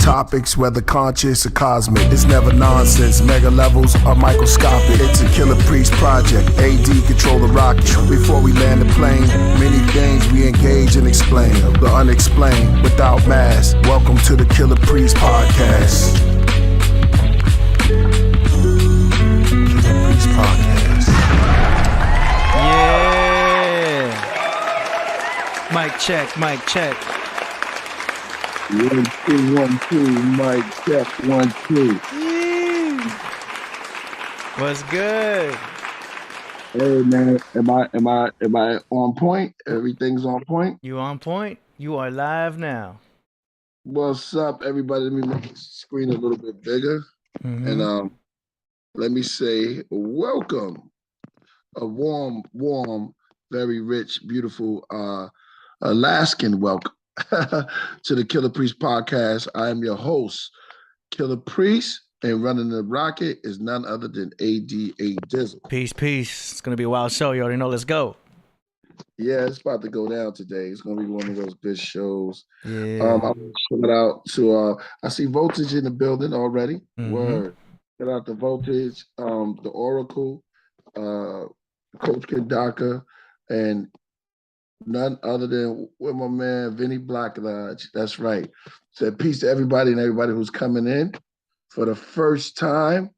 topics, whether conscious or cosmic. It's never nonsense, mega levels are microscopic. It's a Killah Priest project, AD control the rocket. Before we land the plane, many things we engage and explain. The unexplained, without mask. Welcome to the Killah Priest Podcast. Killah Priest Podcast. Yeah. Mic check, mic check. 1 2 1 2. Mic check 1 2. What's good? Hey man, am I on point? Everything's on point. You on point? You are live now. What's up, everybody? Let me make the screen a little bit bigger, and let me say welcome. A warm, very rich, beautiful Alaskan welcome to the Killah Priest Podcast. I am your host, Killah Priest, and running the rocket is none other than ADA Dizzle. Peace, peace. It's gonna be a wild show. You already know. Let's go. Yeah, it's about to go down today. It's gonna be one of those good shows. Yeah. I want to shout out to I see Voltage in the building already. Word. Shout out to Voltage, the Oracle, Coach Kandaka, and none other than with my man Vinny Black Lodge. That's right. Said peace to everybody and everybody who's coming in for the first time.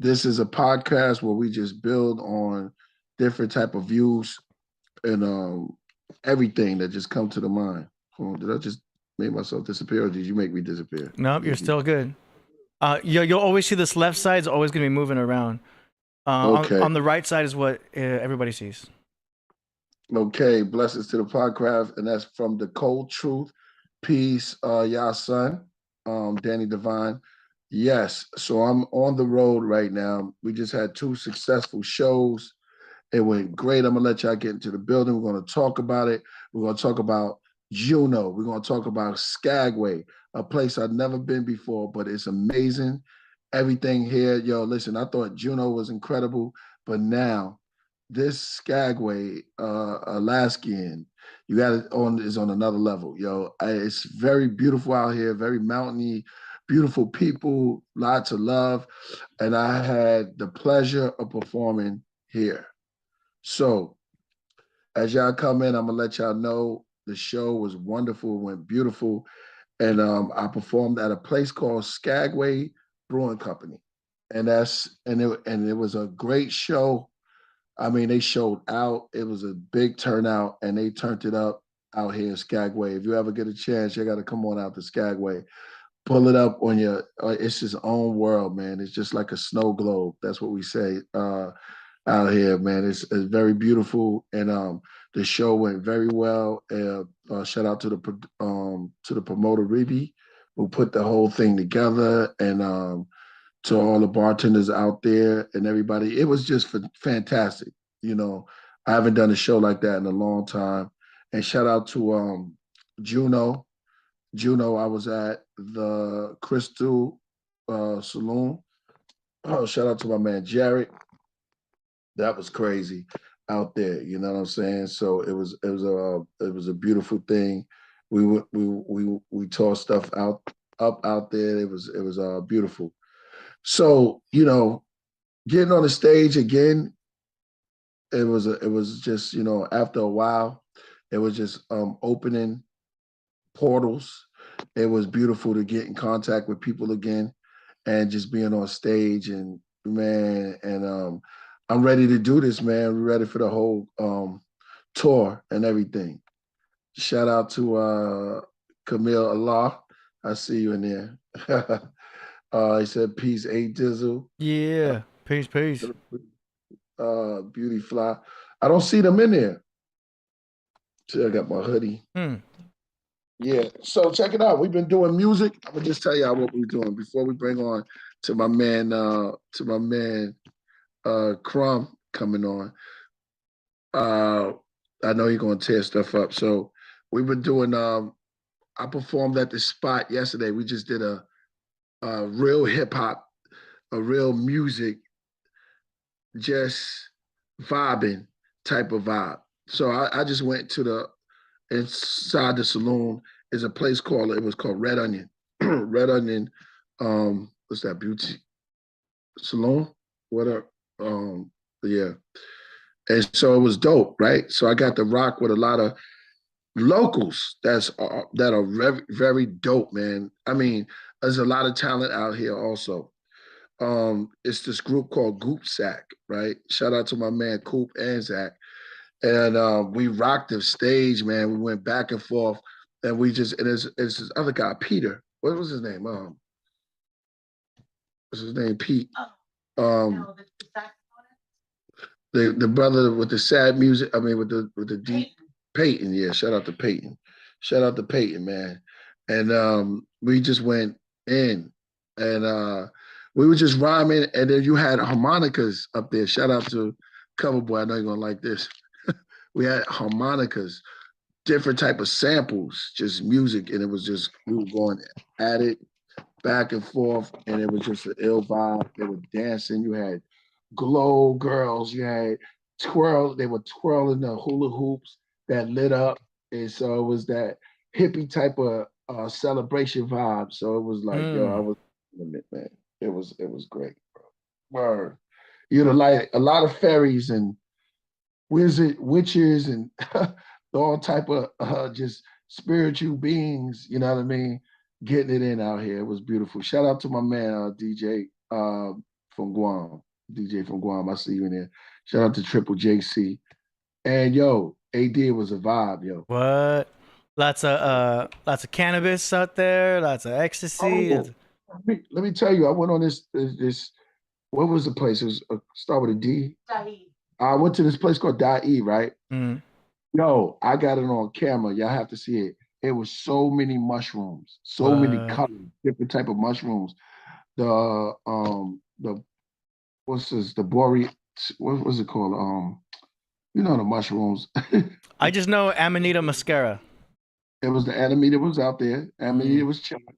This is a podcast where we just build on different type of views and everything that just come to the mind. Did I just make myself disappear, or did you make me disappear? Nope, you're still good. You'll always see this left side is always gonna be moving around. Okay. On the right side is what everybody sees. Okay, blessings to the Podcraft, and that's from the Cold Truth. Peace, y'all son, Danny Divine. Yes, so I'm on the road right now. We just had 2 successful shows. It went great. I'm gonna let y'all get into the building. We're gonna talk about it. We're gonna talk about Juneau. We're gonna talk about Skagway, a place I've never been before, but it's amazing. Everything here, yo, listen, I thought Juneau was incredible, but now this Skagway, Alaskan, you got it on is on another level, yo. It's very beautiful out here, very mountainy, beautiful people, lots of love, and I had the pleasure of performing here. So, as y'all come in, I'm gonna let y'all know the show was wonderful, went beautiful, and I performed at a place called Skagway Brewing Company, and it was a great show. I mean, they showed out. It was a big turnout, and they turned it up out here in Skagway. If you ever get a chance, you got to come on out to Skagway. Pull it up on your. It's his own world, man. It's just like a snow globe. That's what we say out here, man. It's very beautiful, and the show went very well. Shout out to the promoter Ribi, who put the whole thing together, and to all the bartenders out there and everybody. It was just fantastic. You know, I haven't done a show like that in a long time. And shout out to Juneau. Juneau, I was at the Crystal Saloon. Oh, shout out to my man Jared. That was crazy out there. You know what I'm saying? So it was a beautiful thing. We tore stuff up out there. It was beautiful. So, you know, getting on the stage again, it was just, you know, after a while, it was just opening portals. It was beautiful to get in contact with people again and just being on stage, and man, and I'm ready to do this, man. We're ready for the whole tour and everything. Shout out to Camille Allah. I see you in there. He said, peace, A Dizzle. Yeah, peace. Beauty Fly. I don't see them in there. See, I got my hoodie. Yeah, so check it out. We've been doing music. I'm gonna just tell y'all what we're doing before we bring on to my man Crumb coming on. I know you're gonna tear stuff up. So we've been doing I performed at the spot yesterday. We just did a real hip hop, a real music, just vibing type of vibe. So I just went to inside the saloon is a place called Red Onion. Red Onion, what's that, beauty salon? Whatever. Yeah. And so it was dope, right? So I got to rock with a lot of locals that are very, very dope, man. I mean, there's a lot of talent out here also. It's this group called Goop Sack, right? Shout out to my man Coop and Zach. And we rocked the stage, man. We went back and forth, and it's this other guy, Peter. What was his name? What's his name? Pete. The brother with the sad music. I mean, with the deep Peyton. Yeah, shout out to Peyton. Shout out to Peyton, man. And we just went in, and we were just rhyming, and then you had harmonicas up there. Shout out to Coverboy. I know you're gonna like this. We had harmonicas, different type of samples, just music, and it was just we were going at it back and forth, and it was just an ill vibe. They were dancing. You had glow girls. You had twirl. They were twirling the hula hoops that lit up, and so it was that hippie type of celebration vibe. So it was like, yo, I was in it, man. It was great, bro. Word. You know, like a lot of fairies and witches and all type of just spiritual beings, you know what I mean? Getting it in out here. It was beautiful. Shout out to my man, DJ from Guam. DJ from Guam. I see you in there. Shout out to Triple JC. And yo, AD was a vibe, yo. What? Lots of cannabis out there, lots of ecstasy. Oh, let me tell you, I went on this what was the place? It was start with a D. I went to this place called Da'i, right? Mm. Yo, I got it on camera. Y'all have to see it. It was so many mushrooms, so many colors, different type of mushrooms. The what's this? The Bori, what was it called? You know the mushrooms. I just know Amanita muscaria. It was the Amanita was out there. Amanita was chilling.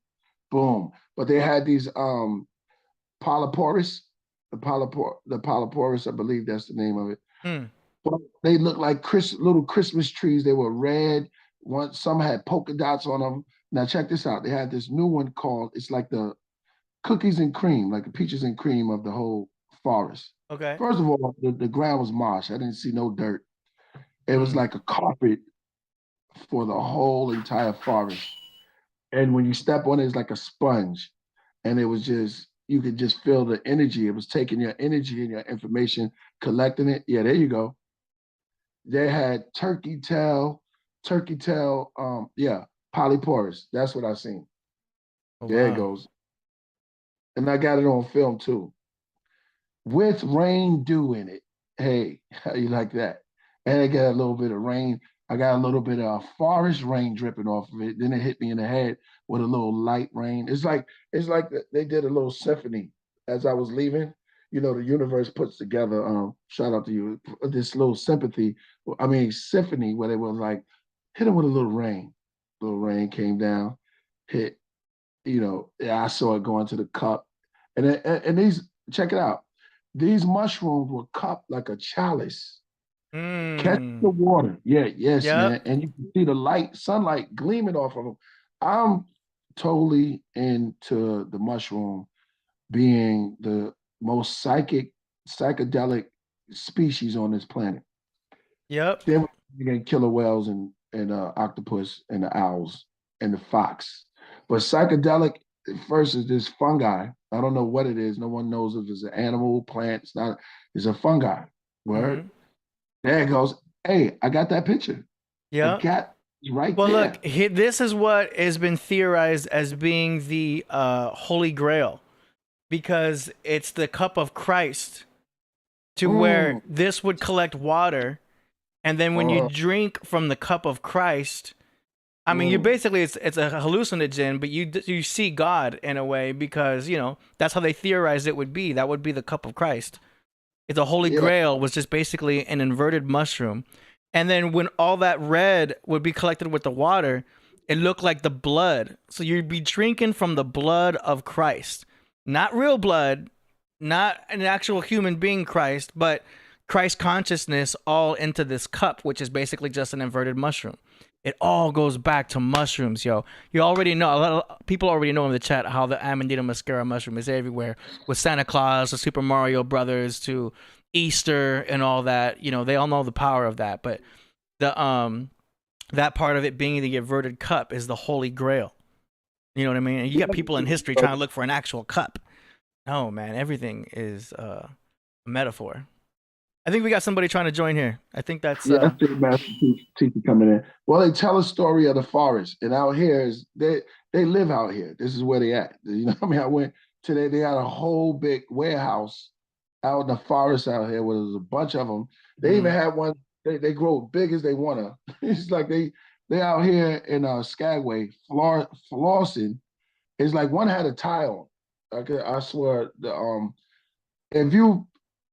Boom. But they had these polyporus, the polyporus, I believe that's the name of it. But they looked like little Christmas trees. They were red. Some had polka dots on them. Now check this out. They had this new one called, it's like the cookies and cream, like the peaches and cream of the whole forest. Okay. First of all, the ground was marsh. I didn't see no dirt. It was like a carpet for the whole entire forest. And when you step on it, it's like a sponge. And it was just, you could just feel the energy. It was taking your energy and your information, collecting it. Yeah, there you go. They had turkey tail, polyporus. That's what I seen. Oh, there it goes. And I got it on film too. With rain dew in it. Hey, how you like that? And I got a little bit of rain. I got a little bit of forest rain dripping off of it. Then it hit me in the head with a little light rain. It's like they did a little symphony as I was leaving. You know, the universe puts together, shout out to you, this little symphony where they were like, hit him with a little rain. Little rain came down, hit, you know, I saw it go into the cup. And these, check it out. These mushrooms were cupped like a chalice. Catch the water. Yes, man. And you can see the sunlight gleaming off of them. I'm totally into the mushroom being the most psychedelic species on this planet. Yep. Then we get killer whales and octopus and the owls and the fox. But psychedelic first is this fungi. I don't know what it is. No one knows if it's an animal, plant. It's a fungi. Word. There it goes. Hey, I got that picture. Yeah. I got right well, there. Look, this is what has been theorized as being the Holy Grail, because it's the cup of Christ, to where this would collect water, and then when you drink from the cup of Christ, I mean, you basically it's a hallucinogen, but you see God in a way, because you know that's how they theorized it would be. That would be the cup of Christ. It's a Holy Grail was just basically an inverted mushroom. And then when all that red would be collected with the water, it looked like the blood. So you'd be drinking from the blood of Christ. Not real blood, not an actual human being Christ, but Christ consciousness all into this cup, which is basically just an inverted mushroom. It all goes back to mushrooms, yo. You already know, a lot of people already know in the chat how the Amanita muscaria mushroom is everywhere, with Santa Claus, the Super Mario Brothers, to Easter and all that. You know, they all know the power of that. But the that part of it being the averted cup is the Holy Grail. You know what I mean? And you got people in history trying to look for an actual cup. No, man, everything is a metaphor. I think we got somebody trying to join here. I think that's that's the master teacher coming in. Well, they tell a story of the forest, and out here is they live out here. This is where they at. You know, I mean, I went today. They had a whole big warehouse out in the forest out here where there's a bunch of them. They even had one. They grow big as they wanna. It's like they out here in Skagway flossing. It's like one had a tie on. I swear if you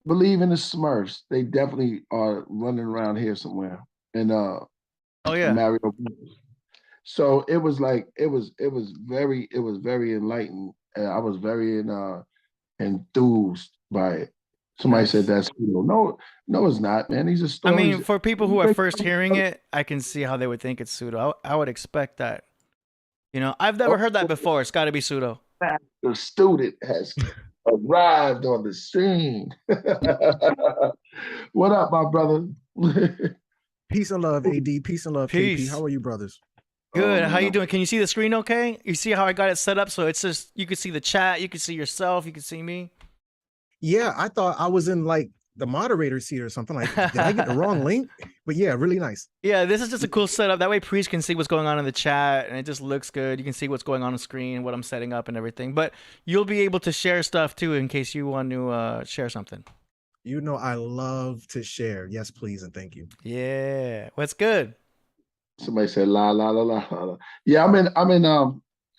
believe in the Smurfs, they definitely are running around here somewhere. And oh yeah, Mario. So it was like it was very enlightened, and I was very enthused by it. Somebody said that's pseudo. No, it's not, man. These are stories. I mean, for people who are first hearing it, I can see how they would think it's pseudo. I would expect that. You know, I've never heard that before. It's got to be pseudo. The student has arrived on the scene. What up, my brother? Peace and love, AD. Peace and love, Peace. KP. How are you, brothers? Good. How you doing? Can you see the screen okay? You see how I got it set up? So it's just, you can see the chat, you can see yourself, you can see me. Yeah, I thought I was in like the moderator seat or something. Like, did I get the wrong link? But yeah, really nice. Yeah, this is just a cool setup. That way Priest can see what's going on in the chat, and it just looks good. You can see what's going on the screen, what I'm setting up and everything. But you'll be able to share stuff too in case you want to share something. You know I love to share. Yes, please, and thank you. Yeah. What's good? Somebody said la la la la la. Yeah, I'm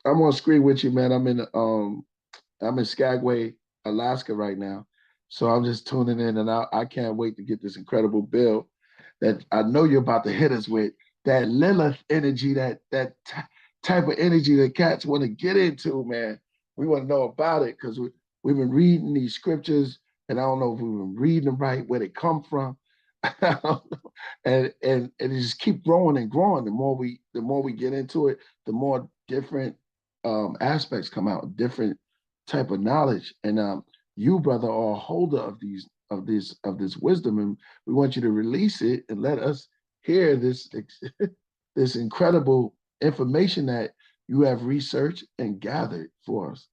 on screen with you, man. I'm in Skagway, Alaska right now. So I'm just tuning in, and I can't wait to get this incredible bill that I know you're about to hit us with. That Lilith energy, that type of energy that cats want to get into, man. We want to know about it because we've been reading these scriptures, and I don't know if we've been reading them right, where they come from. I don't know. And it just keep growing and growing. The more we get into it, the more different aspects come out, different type of knowledge. And you, brother, are a holder of this wisdom, and we want you to release it and let us hear this this incredible information that you have researched and gathered for us.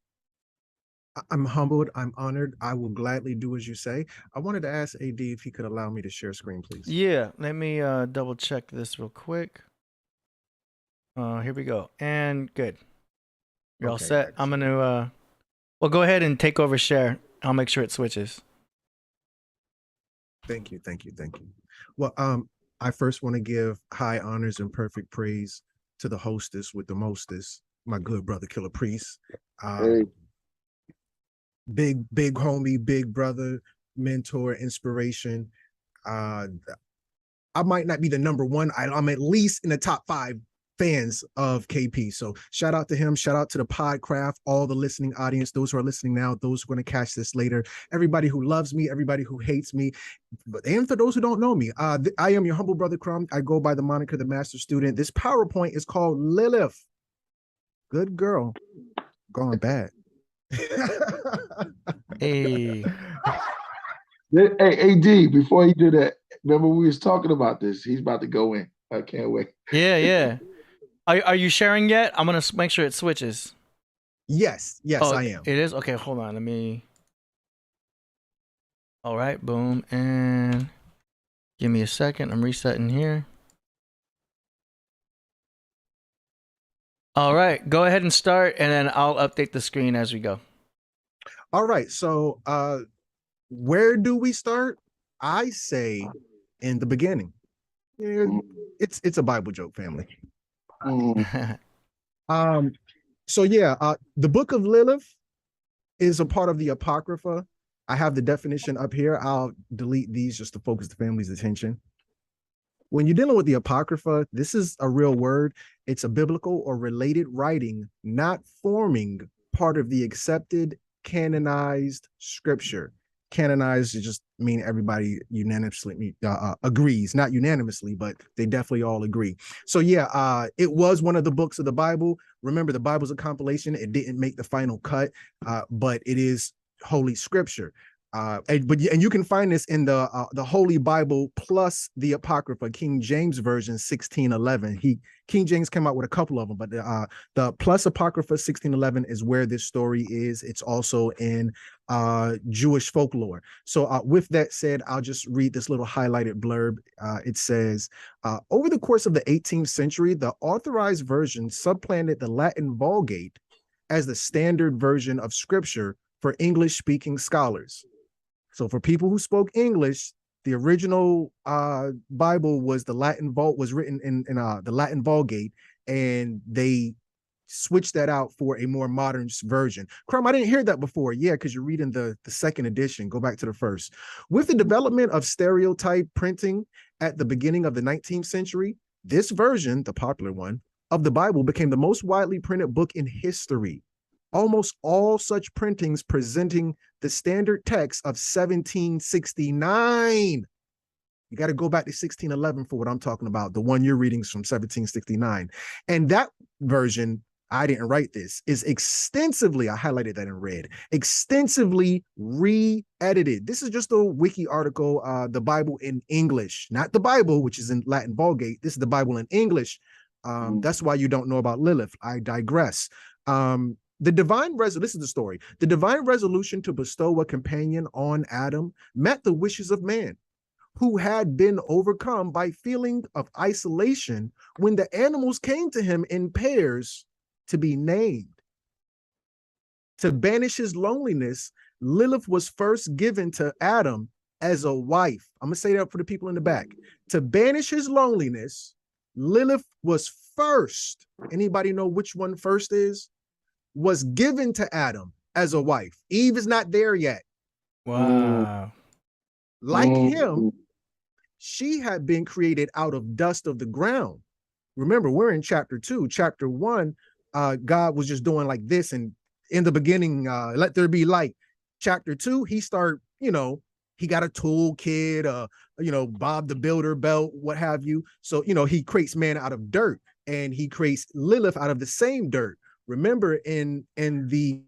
I'm humbled. I'm honored. I will gladly do as you say. I wanted to ask AD if he could allow me to share screen, please. Yeah, let me double check this real quick. Here we go. And good. You're all set. Excellent. I'm going to, well, go ahead and take over share. I'll make sure it switches. Thank you. Thank you. Thank you. Well, I first want to give high honors and perfect praise to the hostess with the mostest, my good brother, Killah Priest. Hey. Big homie, big brother, mentor, inspiration. I might not be the number one. I'm at least in the top 5 fans of KP. So shout out to him. Shout out to the Podcraft, all the listening audience, those who are listening now, those who are going to catch this later, everybody who loves me, everybody who hates me, and for those who don't know me, I am your humble brother Crumb. I go by the moniker, the Master Student. This PowerPoint is called Lilith. Good girl. Gone bad. Hey, AD, before you do that, remember we was talking about this. He's about to go in. I can't wait. Yeah. Are you sharing yet? I'm gonna make sure it switches. Yes, I am. It is? Okay, hold on. Let me. All right, boom, and give me a second. I'm resetting here. All right, go ahead and start, and then I'll update the screen as we go. All right, so where do we start? I say in the beginning. It's a Bible joke, family. So yeah, the book of Lilith is a part of the Apocrypha. I have the definition up here. I'll delete these just to focus the family's attention. When you're dealing with the Apocrypha, this is a real word. It's a biblical or related writing not forming part of the accepted canonized scripture. Canonized is just mean everybody unanimously agrees, not unanimously, but they definitely all agree. So yeah, it was one of the books of the Bible. Remember, the Bible's a compilation. It didn't make the final cut, but it is Holy Scripture. And you can find this in the Holy Bible plus the Apocrypha, King James Version 1611. King James came out with a couple of them, but the plus Apocrypha 1611 is where this story is. It's also in Jewish folklore. So with that said, I'll just read this little highlighted blurb. It says, over the course of the 18th century, the authorized version supplanted the Latin Vulgate as the standard version of Scripture for English-speaking scholars. So for people who spoke English, the original Bible was was written in the Latin Vulgate, and they switched that out for a more modern version. Crumb, I didn't hear that before. Yeah, because you're reading the second edition. Go back to the first. With the development of stereotype printing at the beginning of the 19th century, this version, the popular one, of the Bible became the most widely printed book in history. Almost all such printings presenting the standard text of 1769. You got to go back to 1611 for what I'm talking about. The one you're reading is from 1769. And that version, I didn't write this, is extensively, I highlighted that in red, extensively re-edited. This is just a wiki article, the Bible in English, not the Bible, which is in Latin Vulgate. This is the Bible in English. That's why you don't know about Lilith. I digress. This is the story. The divine resolution to bestow a companion on Adam met the wishes of man, who had been overcome by feeling of isolation when the animals came to him in pairs to be named. To banish his loneliness, Lilith was first given to Adam as a wife. I'm going to say that for the people in the back. To banish his loneliness, Lilith was first. Anybody know which one first is? Was given to Adam as a wife. Eve is not there yet. Wow. Like him, she had been created out of dust of the ground. Remember, we're in chapter 2. Chapter 1, God was just doing like this, and in the beginning, let there be light. Chapter 2, he started, he got a toolkit, Bob the Builder belt, what have you. So, he creates man out of dirt, and he creates Lilith out of the same dirt. Remember, in the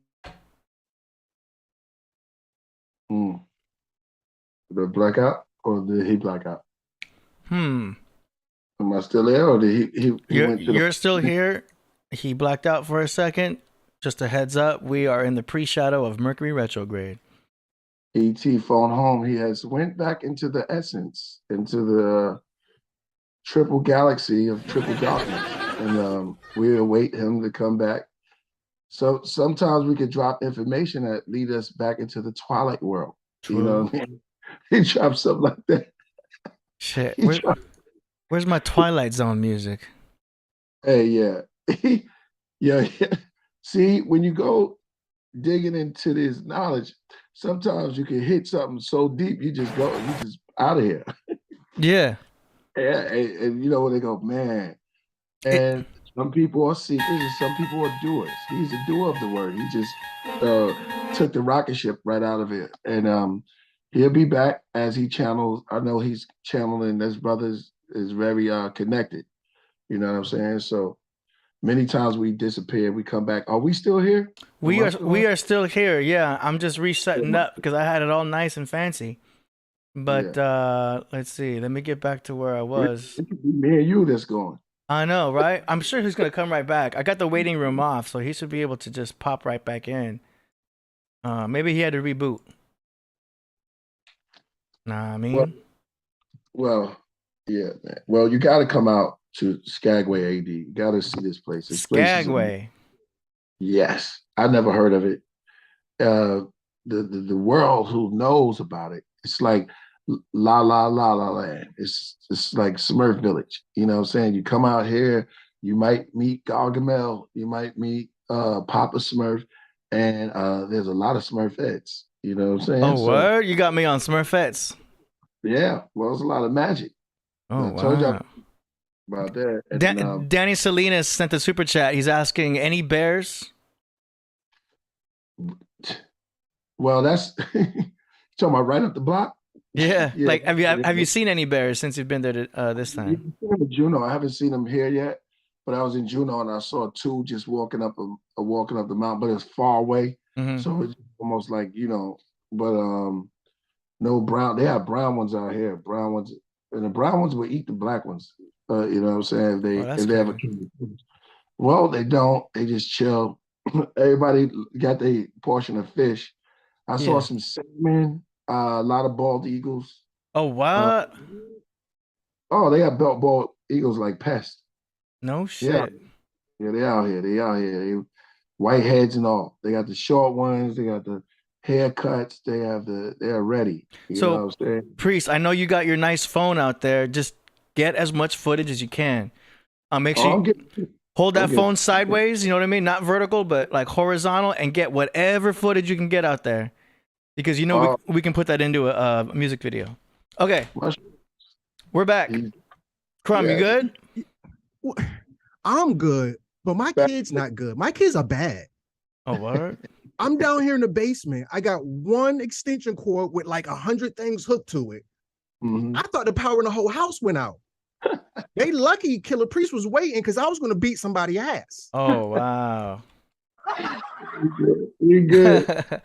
blackout, or did he black out? Am I still there, or did he you're still here? He blacked out for a second. Just a heads up, we are in the pre-shadow of Mercury retrograde. ET phone home. He has went back into the essence, into the triple galaxy of triple darkness. And we await him to come back. So sometimes we could drop information that lead us back into the twilight world. True. You know what I mean? He drops something like that. Shit. Where's my Twilight Zone music? Hey, yeah. Yeah. See, when you go digging into this knowledge, sometimes you can hit something so deep, you just out of here. Yeah. Yeah. And you know when they go, man. And some people are seekers and some people are doers. He's a doer of the word. He just took the rocket ship right out of it. And he'll be back as he channels. I know he's channeling. His brothers is very connected. You know what I'm saying? So many times we disappear, we come back. Are we still here? We are still here. Yeah, I'm just resetting up because I had it all nice and fancy. But let's see. Let me get back to where I was. It could be me and you that's going. I know, right? I'm sure he's gonna come right back. I got the waiting room off, so he should be able to just pop right back in. Maybe he had to reboot. Nah, I mean. Well, yeah, man. Well, you got to come out to Skagway, AD. You got to see this place. Skagway. Yes, I never heard of it. The world who knows about it, it's like la land. It's like Smurf Village. You know what I'm saying? You come out here, you might meet Gargamel, you might meet Papa Smurf, and there's a lot of Smurfettes. You know what I'm saying? Oh, word? You got me on Smurfettes. Yeah, well, it's a lot of magic. Oh, I told you about that. And, Danny Salinas sent a super chat. He's asking, any bears? Well, that's talking about right up the block. Yeah. Yeah. Like, have you seen any bears since you've been there this Yeah, time? in Juneau. I haven't seen them here yet, but I was in Juneau and I saw two just walking up the mountain, but it's far away. Hmm. So it's almost like, but no brown. They have brown ones out here. Brown ones, and the brown ones will eat the black ones. You know what I'm saying? that's If they have a crazy. kid. Well, they don't. They just chill. Everybody got their portion of fish. I saw Yeah. some salmon, a lot of bald eagles. Oh, Uh, what? oh, they have bald eagles like pests. No Yeah, shit. yeah, they out here. They out here. They white heads and all. They got the short ones. They got the haircuts. They're ready. You know what So, I'm saying? Priest, I know you got your nice phone out there. Just get as much footage as you can. Make Oh, sure I'm you getting. hold that Okay. phone sideways, you know what I mean? Not vertical, but like horizontal, and get whatever footage you can get out there. Because we can put that into a music video. Okay, we're back. Crumb, you good? I'm good, but my kid's not good. My kids are bad. Oh, what? I'm down here in the basement. I got one extension cord with like 100 things hooked to it. Mhm. I thought the power in the whole house went out. They lucky Killah Priest was waiting because I was going to beat somebody's ass. Oh, wow. You good?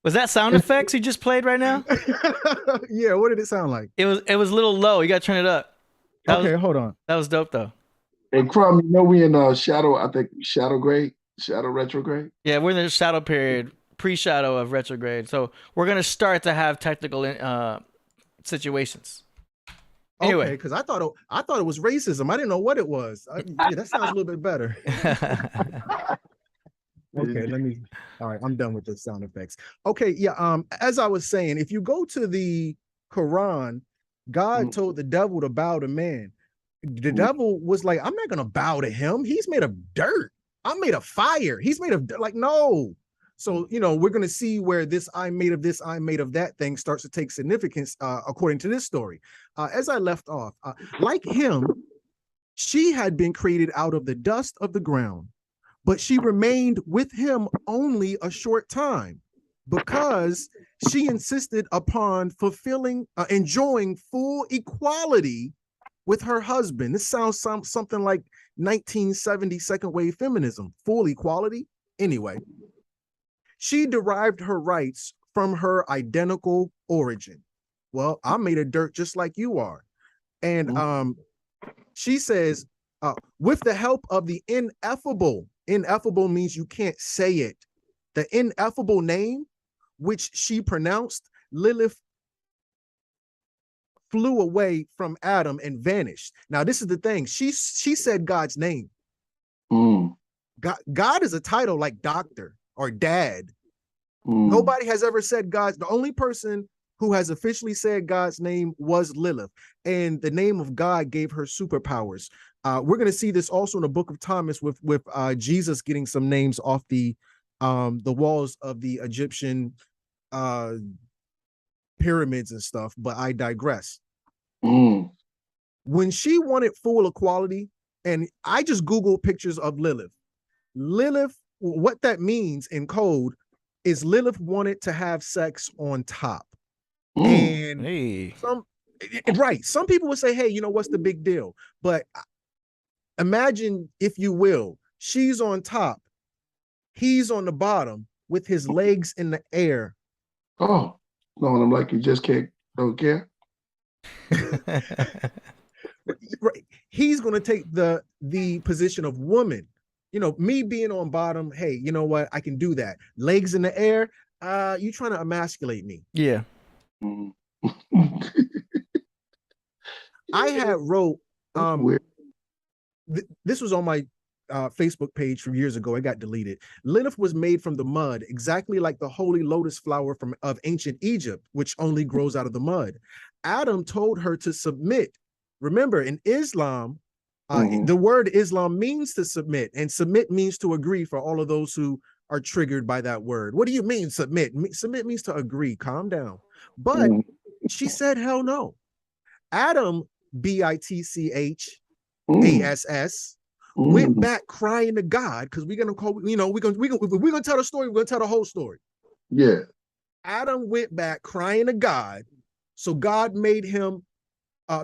Was that sound effects you just played right now? Yeah, what did it sound like? It was a little low. You got to turn it up. Hold on. That was dope though. Hey, Crumb, we in shadow. I think shadow retrograde. Yeah, we're in the shadow period, pre-shadow of retrograde. So we're gonna start to have technical situations. Anyway, because I thought it was racism. I didn't know what it was. Yeah, that sounds a little bit better. Okay, all right, I'm done with the sound effects. Okay, yeah, as I was saying, if you go to the Quran, God told the devil to bow to man. The devil was like, I'm not going to bow to him. He's made of dirt. I'm made of fire. He's made of like, no. So, we're going to see where this I'm made of this, I'm made of that thing starts to take significance according to this story. As I left off, like him, she had been created out of the dust of the ground, but she remained with him only a short time because she insisted upon enjoying full equality with her husband. This sounds something like 1970 second wave feminism, full equality. Anyway, she derived her rights from her identical origin. Well, I'm made of dirt just like you are. And she says, with the help of the ineffable means you can't say it. The ineffable name, which she pronounced, Lilith flew away from Adam and vanished. Now, this is the thing. She said God's name. God is a title like doctor or dad. Nobody has ever said God's. The only person who has officially said God's name was Lilith, and the name of God gave her superpowers. We're going to see this also in the book of Thomas with Jesus getting some names off the walls of the Egyptian pyramids and stuff, but I digress. When she wanted full equality, and I just Googled pictures of Lilith, what that means in code is Lilith wanted to have sex on top. And some people would say, hey, what's the big deal? But imagine, if you will, she's on top, he's on the bottom with his legs in the air. Oh, no, and I'm like, you just don't care. Right. He's going to take the position of woman. Me being on bottom, hey, you know what? I can do that. Legs in the air. You trying to emasculate me? Yeah. I had wrote. This was on my Facebook page from years ago. It got deleted. Lilith was made from the mud, exactly like the holy lotus flower of ancient Egypt, which only grows out of the mud. Adam told her to submit. Remember, in Islam, the word Islam means to submit, and submit means to agree for all of those who are triggered by that word. What do you mean submit? Submit means to agree. Calm down. But she said, hell no. Adam, Bitchass, went back crying to God, because we're gonna tell the story. We're gonna tell the whole story. Yeah. Adam went back crying to God So God made him,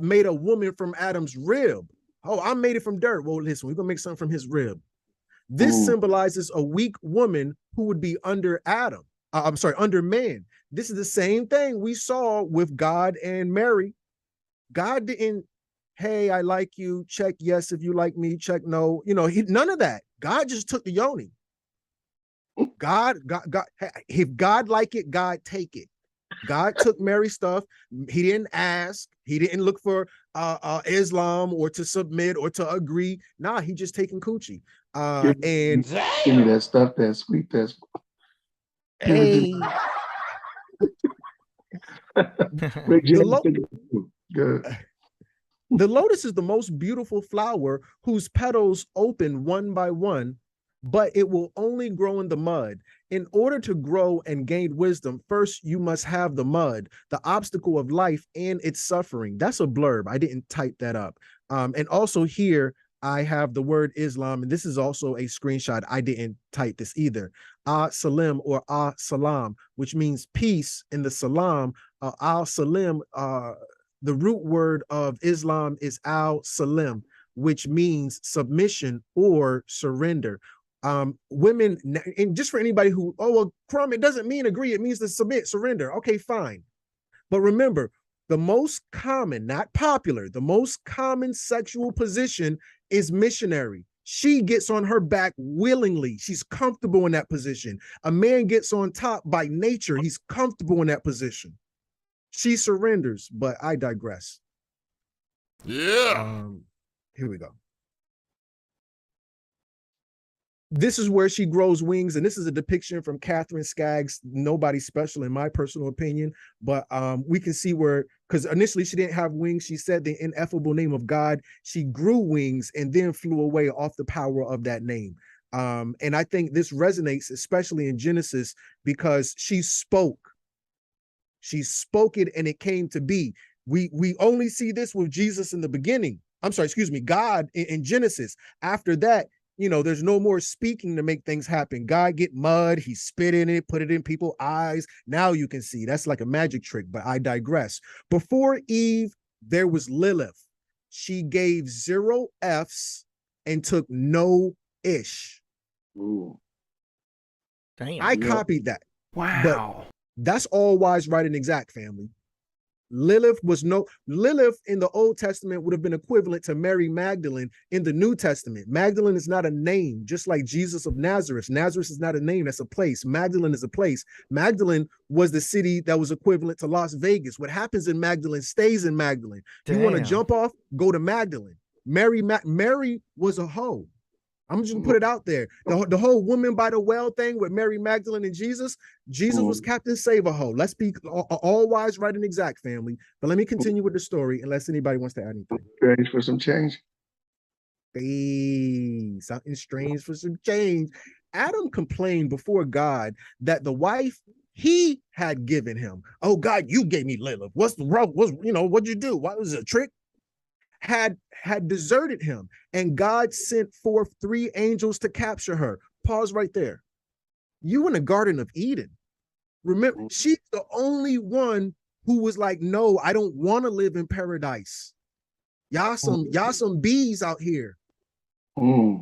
made a woman from Adam's rib. Oh, I made it from dirt. Well, listen, we're gonna make something from his rib. This symbolizes a weak woman who would be under Adam. I'm sorry, under man. This is the same thing we saw with God and Mary. God didn't, hey, I like you, check yes if you like me, check no. You know, none of that. God just took the yoni. God, if God like it, God take it. God took Mary's stuff. He didn't ask. He didn't look for Islam or to submit or to agree. Nah, he just taking coochie. Give me that stuff, that sweet, that's hey. The lotus is the most beautiful flower whose petals open one by one, but it will only grow in the mud. In order to grow and gain wisdom, first you must have the mud, the obstacle of life and its suffering. That's a blurb. I didn't type that up. And also here, I have the word Islam, and this is also a screenshot. I didn't type this either. Salim or Salam, which means peace in the Salam. Salim, the root word of Islam is Salim, which means submission or surrender. Women, and just for anybody who, oh, well, Crumb, it doesn't mean agree, it means to submit, surrender. Okay, fine. But remember, the most common, not popular, the most common sexual position is missionary. She gets on her back willingly. She's comfortable in that position. A man gets on top by nature. He's comfortable in that position. She surrenders, but I digress. Yeah. Here we go. This is where she grows wings, and this is a depiction from Catherine Skaggs. Nobody special in my personal opinion, but we can see where, because initially she didn't have wings. She said the ineffable name of God. She grew wings and then flew away off the power of that name. And I think this resonates, especially in Genesis, because she spoke. She spoke it and it came to be. We only see this with Jesus in the beginning. I'm sorry, excuse me, God in Genesis. After that, you know, there's no more speaking to make things happen. God get mud, he spit in it, put it in people's eyes. Now you can see. That's like a magic trick, but I digress. Before Eve, there was Lilith. She gave 0 Fs and took no ish. Ooh. Damn. I copied that. Wow. But that's all wise, right, and exact, family. Lilith in the Old Testament would have been equivalent to Mary Magdalene in the New Testament. Magdalene is not a name, just like Jesus of Nazareth. Nazareth is not a name, that's a place. Magdalene is a place. Magdalene was the city that was equivalent to Las Vegas. What happens in Magdalene stays in Magdalene. You want to jump off, go to Magdalene. Mary was a hoe. I'm just gonna put it out there. The whole woman by the well thing with Mary Magdalene and Jesus was Captain Save-A-Ho. Let's be all wise, right, and exact, family. But let me continue with the story unless anybody wants to add anything. Strange for some change. Hey, something strange for some change. Adam complained before God that the wife he had given him. Oh God, you gave me Lilith. What's the wrong? What'd you do? What was it, a trick? Had deserted him, and God sent forth 3 angels to capture her. Pause right there. You in the Garden of Eden. Remember, she's the only one who was like, no, I don't want to live in paradise. Y'all some bees out here. We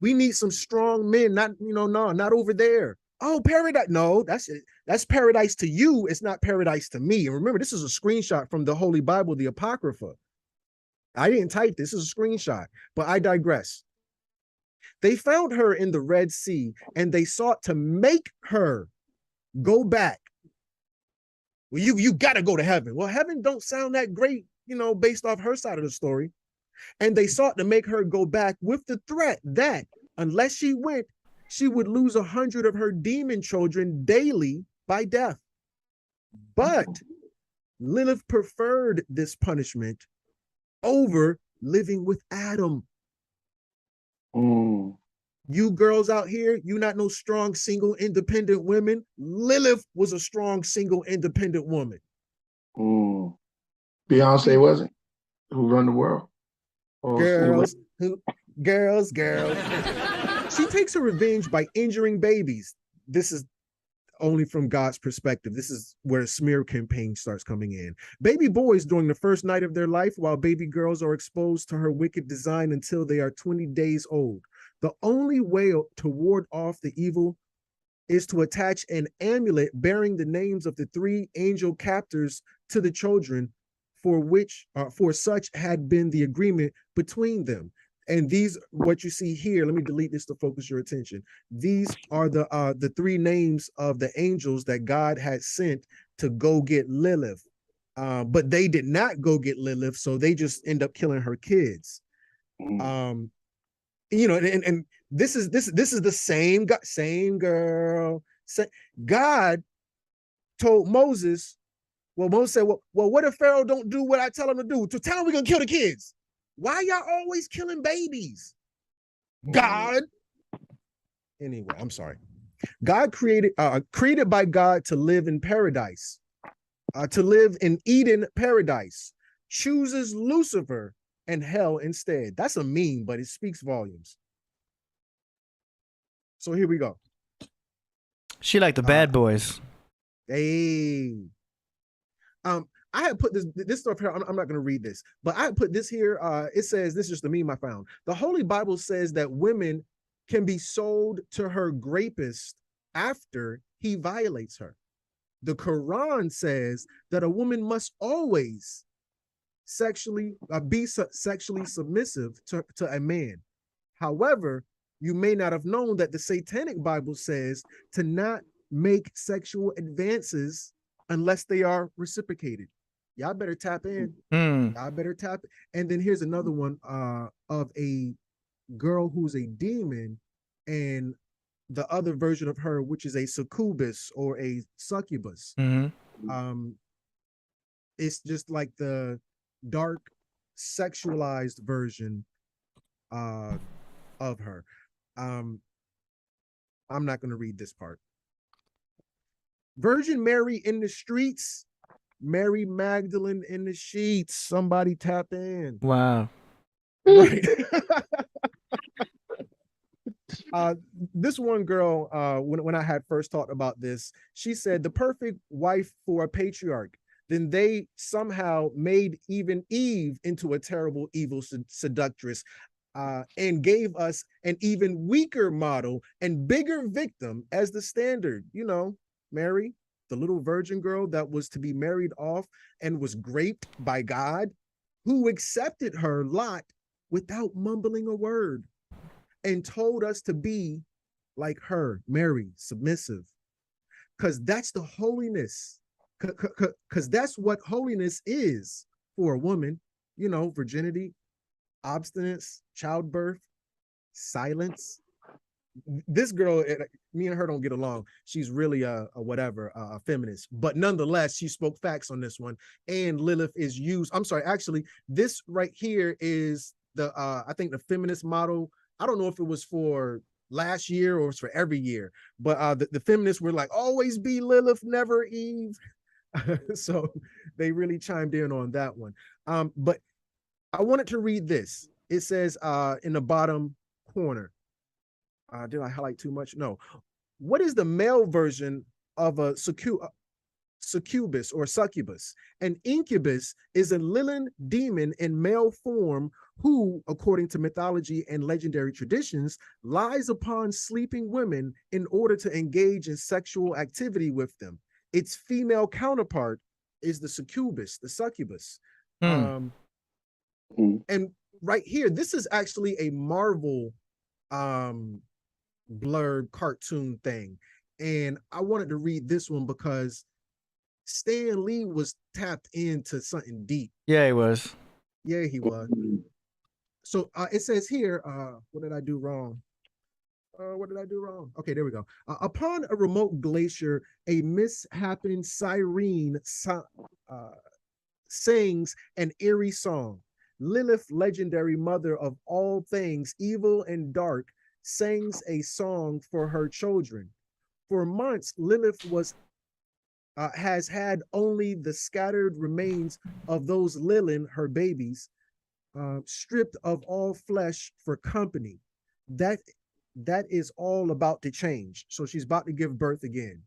need some strong men, not over there. Oh, paradise. No, that's paradise to you. It's not paradise to me. And remember, this is a screenshot from the Holy Bible, the Apocrypha. I didn't type this. This is a screenshot, but I digress. They found her in the Red Sea, and they sought to make her go back. Well, you got to go to heaven. Well, heaven don't sound that great, based off her side of the story. And they sought to make her go back with the threat that unless she went, she would lose 100 of her demon children daily by death. But Lilith preferred this punishment over living with Adam. You girls out here, you not no strong, single, independent women. Lilith was a strong, single, independent woman. Beyonce wasn't? Who run the world? Girls. She takes her revenge by injuring babies. This is only from God's perspective. This is where the smear campaign starts coming in. Baby boys during the first night of their life, while baby girls are exposed to her wicked design until they are 20 days old. The only way to ward off the evil is to attach an amulet bearing the names of the 3 angel captors to the children, for such had been the agreement between them. And these, what you see here, let me delete this to focus your attention. These are the 3 names of the angels that God had sent to go get Lilith. But they did not go get Lilith, so they just end up killing her kids. And this is the same girl. God told Moses. Well, Moses said, well, what if Pharaoh don't do what I tell him to do? To tell him we're gonna kill the kids. Why y'all always killing babies? God. Anyway, I'm sorry. God created by God to live in paradise, to live in Eden paradise, chooses Lucifer and hell instead. That's a meme, but it speaks volumes. So here we go. She like the bad boys. Hey. I had put this stuff here. I'm not going to read this, but I put this here. It says, this is just the meme I found. The Holy Bible says that women can be sold to her rapist after he violates her. The Quran says that a woman must always be sexually submissive to a man. However, you may not have known that the Satanic Bible says to not make sexual advances unless they are reciprocated. Y'all better tap in. Y'all better tap. And then here's another one of a girl who's a demon, and the other version of her, which is a succubus or a succubus. It's just like the dark sexualized version of her. I'm not going to read this part. Virgin Mary in the streets, Mary Magdalene in the sheets. Somebody tap in. Wow. Right. This one girl, when I had first talked about this, she said the perfect wife for a patriarch. Then they somehow made even Eve into a terrible, evil seductress, and gave us an even weaker model and bigger victim as the standard. You know, Mary, the little virgin girl that was to be married off and was raped by God, who accepted her lot without mumbling a word and told us to be like her, Mary, submissive. Because that's the holiness. Because that's what holiness is for a woman. You know, virginity, obstinance, childbirth, silence. This girl, me and her don't get along. She's really a feminist, but nonetheless, she spoke facts on this one. And Lilith is used. I'm sorry, actually, this right here is the I think the feminist model. I don't know if it was for last year or it's for every year, but the feminists were like, always be Lilith, never Eve. So they really chimed in on that one. But I wanted to read this. It says in the bottom corner. Did I highlight too much? No. What is the male version of a succubus or succubus? An incubus is a Lilith demon in male form who, according to mythology and legendary traditions, lies upon sleeping women in order to engage in sexual activity with them. Its female counterpart is the succubus, the succubus. And right here, this is actually a Marvel blurred cartoon thing. And I wanted to read this one because Stan Lee was tapped into something deep. Yeah, he was. Yeah, he was. So it says here, what did I do wrong? Okay, there we go. Upon a remote glacier, a misshapen siren sings an eerie song. Lilith, legendary mother of all things evil and dark, sings a song for her children. For months, Lilith has had only the scattered remains of those Lilith, her babies, stripped of all flesh for company. That is all about to change. So she's about to give birth again.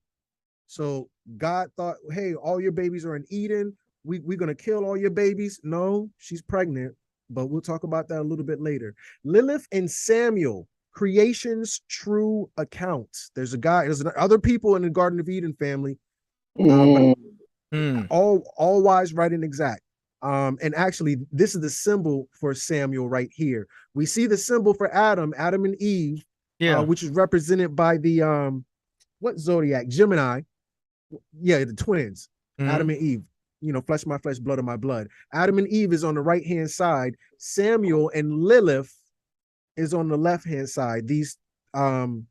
So God thought, hey, all your babies are in Eden. We're going to kill all your babies. No, she's pregnant, but we'll talk about that a little bit later. Lilith and Samuel, creation's true accounts. There's other people in the Garden of Eden family, but all wise, right, and exact. And actually, this is the symbol for Samuel right here. We see the symbol for Adam and Eve, which is represented by the what zodiac? Gemini. Yeah, the twins, Adam and Eve. You know, flesh of my flesh, blood of my blood. Adam and Eve is on the right hand side. Samuel and Lilith is on the left hand side. These pentagrams,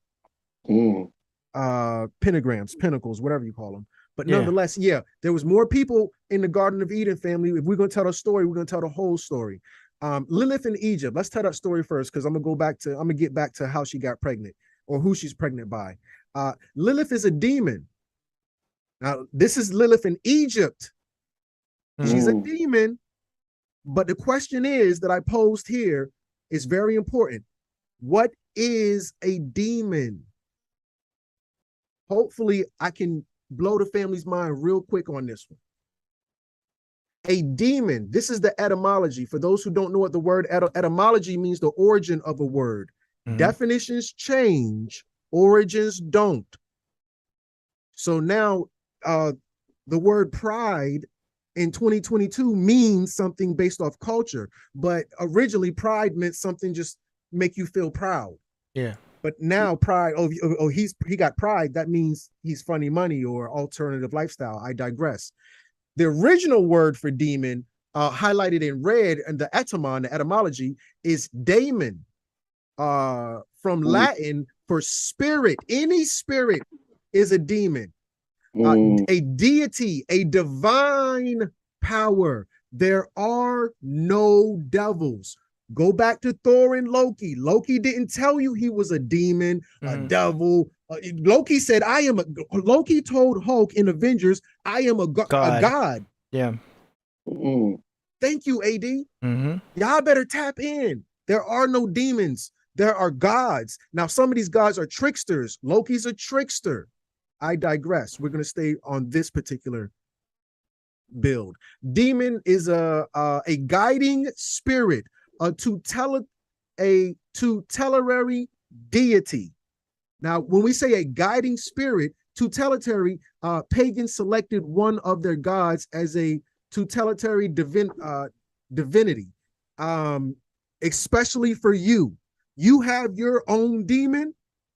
pinnacles, whatever you call them. But nonetheless, there was more people in the Garden of Eden family. If we're going to tell the story, we're going to tell the whole story. Lilith in Egypt. Let's tell that story first, because I'm going to get back to how she got pregnant or who she's pregnant by. Lilith is a demon. Now, this is Lilith in Egypt. She's a demon. But the question is that I posed here is very important. What is a demon? Hopefully, I can blow the family's mind real quick on this one. A demon, this is the etymology. For those who don't know what the word etymology means, the origin of a word. Definitions change, origins don't. So now the word pride in 2022 means something based off culture, but originally pride meant something just make you feel proud. Yeah. But now pride, he got pride, that means he's funny money or alternative lifestyle. I digress. The original word for demon, highlighted in red, and the etymology is daemon, from Latin for spirit. Any spirit is a demon. A deity, a divine power. There are no devils. Go back to Thor and Loki. Loki didn't tell you he was a demon, a devil. Loki said, Loki told Hulk in Avengers, I am a god. Yeah. Thank you, AD. Y'all better tap in. There are no demons. There are gods. Now, some of these gods are tricksters. Loki's a trickster. I digress. We're going to stay on this particular build. Demon is a guiding spirit, a tutelary deity. Now, when we say a guiding spirit, tutelary, pagans selected one of their gods as a tutelary divinity, especially for you. You have your own demon.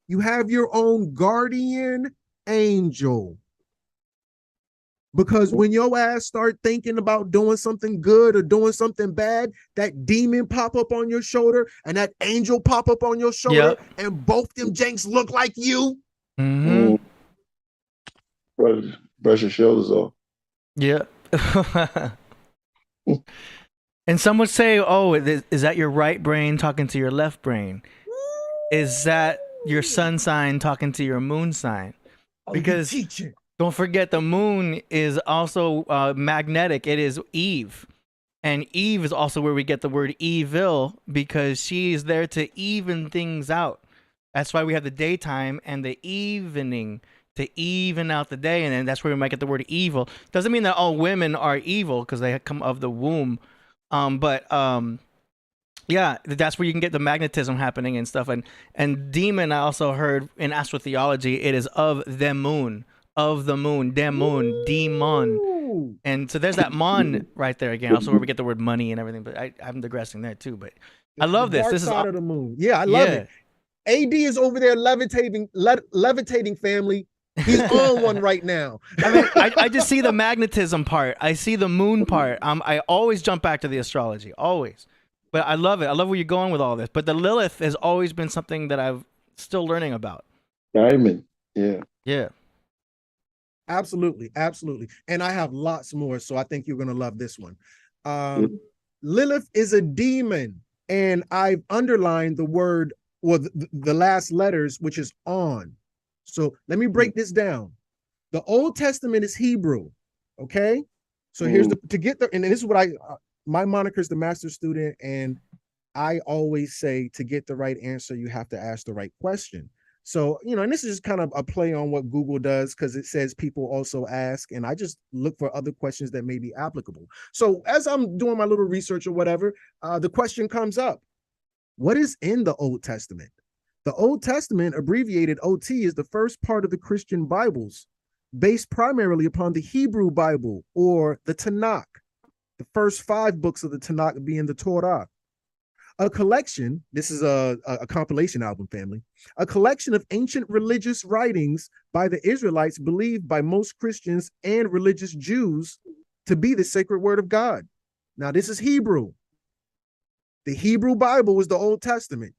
You have your own guardian angel. Because when your ass start thinking about doing something good or doing something bad, that demon pop up on your shoulder and that angel pop up on your shoulder, and both them janks look like you. Brush your shoulders off. Yeah. And some would say, oh, is that your right brain talking to your left brain? Is that your sun sign talking to your moon sign? Because don't forget, the moon is also magnetic. It is Eve. And Eve is also where we get the word evil, because she is there to even things out. That's why we have the daytime and the evening to even out the day. And then that's where we might get the word evil. Doesn't mean that all women are evil because they come of the womb. Yeah, that's where you can get the magnetism happening and stuff. And demon, I also heard in Astro-theology, it is of the moon, demon. And so there's that mon right there again. Also where we get the word money and everything. But I'm digressing there too. But I love this. This is side of the moon. Yeah, I love it. AD is over there levitating family. He's on one right now. I mean, I just see the magnetism part. I see the moon part. I always jump back to the astrology, always. But I love it. I love where you're going with all this. But the Lilith has always been something that I've still learning about. Diamond. Yeah. Yeah. Absolutely. Absolutely. And I have lots more. So I think you're going to love this one. Lilith is a demon. And I've underlined the word, or the last letters, which is on. So let me break this down. The Old Testament is Hebrew. Okay. So here's and this is what my moniker is the master student, and I always say to get the right answer, you have to ask the right question. So, and this is just kind of a play on what Google does, because it says people also ask, and I just look for other questions that may be applicable. So as I'm doing my little research or whatever, the question comes up: what is in the Old Testament? The Old Testament, abbreviated OT, is the first part of the Christian Bibles, based primarily upon the Hebrew Bible, or the Tanakh, the first 5 books of the Tanakh being the Torah. A collection, this is a compilation album, family, a collection of ancient religious writings by the Israelites, believed by most Christians and religious Jews to be the sacred word of God. Now, this is Hebrew. The Hebrew Bible was the Old Testament.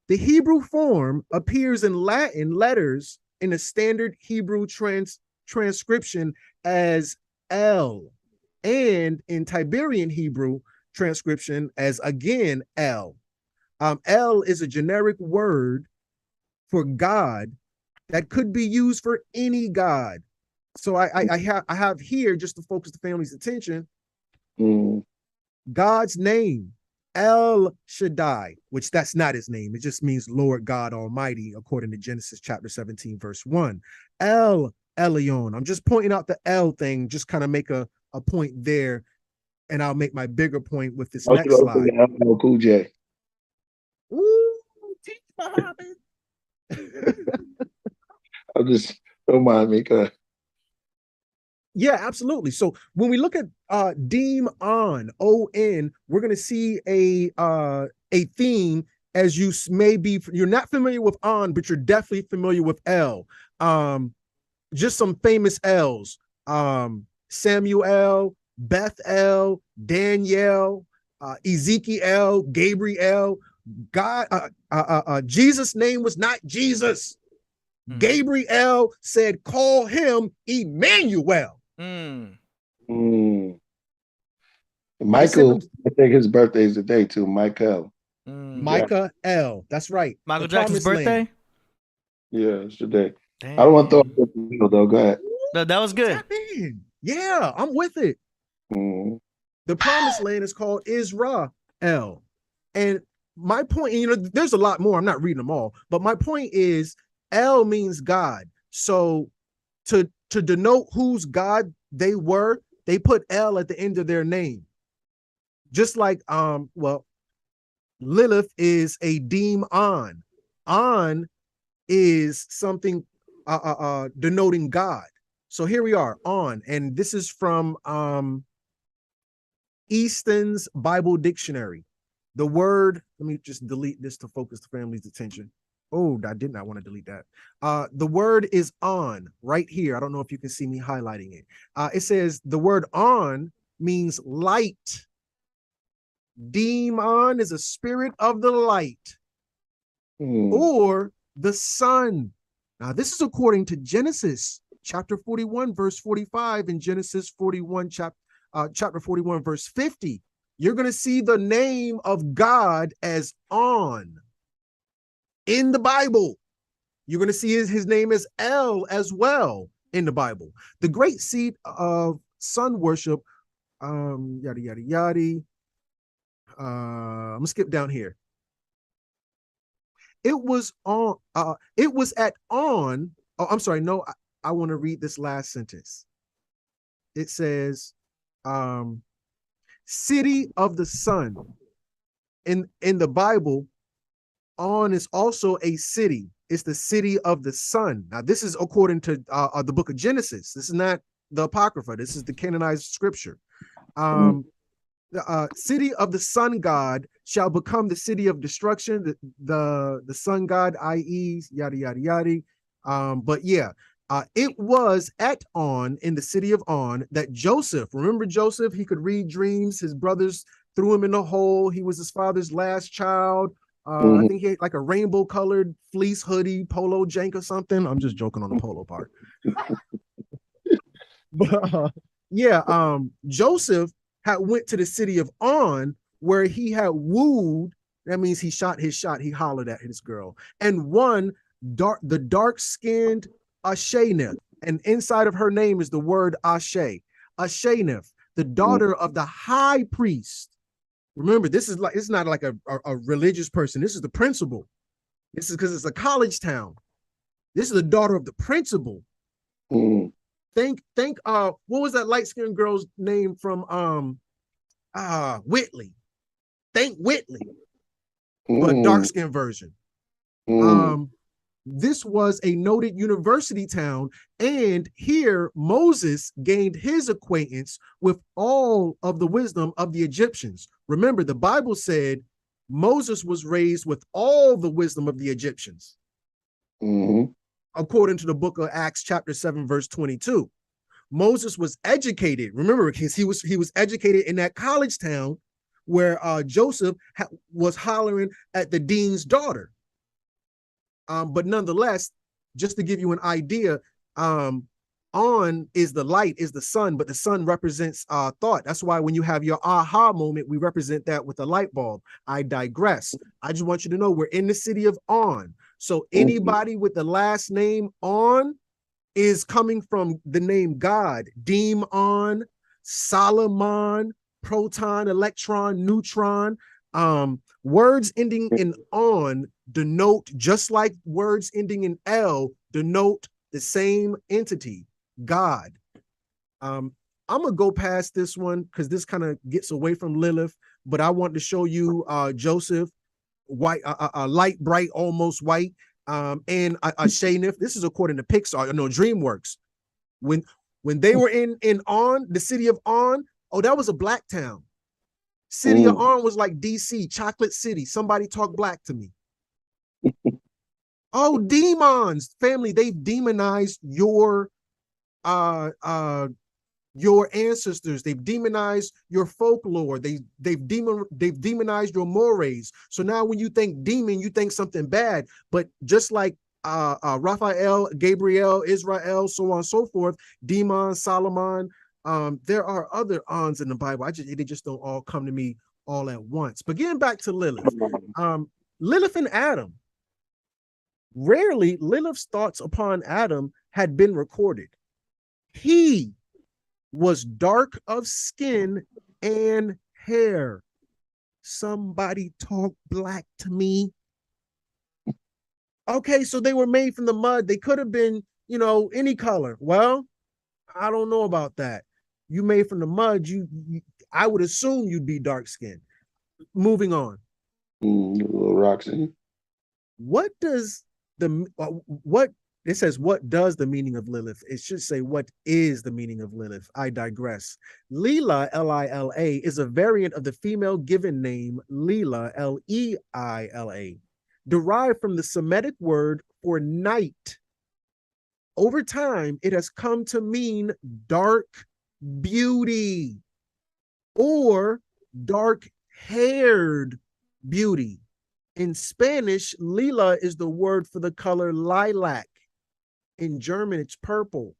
The Hebrew form appears in Latin letters in a standard Hebrew transcription as L, and in Tiberian Hebrew transcription as, again, L. L is a generic word for God that could be used for any God. So I have here, just to focus the family's attention, God's name, El Shaddai, which that's not his name. It just means Lord God Almighty, according to Genesis chapter 17, verse 1. El Elyon. I'm just pointing out the L thing, just kind of make a point there. And I'll make my bigger point with this next slide. Cool J. Ooh, teach Muhammad. I'm just, don't mind me. Yeah, absolutely. So when we look at Demon, O-N, we're going to see a theme, as you may be, you're not familiar with On, but you're definitely familiar with L. Just some famous L's. Samuel, Bethel, Daniel, Ezekiel, Gabriel. God, Jesus' name was not Jesus. Gabriel said, call him Emmanuel. Michael, I think his birthday is today too. Michael. Micah L. That's right. Michael Jackson's birthday? Yeah, it's today. Damn. I don't want to throw up the video though. Go ahead. That was good. Yeah, I'm with it. The promised land is called Israel. And my point, there's a lot more. I'm not reading them all, but my point is El means God. So to denote whose God they were, they put L at the end of their name. Just like, Lilith is a demon. On is something denoting God. So here we are, On, and this is from Easton's Bible Dictionary. The word, let me just delete this to focus the family's attention. Oh, I did not want to delete that. The word is On right here. I don't know if you can see me highlighting it. It says the word On means light. Demon is a spirit of the light or the sun. Now, this is according to Genesis chapter 41, verse 45, and Genesis 41, chapter 41, verse 50. You're going to see the name of God as On in the Bible. You're going to see his name as El as well in the Bible. The great seat of sun worship, yada, yada, yada. I'm gonna skip down here. It was at On. Oh, I'm sorry. No, I want to read this last sentence. It says, city of the sun. In the Bible, On is also a city. It's the city of the sun. Now, this is according to the book of Genesis. This is not the Apocrypha. This is the canonized scripture. The city of the sun god shall become the city of destruction. The sun god, i.e., yada, yada, yada. But yeah, it was at On, in the city of On, that Joseph, remember Joseph, he could read dreams. His brothers threw him in the hole. He was his father's last child. I think he had like a rainbow colored fleece hoodie, polo jank or something. I'm just joking on the polo part. But Joseph had went to the city of On, where he had wooed. That means he shot his shot. He hollered at his girl and won the dark-skinned Asheneth. And inside of her name is the word Ashe. Asheneth, the daughter of the high priest. Remember, this is like, it's not like a religious person. This is the principal. This is because it's a college town. This is the daughter of the principal. Think, what was that light-skinned girl's name from Whitley? Think Whitley, but dark-skinned version. This was a noted university town, and here Moses gained his acquaintance with all of the wisdom of the Egyptians. Remember, the Bible said Moses was raised with all the wisdom of the Egyptians. According to the book of Acts, chapter 7, verse 22. Moses was educated. Remember, because he was educated in that college town where Joseph was hollering at the dean's daughter. But nonetheless, just to give you an idea, on is the light, is the sun, but the sun represents thought. That's why when you have your aha moment, we represent that with a light bulb. I digress. I just want you to know we're in the city of On. So anybody with the last name On is coming from the name God. Demon, Solomon, proton, electron, neutron. Words ending in on denote, just like words ending in L denote the same entity, God. I'm gonna go past this one because this kind of gets away from Lilith, but I want to show you Joseph, white, light, bright, almost white, and a Shanif. This is according to Pixar, no, DreamWorks. When they were in On, the city of On, oh, that was a black town. City of On was like DC, Chocolate City. Somebody talk black to me. Oh, demons, family, they've demonized your ancestors. They've demonized your folklore. They've demonized your mores. So now when you think demon, you think something bad. But just like Raphael, Gabriel, Israel, so on and so forth, demon, Solomon, there are other ons in the Bible. They just don't all come to me all at once. But getting back to Lilith, Lilith and Adam. Rarely Lilith's thoughts upon Adam had been recorded. He was dark of skin and hair. Somebody talk black to me. Okay, so they were made from the mud. They could have been, any color. Well, I don't know about that. You made from the mud, I would assume you'd be dark skinned. Moving on. Roxy. What does it says, what does the meaning of Lilith? It should say, what is the meaning of Lilith? I digress. Lila, L-I-L-A, is a variant of the female given name Leila, L-E-I-L-A, derived from the Semitic word for night. Over time, it has come to mean dark beauty or dark-haired beauty. In Spanish, lila is the word for the color lilac. In German, it's purple.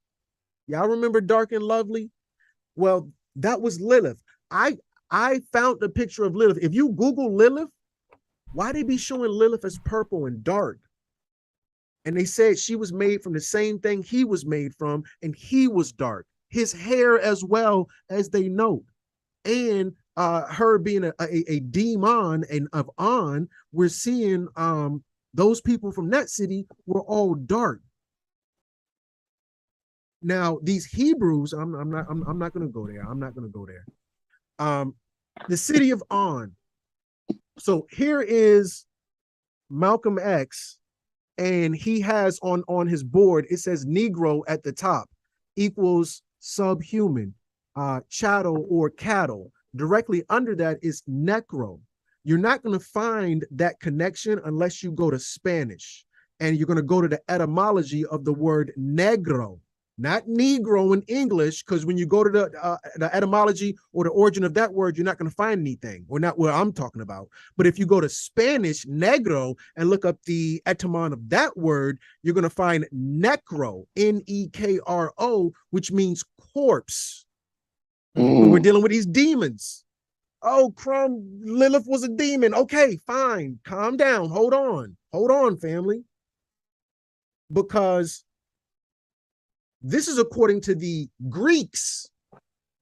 Y'all remember Dark and Lovely? Well, that was Lilith. I found the picture of Lilith. If you Google Lilith, why they be showing Lilith as purple and dark? And they said she was made from the same thing he was made from, and he was dark. His hair as well, as they note. And her being a demon and of On, we're seeing those people from that city were all dark. Now these Hebrews, I'm not going to go there. I'm not going to go there. The city of On. So here is Malcolm X, and he has on his board, it says Negro at the top equals subhuman, chattel or cattle. Directly under that is Necro. You're not going to find that connection unless you go to Spanish, and you're going to go to the etymology of the word negro, not Negro in English, because when you go to the etymology or the origin of that word, you're not going to find anything, or not what I'm talking about. But if you go to Spanish, negro, and look up the etymon of that word, you're going to find necro, N-E-K-R-O, which means corpse. We're dealing with these demons. Oh, Lilith was a demon. Okay, fine. Calm down. Hold on, family. Because this is according to the Greeks.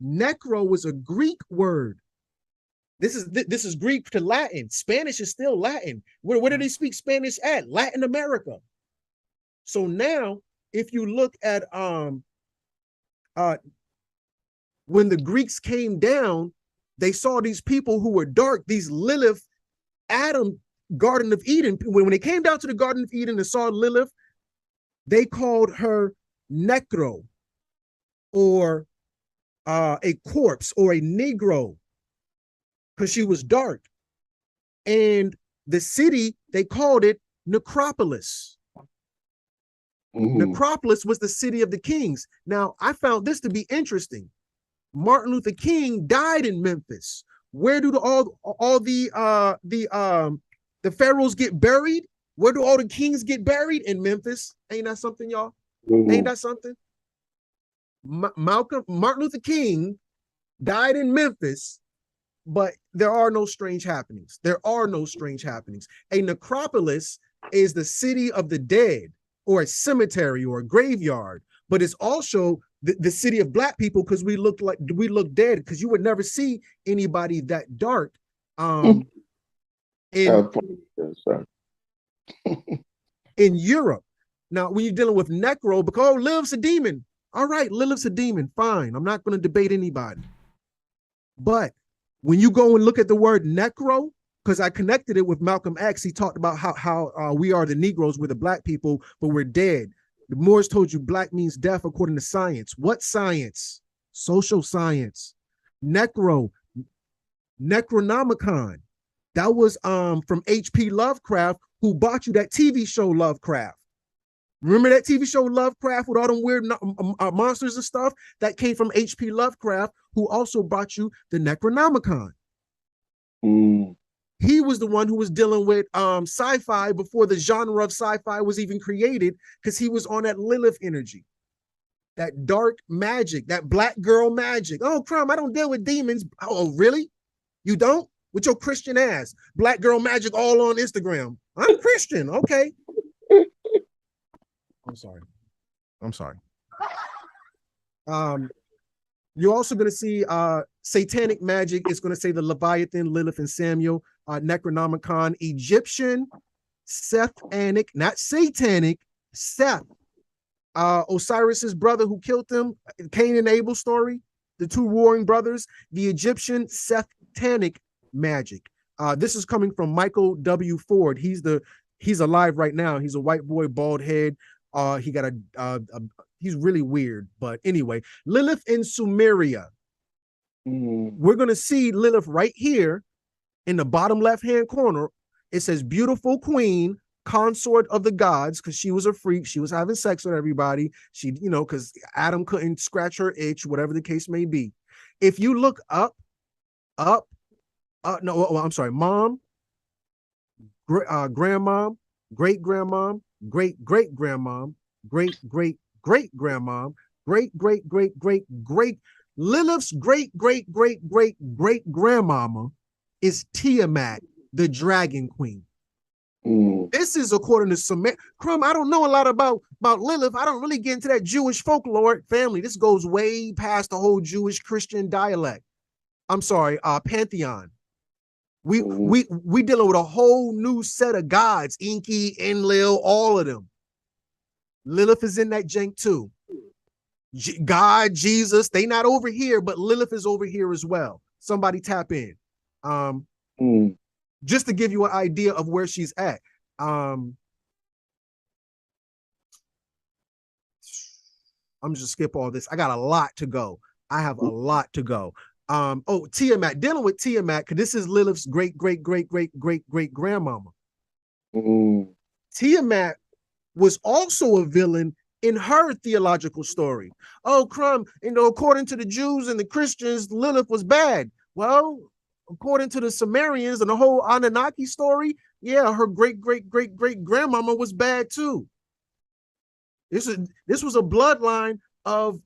Necro was a Greek word. This is Greek to Latin. Spanish is still Latin. Where do they speak Spanish at? Latin America. So now, if you look at when the Greeks came down, they saw these people who were dark, these Lilith, Adam, Garden of Eden. When they came down to the Garden of Eden and saw Lilith, they called her Necro, or a corpse, or a Negro, because she was dark. And the city, they called it Necropolis. Necropolis was the city of the kings. Now, I found this to be interesting. Martin Luther King died in Memphis. Where do all the pharaohs get buried? Where do all the kings get buried? In Memphis. Ain't that something, y'all? Ain't that something? Martin Luther King died in Memphis, but there are no strange happenings. There are no strange happenings. A necropolis is the city of the dead, or a cemetery, or a graveyard, but it's also the city of Black people, because we look dead, because you would never see anybody that dark in Europe. Now, when you're dealing with necro, because Lilith's a demon. All right, Lilith's a demon. Fine. I'm not going to debate anybody. But when you go and look at the word necro, because I connected it with Malcolm X, he talked about how we are the Negroes, we're the Black people, but we're dead. The Moors told you Black means death according to science. What science? Social science. Necro, Necronomicon. That was from H.P. Lovecraft, who bought you that TV show Lovecraft. Remember that TV show Lovecraft with all them weird monsters and stuff? That came from H.P. Lovecraft, who also brought you the Necronomicon. He was the one who was dealing with sci-fi before the genre of sci-fi was even created, because he was on that Lilith energy, that dark magic, that Black girl magic. Oh, I don't deal with demons. Oh, really? You don't? With your Christian ass. Black girl magic all on Instagram. I'm Christian. Okay. I'm sorry. You're also going to see satanic magic. It's going to say the Leviathan, Lilith, and Samuel. Necronomicon, Egyptian, Sethanic, not satanic, Seth. Osiris's brother who killed them, Cain and Abel story, the two warring brothers, the Egyptian Sethanic magic. This is coming from Michael W. Ford. He's alive right now. He's a white boy, bald head. He got he's really weird, but anyway, Lilith in Sumeria. We're going to see Lilith right here in the bottom left-hand corner. It says beautiful queen, consort of the gods, because she was a freak. She was having sex with everybody. She, because Adam couldn't scratch her itch, whatever the case may be. If you look up, mom, grandmom, great-grandmom, great-great-grandmom, great-great-great-grandmom, great-great-great-great-great, Lilith's great-great-great-great-great-grandmama is Tiamat, the dragon queen. This is according to Sumerian. I don't know a lot about Lilith. I don't really get into that Jewish folklore family. This goes way past the whole Jewish Christian dialect. I'm sorry, pantheon. We dealing with a whole new set of gods, Enki, Enlil, all of them. Lilith is in that jank too. God, Jesus, they not over here, but Lilith is over here as well. Somebody tap in. Just to give you an idea of where she's at. I'm just skip all this. I got a lot to go. I have a lot to go. Tiamat, dealing with Tiamat, because this is Lilith's great-great-great-great-great-great-grandmama. Tiamat was also a villain in her theological story. According to the Jews and the Christians, Lilith was bad. Well, according to the Sumerians and the whole Anunnaki story, yeah, her great-great-great-great-grandmama was bad too. This was a bloodline of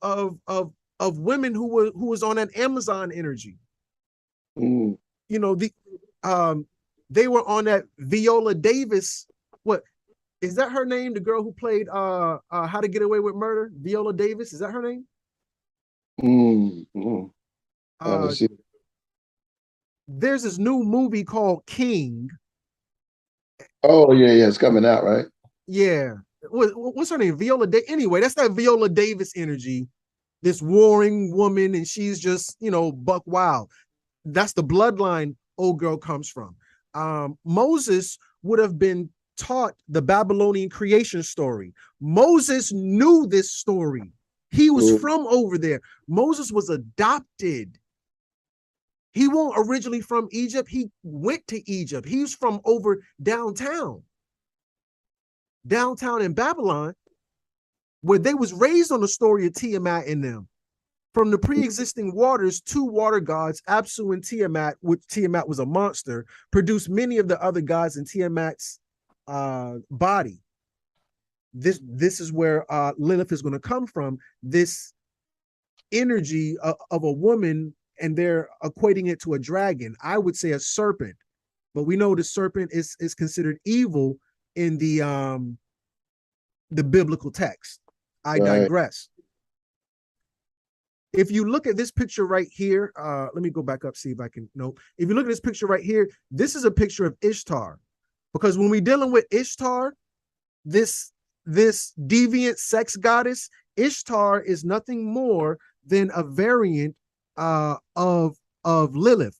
women who was on that Amazon energy. They were on that Viola Davis. What is that her name? The girl who played How to Get Away with Murder? Viola Davis, is that her name? There's this new movie called King. Oh yeah, it's coming out, right? Yeah. what's her name? Anyway, that's that Viola Davis energy, this warring woman, and she's just, buck wild. That's the bloodline old girl comes from. Moses would have been taught the Babylonian creation story. Moses knew this story. He was from over there. Moses was adopted. He wasn't originally from Egypt. He went to Egypt. He's from over downtown in Babylon, where they was raised on the story of Tiamat and them. From the pre-existing waters, two water gods, Apsu and Tiamat, which Tiamat was a monster, produced many of the other gods in Tiamat's body. This is where Lilith is going to come from, this energy of a woman, and they're equating it to a dragon. I would say a serpent, but we know the serpent is considered evil in the biblical text. I digress. If you look at this picture right here, let me go back up, see if I can, no. If you look at this picture right here, this is a picture of Ishtar. Because when we're dealing with Ishtar, this deviant sex goddess, Ishtar is nothing more than a variant of Lilith.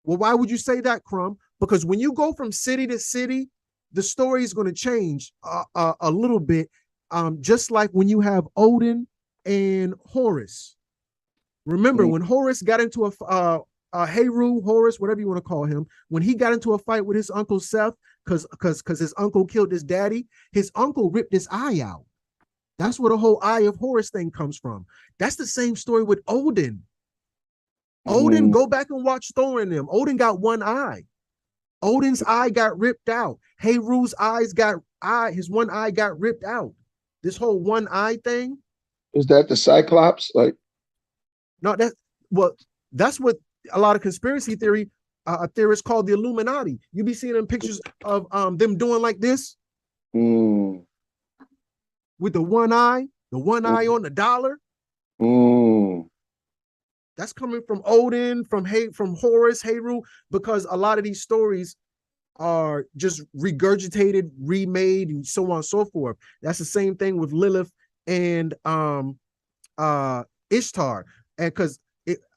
Well, why would you say that, Crumb? Because when you go from city to city, the story is going to change a little bit, just like when you have Odin and Horus. Remember, when Horus got into Heru, Horus, whatever you want to call him, when he got into a fight with his uncle Seth, because his uncle killed his daddy, his uncle ripped his eye out. That's where the whole Eye of Horus thing comes from. That's the same story with Odin. Odin, go back and watch Thor and them. Odin got one eye. Odin's eye got ripped out. Heru's his one eye got ripped out. This whole one eye thing. Is that the Cyclops? No, that's what a lot of conspiracy theorists call the Illuminati. You be seeing them pictures of them doing like this with the one eye on the dollar. That's coming from Odin, from Horus, Heru, because a lot of these stories are just regurgitated, remade, and so on and so forth. That's the same thing with Lilith and Ishtar. And because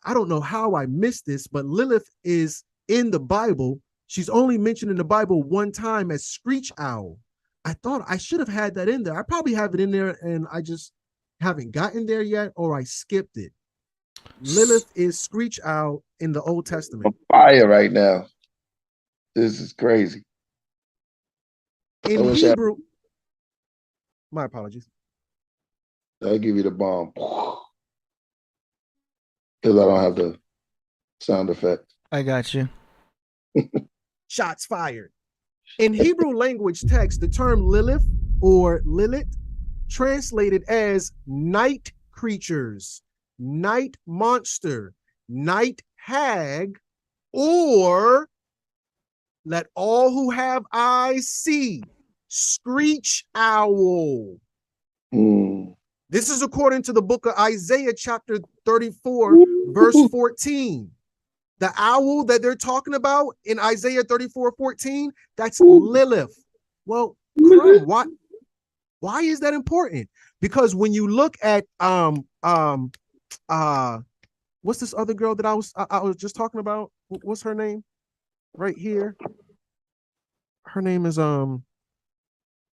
I don't know how I missed this, but Lilith is in the Bible. She's only mentioned in the Bible one time as Screech Owl. I thought I should have had that in there. I probably have it in there and I just haven't gotten there yet, or I skipped it. Lilith is Screech Owl in the Old Testament. On fire right now. This is crazy. In Hebrew, my apologies. I'll give you the bomb. Because I don't have the sound effect. I got you. Shots fired. In Hebrew language text, the term Lilith or Lilith translated as night creatures, night monster, night hag, or let all who have eyes see, screech owl. This is according to the book of Isaiah, chapter 34, verse 14. The owl that they're talking about in Isaiah 34:14, that's Lilith. Well, why is that important? Because when you look at what's this other girl that I was just talking about? What's her name? Right here. Her name is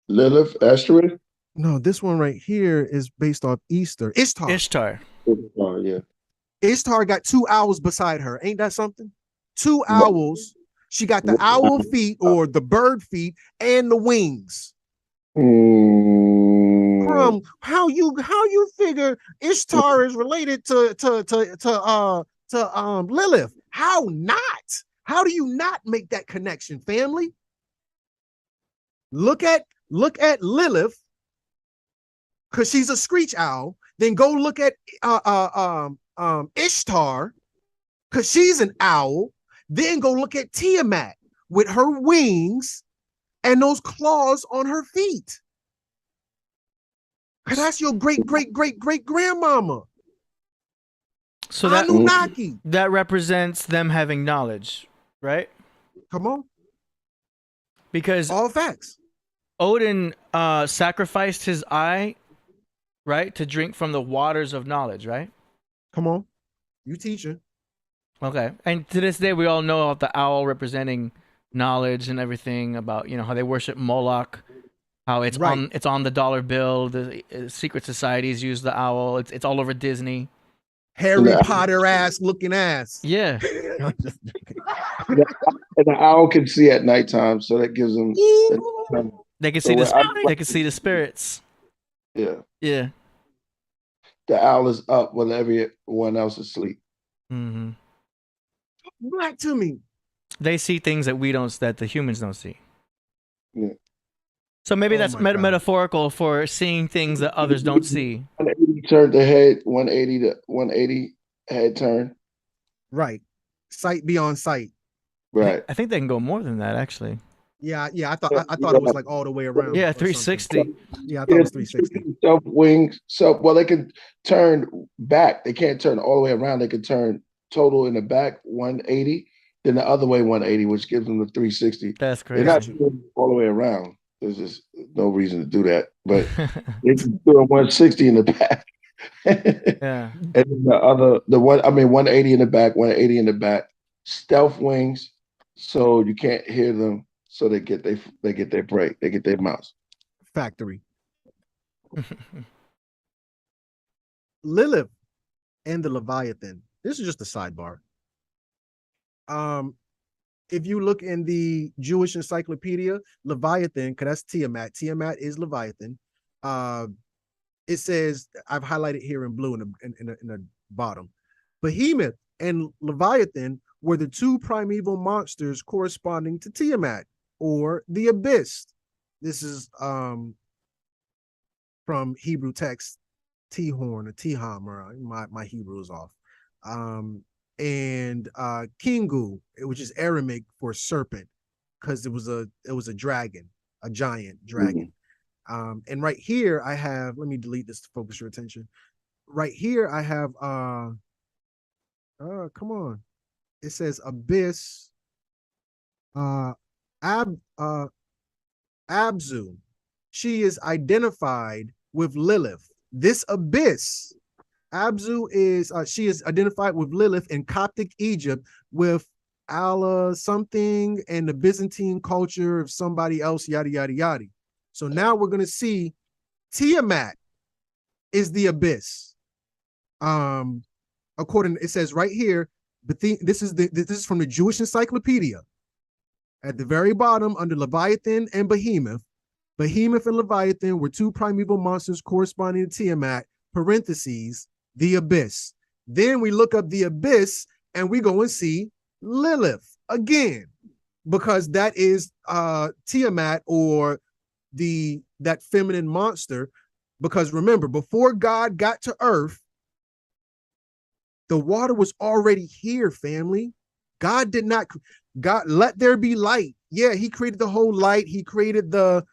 Lilith, Astrid? No, this one right here is based off Easter. Ishtar. Oh, yeah. Ishtar got two owls beside her. Ain't that something? Two owls. She got the owl feet or the bird feet and the wings. How you figure Ishtar is related to Lilith? How not? How do you not make that connection, family? Look at Lilith, because she's a screech owl. Then go look at Ishtar, because she's an owl. Then go look at Tiamat with her wings and those claws on her feet. Because that's your great grandmama. So Anunnaki. that represents them having knowledge, right? Come on. Because all facts. Odin sacrificed his eye, right, to drink from the waters of knowledge, right? Come on, you teaching. Okay. And to this day, we all know about the owl representing knowledge and everything about, you know, how they worship Moloch, how it's Right. it's on the dollar bill. The secret societies use the owl. It's all over Disney. Harry Yeah. Potter ass looking ass. Yeah. And the owl can see at nighttime, so that gives them. They can So see when they can see the spirits. Yeah, Yeah. the owl is up when everyone else is asleep. Mm-hmm. Black to me. They see things that that the humans don't see. Yeah. So maybe Oh that's my God. metaphorical for seeing things that others don't see. 180 turned the head, 180 to 180 head turn. Right. Sight beyond sight. Right. I think they can go more than that, actually. Yeah. I thought it was like all the way around. Yeah, or something. 360. Yeah, I thought it was 360. Self wings. Well, they can turn back. They can't turn all the way around. They can turn total in the back 180, then the other way 180, which gives them the 360. That's They're crazy. not doing all the way around. There's just no reason to do that. But they can do a 160 in the back. Yeah. And then 180 in the back, 180 in the back. Stealth wings, so you can't hear them. So they get their break. They get their mouse. Factory. Lilith and the Leviathan. This is just a sidebar. If you look in the Jewish encyclopedia, Leviathan, because that's Tiamat. Tiamat is Leviathan. It says, I've highlighted here in blue in the bottom. Behemoth and Leviathan were the two primeval monsters corresponding to Tiamat, or the abyss. This is from Hebrew text, T-horn or T-ham, or my Hebrew is off. And Kingu, which is Aramaic for serpent, because it was a dragon, a giant dragon. And right here I have, let me delete this to focus your attention. Right here I have come on. It says abyss, Abzu. She is identified with Lilith. This abyss, Abzu is she is identified with Lilith in Coptic Egypt with Allah something and the Byzantine culture of somebody else, yada yada yada. So now we're gonna see Tiamat is the abyss. According, it says right here, but this is from the Jewish encyclopedia. At the very bottom, under Leviathan and Behemoth, Behemoth and Leviathan were two primeval monsters corresponding to Tiamat, parentheses, the abyss. Then we look up the abyss and we go and see Lilith again, because that is Tiamat, or that feminine monster. Because remember, before God got to earth, the water was already here, family. God let there be light. Yeah, he created the whole light. He created the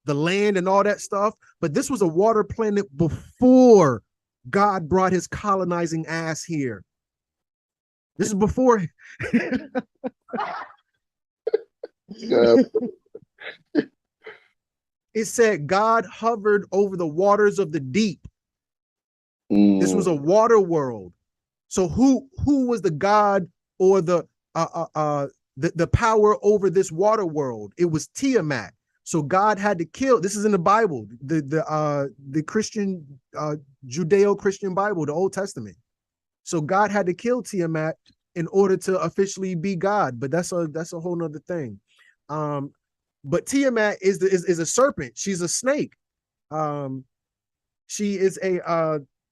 land and all that stuff. But this was a water planet before God brought his colonizing ass here. This is before. It said God hovered over the waters of the deep. This was a water world. So who was the God or the power over this water world? It was Tiamat. So God had to kill. This is in the Bible, the Christian Judeo-Christian Bible, the Old Testament. So God had to kill Tiamat in order to officially be God. But that's a whole nother thing. But Tiamat is a serpent. She's a snake. She is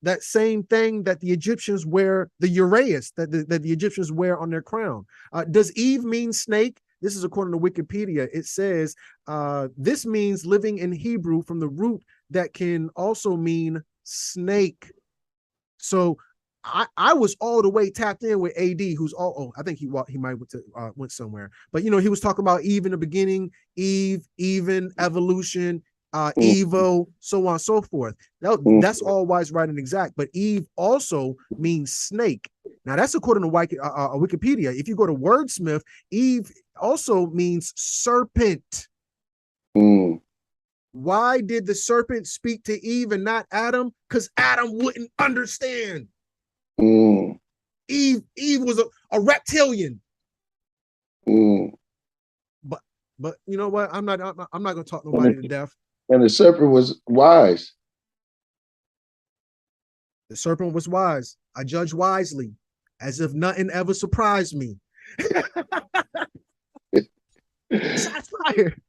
that same thing that the Egyptians wear, the uraeus that the Egyptians wear on their crown. Does Eve mean snake? This is according to Wikipedia. It says this means living in Hebrew from the root that can also mean snake. So I was all the way tapped in with AD, who's I think he might went somewhere, but he was talking about Eve in the beginning, Eve, even evolution, Evo, so on and so forth. That's all wise, right, and exact. But Eve also means snake. Now that's according to Wikipedia. If you go to Wordsmith, Eve also means serpent. Why did the serpent speak to Eve and not Adam? Because Adam wouldn't understand. Mm. Eve was a reptilian. Mm. But you know what? I'm not gonna talk nobody to death. And the serpent was wise. The serpent was wise. I judge wisely, as if nothing ever surprised me. Shots fired.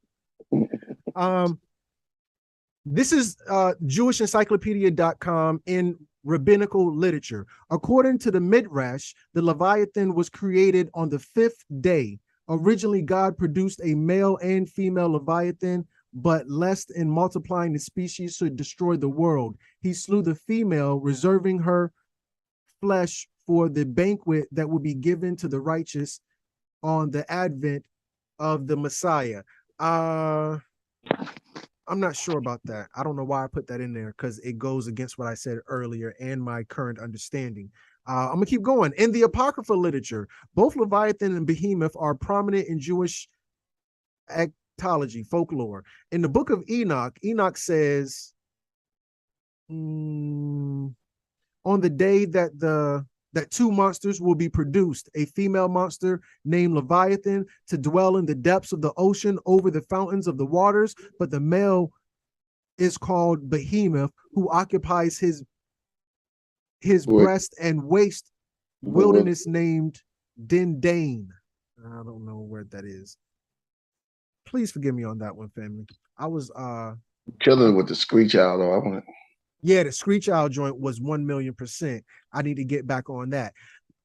This is JewishEncyclopedia.com in rabbinical literature. According to the Midrash, the Leviathan was created on the 5th day. Originally, God produced a male and female Leviathan, but lest in multiplying the species should destroy the world, he slew the female, reserving her flesh for the banquet that will be given to the righteous on the advent of the Messiah. I'm not sure about that. I don't know why I put that in there, because it goes against what I said earlier and my current understanding. I'm gonna keep going. In the apocryphal literature, both Leviathan and Behemoth are prominent in Jewish etymology, folklore. In the book of Enoch, Enoch says, on the day that two monsters will be produced, a female monster named Leviathan to dwell in the depths of the ocean over the fountains of the waters, but the male is called Behemoth, who occupies his breast and waist wilderness named Dindane. I don't know where that is. Please forgive me on that one, family. I was Killing with the screech owl though. I want to. Yeah, the screech owl joint was 1,000,000%. I need to get back on that.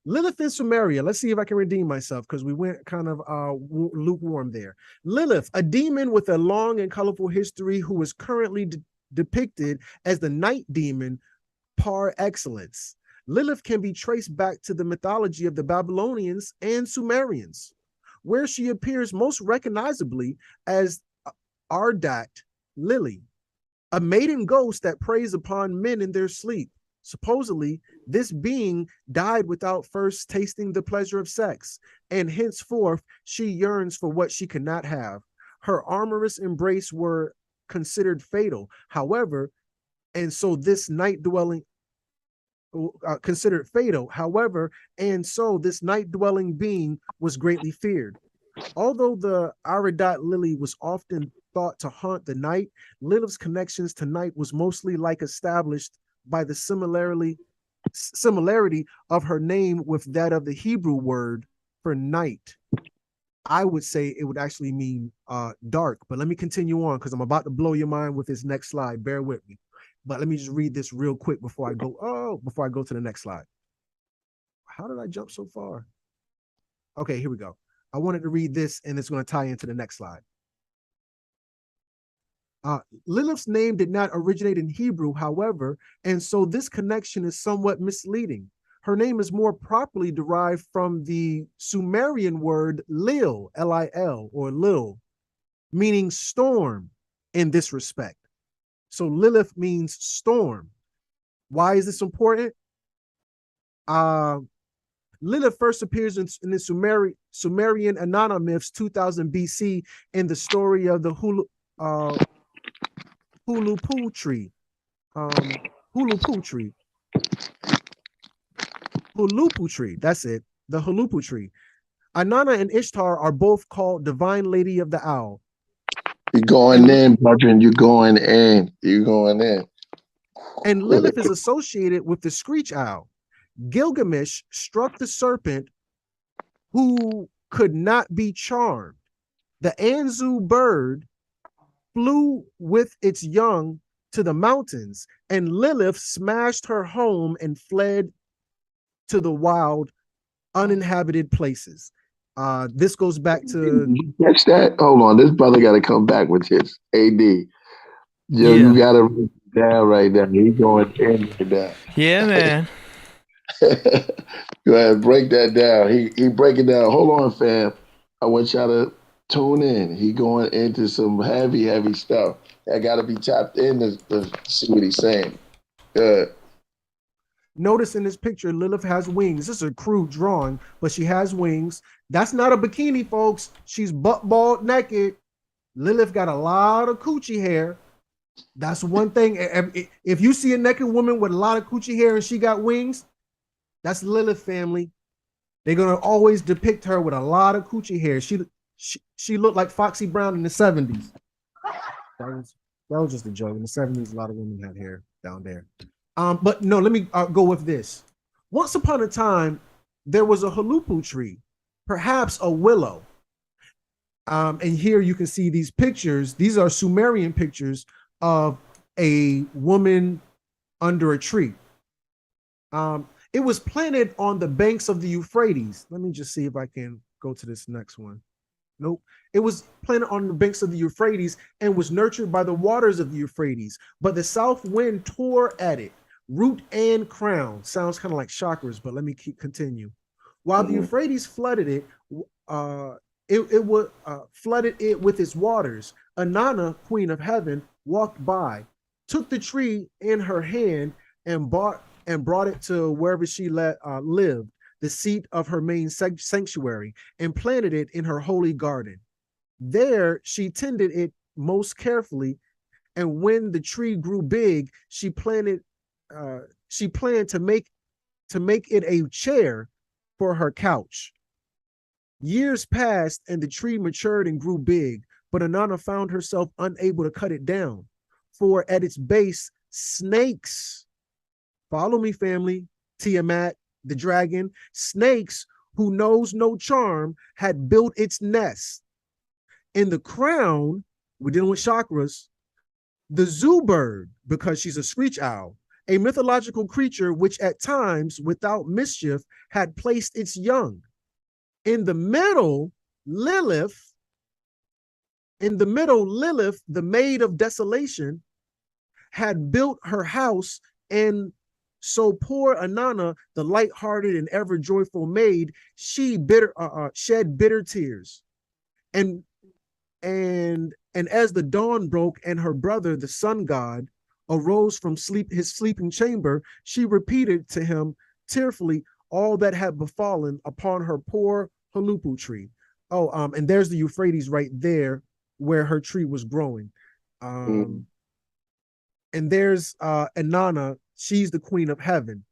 Lilith in Sumeria. Let's see if I can redeem myself, because we went kind of lukewarm there. Lilith, a demon with a long and colorful history, who is currently depicted as the night demon par excellence. Lilith can be traced back to the mythology of the Babylonians and Sumerians, where she appears most recognizably as Ardat Lily, a maiden ghost that preys upon men in their sleep. Supposedly, this being died without first tasting the pleasure of sex, and henceforth she yearns for what she cannot have. Her amorous embrace were considered fatal, however, and so this night dwelling considered fatal, however, and so this night dwelling being was greatly feared. Although the Aradat Lily was often thought to haunt the night, Lilith's connections to night was mostly established by the similarity of her name with that of the Hebrew word for night. I would say it would actually mean dark, but let me continue on, because I'm about to blow your mind with this next slide. Bear with me. But let me just read this real quick before I go to the next slide. How did I jump so far? Okay, here we go. I wanted to read this, and it's going to tie into the next slide. Lilith's name did not originate in Hebrew, however, and so this connection is somewhat misleading. Her name is more properly derived from the Sumerian word Lil, L-I-L, or Lil, meaning storm in this respect. So Lilith means storm. Why is this important? Lilith first appears in the Sumerian Anana myths 2000 BC in the story of the Halupu tree. Halupu tree. That's it. The Halupu tree. Anana and Ishtar are both called Divine Lady of the Owl. You're going in, brethren. You're going in. You're going in. And Lilith is associated with the screech owl. Gilgamesh struck the serpent who could not be charmed. The Anzu bird flew with its young to the mountains, and Lilith smashed her home and fled to the wild, uninhabited places. This goes back to... Did you catch that? Hold on. This brother got to come back with his AD. Yo, Yeah. You got to write it down right now. He's going in right now. Yeah, man. Go ahead, break that down. He break it down. Hold on, fam. I want y'all to tune in. He going into some heavy stuff. I got to be tapped in to see what he's saying. Good. Notice in this picture, Lilith has wings. This is a crude drawing, but she has wings. That's not a bikini, folks. She's butt bald naked. Lilith got a lot of coochie hair. That's one thing. If you see a naked woman with a lot of coochie hair and she got wings, that's Lilith family. They're gonna always depict her with a lot of coochie hair. She looked like Foxy Brown in the 70s. That was just a joke. In the 70s, a lot of women had hair down there. But no, let me go with this. Once upon a time, there was a Halupu tree, perhaps a willow. And here you can see these pictures. These are Sumerian pictures of a woman under a tree. It was planted on the banks of the Euphrates. Let me just see if I can go to this next one. Nope. It was planted on the banks of the Euphrates and was nurtured by the waters of the Euphrates. But the south wind tore at it, root and crown. Sounds kind of like chakras, but let me continue. While the Euphrates flooded it, flooded it with its waters. Inanna, queen of heaven, walked by, took the tree in her hand and brought it to wherever she lived, the seat of her main sanctuary, and planted it in her holy garden. There she tended it most carefully, and when the tree grew big, she planned to make it a chair for her couch. Years passed, and the tree matured and grew big, but Inanna found herself unable to cut it down, for at its base, snakes, follow me, family, Tiamat, the dragon, snakes who knows no charm, had built its nest. In the crown, we're dealing with chakras, the zoo bird, because she's a screech owl, a mythological creature which at times, without mischief, had placed its young. In the middle, Lilith, the maid of desolation, had built her house, and so poor Inanna, the light-hearted and ever joyful maid, she shed bitter tears. And as the dawn broke and her brother, the sun god, arose from his sleeping chamber, she repeated to him tearfully all that had befallen upon her poor Halupu tree. And there's the Euphrates right there where her tree was growing. And there's Inanna. She's the queen of heaven,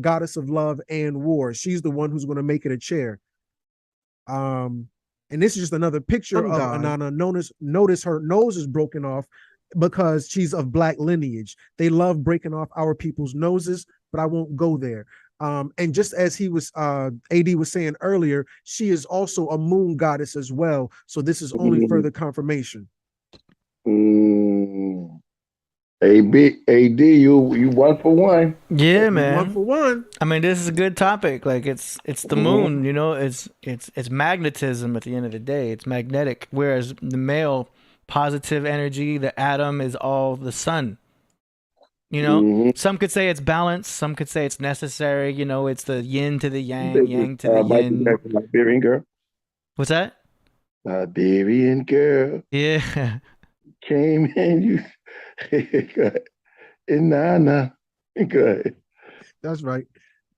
goddess of love and war. She's the one who's going to make it a chair. And this is just another picture of Inanna. Notice her nose is broken off because she's of black lineage. They love breaking off our people's noses, but I won't go there. And just as AD was saying earlier, she is also a moon goddess as well. So this is only further confirmation. AD, you 1 for 1. Yeah, man. 1 for 1. I mean, this is a good topic. Like it's the moon, you know, it's magnetism at the end of the day. It's magnetic. Whereas the male positive energy, the atom is all the sun. You know, some could say it's balance, some could say it's necessary, you know, it's the yin to the yang, yang to the yin. Liberian girl. What's that? Liberian girl. Yeah. Came in, you good. Inanna. Good. That's right.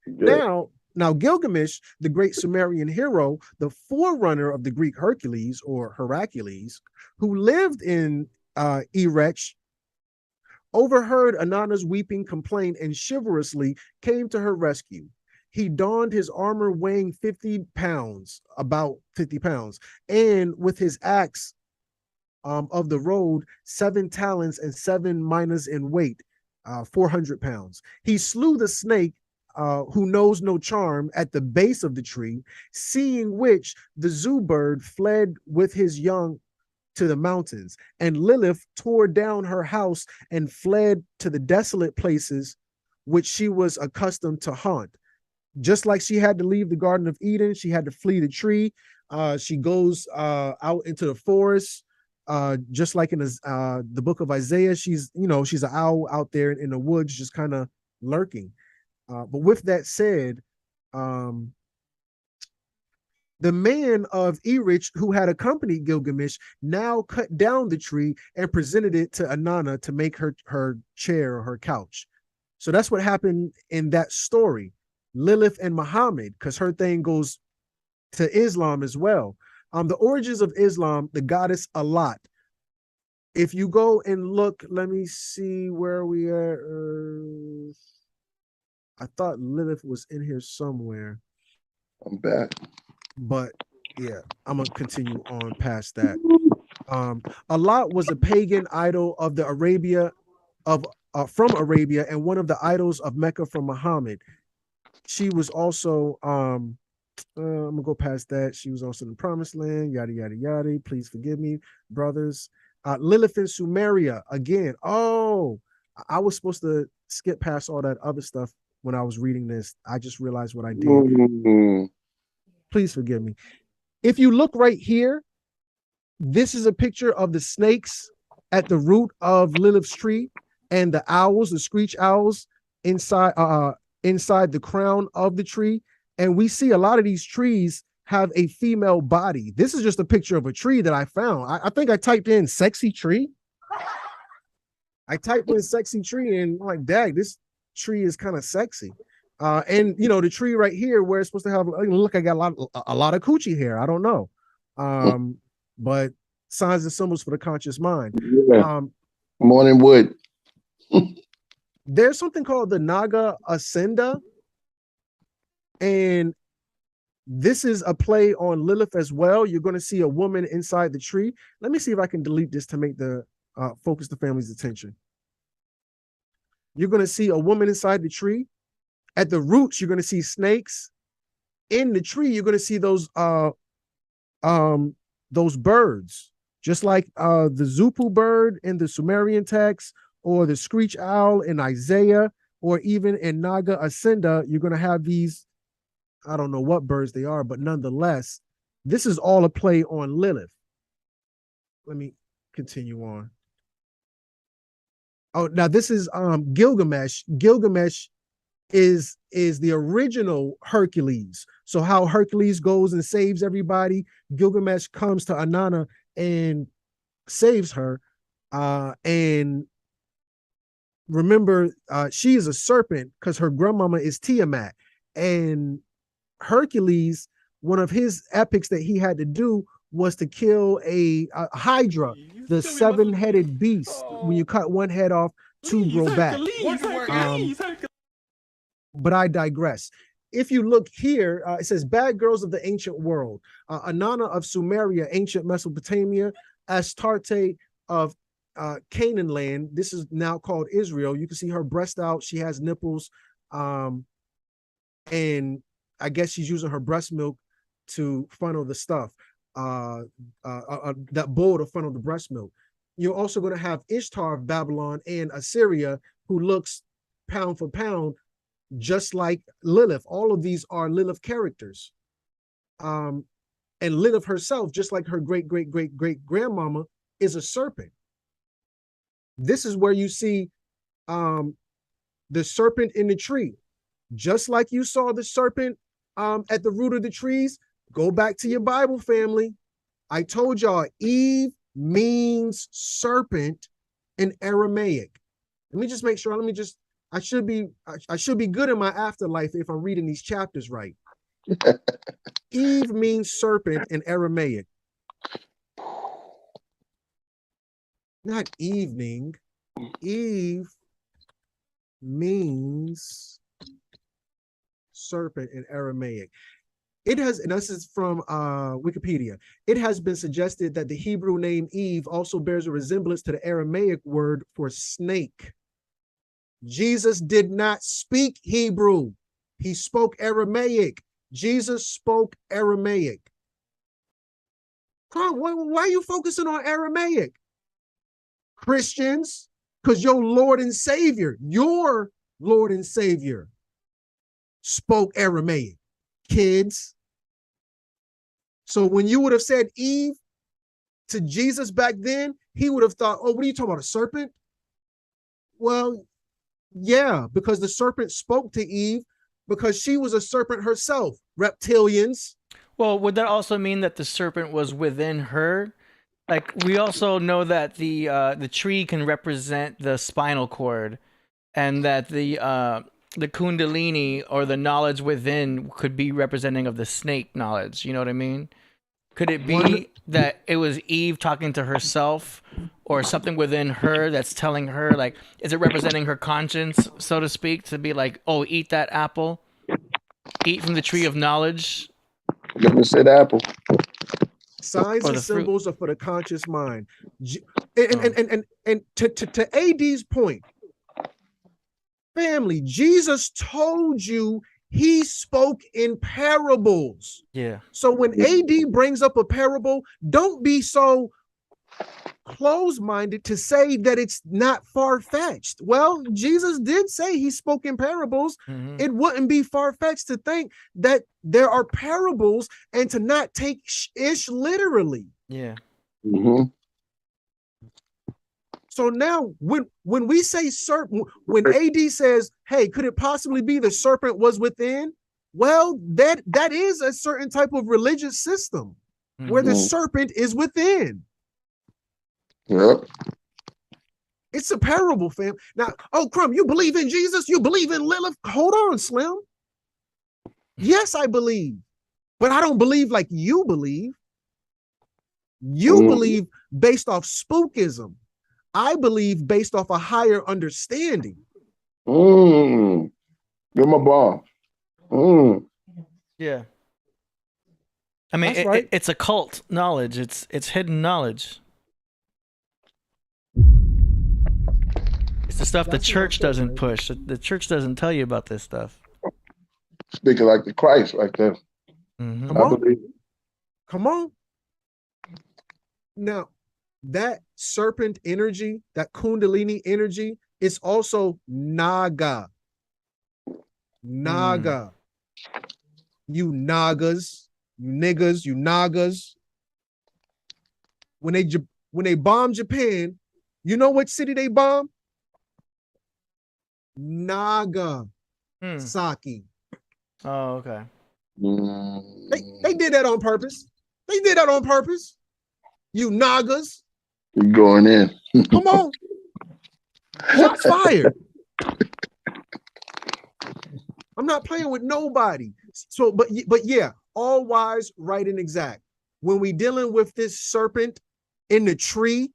Good. Now Gilgamesh, the great Sumerian hero, the forerunner of the Greek Hercules or Heracles, who lived in Erech, overheard Inanna's weeping complaint and chivalrously came to her rescue. He donned his armor weighing 50 pounds, about 50 pounds, and with his axe of the road, 7 talents and 7 minas in weight, 400 pounds. He slew the snake who knows no charm at the base of the tree, seeing which the zoo bird fled with his young to the mountains, and Lilith tore down her house and fled to the desolate places which she was accustomed to haunt. Just like she had to leave the Garden of Eden, she had to flee the tree. She goes out into the forest, just like in the book of Isaiah. She's an owl out there in the woods, just kind of lurking. But with that said, the man of Erech who had accompanied Gilgamesh now cut down the tree and presented it to Inanna to make her chair or her couch. So that's what happened in that story. Lilith and Muhammad, because her thing goes to Islam as well. The origins of Islam, the goddess Alat, if you go and look, let me see where we are. I thought Lilith was in here somewhere. I'm back. But yeah, I'm gonna continue on past that. Allah was a pagan idol of the Arabia of from Arabia and one of the idols of Mecca from Muhammad. She was also I'm gonna go past that. She was also in the promised land, yada yada yada. Please forgive me, brothers. Lilith in Sumeria again. Oh, I was supposed to skip past all that other stuff when I was reading this. I just realized what I did. Mm. Please forgive me. If you look right here, this is a picture of the snakes at the root of Lilith's tree and the owls, the screech owls inside inside the crown of the tree. And we see a lot of these trees have a female body. This is just a picture of a tree that I found. I think I typed in sexy tree. I typed in sexy tree and I'm like, dang, this tree is kind of sexy. And you know, the tree right here where it's supposed to have, look, I got a lot of coochie hair. I don't know. But signs and symbols for the conscious mind. Yeah. Morning wood. There's something called the Naga Ascenda. And this is a play on Lilith as well. You're going to see a woman inside the tree. Let me see if I can delete this to make the focus the family's attention. You're going to see a woman inside the tree. At the roots, you're going to see snakes. In the tree, you're going to see those birds, just like the Zupu bird in the Sumerian text, or the screech owl in Isaiah, or even in Naga Ascenda. You're going to have these, I don't know what birds they are, but nonetheless, this is all a play on Lilith. Let me continue on. Oh, now this is Gilgamesh. Gilgamesh is the original Hercules. So how Hercules goes and saves everybody, Gilgamesh comes to Inanna and saves her. And remember, she is a serpent because her grandmama is Tiamat. And Hercules, one of his epics that he had to do was to kill a Hydra, the seven-headed beast. When you cut one head off, two grow back. But I digress. If you look here, it says bad girls of the ancient world. Inanna of Sumeria, ancient Mesopotamia, Astarte of Canaan land. This is now called Israel. You can see her breast out. She has nipples. And I guess she's using her breast milk to funnel the stuff. That bowl to funnel the breast milk. You're also going to have Ishtar of Babylon and Assyria, who looks pound for pound just like Lilith. All of these are Lilith characters. And Lilith herself, just like her great-great-great-great-grandmama, is a serpent. This is where you see the serpent in the tree. Just like you saw the serpent at the root of the trees, go back to your Bible, family. I told y'all Eve means serpent in Aramaic. Let me just make sure. I should be good in my afterlife if I'm reading these chapters right. Eve means serpent in Aramaic. Not evening. Eve means serpent in Aramaic. It has, and this is from Wikipedia, it has been suggested that the Hebrew name Eve also bears a resemblance to the Aramaic word for snake. Jesus did not speak Hebrew. He spoke Aramaic. Jesus spoke Aramaic. Why are you focusing on Aramaic? Christians, because your Lord and Savior spoke Aramaic. Kids. So when you would have said Eve to Jesus back then, he would have thought, oh, what are you talking about, a serpent? Well, yeah, because the serpent spoke to Eve because she was a serpent herself. Reptilians. Well, would that also mean that the serpent was within her? Like, we also know that the tree can represent the spinal cord, and that the kundalini, or the knowledge within, could be representing of the snake knowledge. You know what I mean? Could it be that it was Eve talking to herself, or something within her that's telling her, like, is it representing her conscience, so to speak, to be like, oh, eat that apple, eat from the tree of knowledge, Never said apple. Signs or and the fruit. symbols are for the conscious mind. And to AD's point, family, Jesus told you he spoke in parables. Yeah. So when AD brings up a parable, don't be so close-minded to say that it's not far-fetched. Well, Jesus did say he spoke in parables. Mhm. It wouldn't be far-fetched to think that there are parables and to not take ish literally. Yeah. Mm-hmm. So now when we say serpent, when AD says, hey, could it possibly be the serpent was within? Well, that is a certain type of religious system where the serpent is within. Yep. It's a parable, fam. Now, oh, Crumb, you believe in Jesus? You believe in Lilith? Hold on, Slim. Yes, I believe. But I don't believe like you believe. You believe based off spookism. I believe based off a higher understanding. You're my bomb. Yeah. I mean, That's right. it's occult knowledge. It's hidden knowledge. It's the stuff the church doesn't push. The church doesn't tell you about this stuff. Speaking like the Christ right there. Mhm. Come I on. believe. Come on. Now, that serpent energy, that Kundalini energy, is also Naga. Naga. You Nagas, you niggas, you Nagas. When they bomb Japan, you know what city they bomb? Naga. Saki. Oh, okay. They did that on purpose. They did that on purpose. You Nagas. You're going in. Come on. Shots fired. I'm not playing with nobody. So, but yeah, all wise, right, and exact. When we dealing with this serpent in the tree,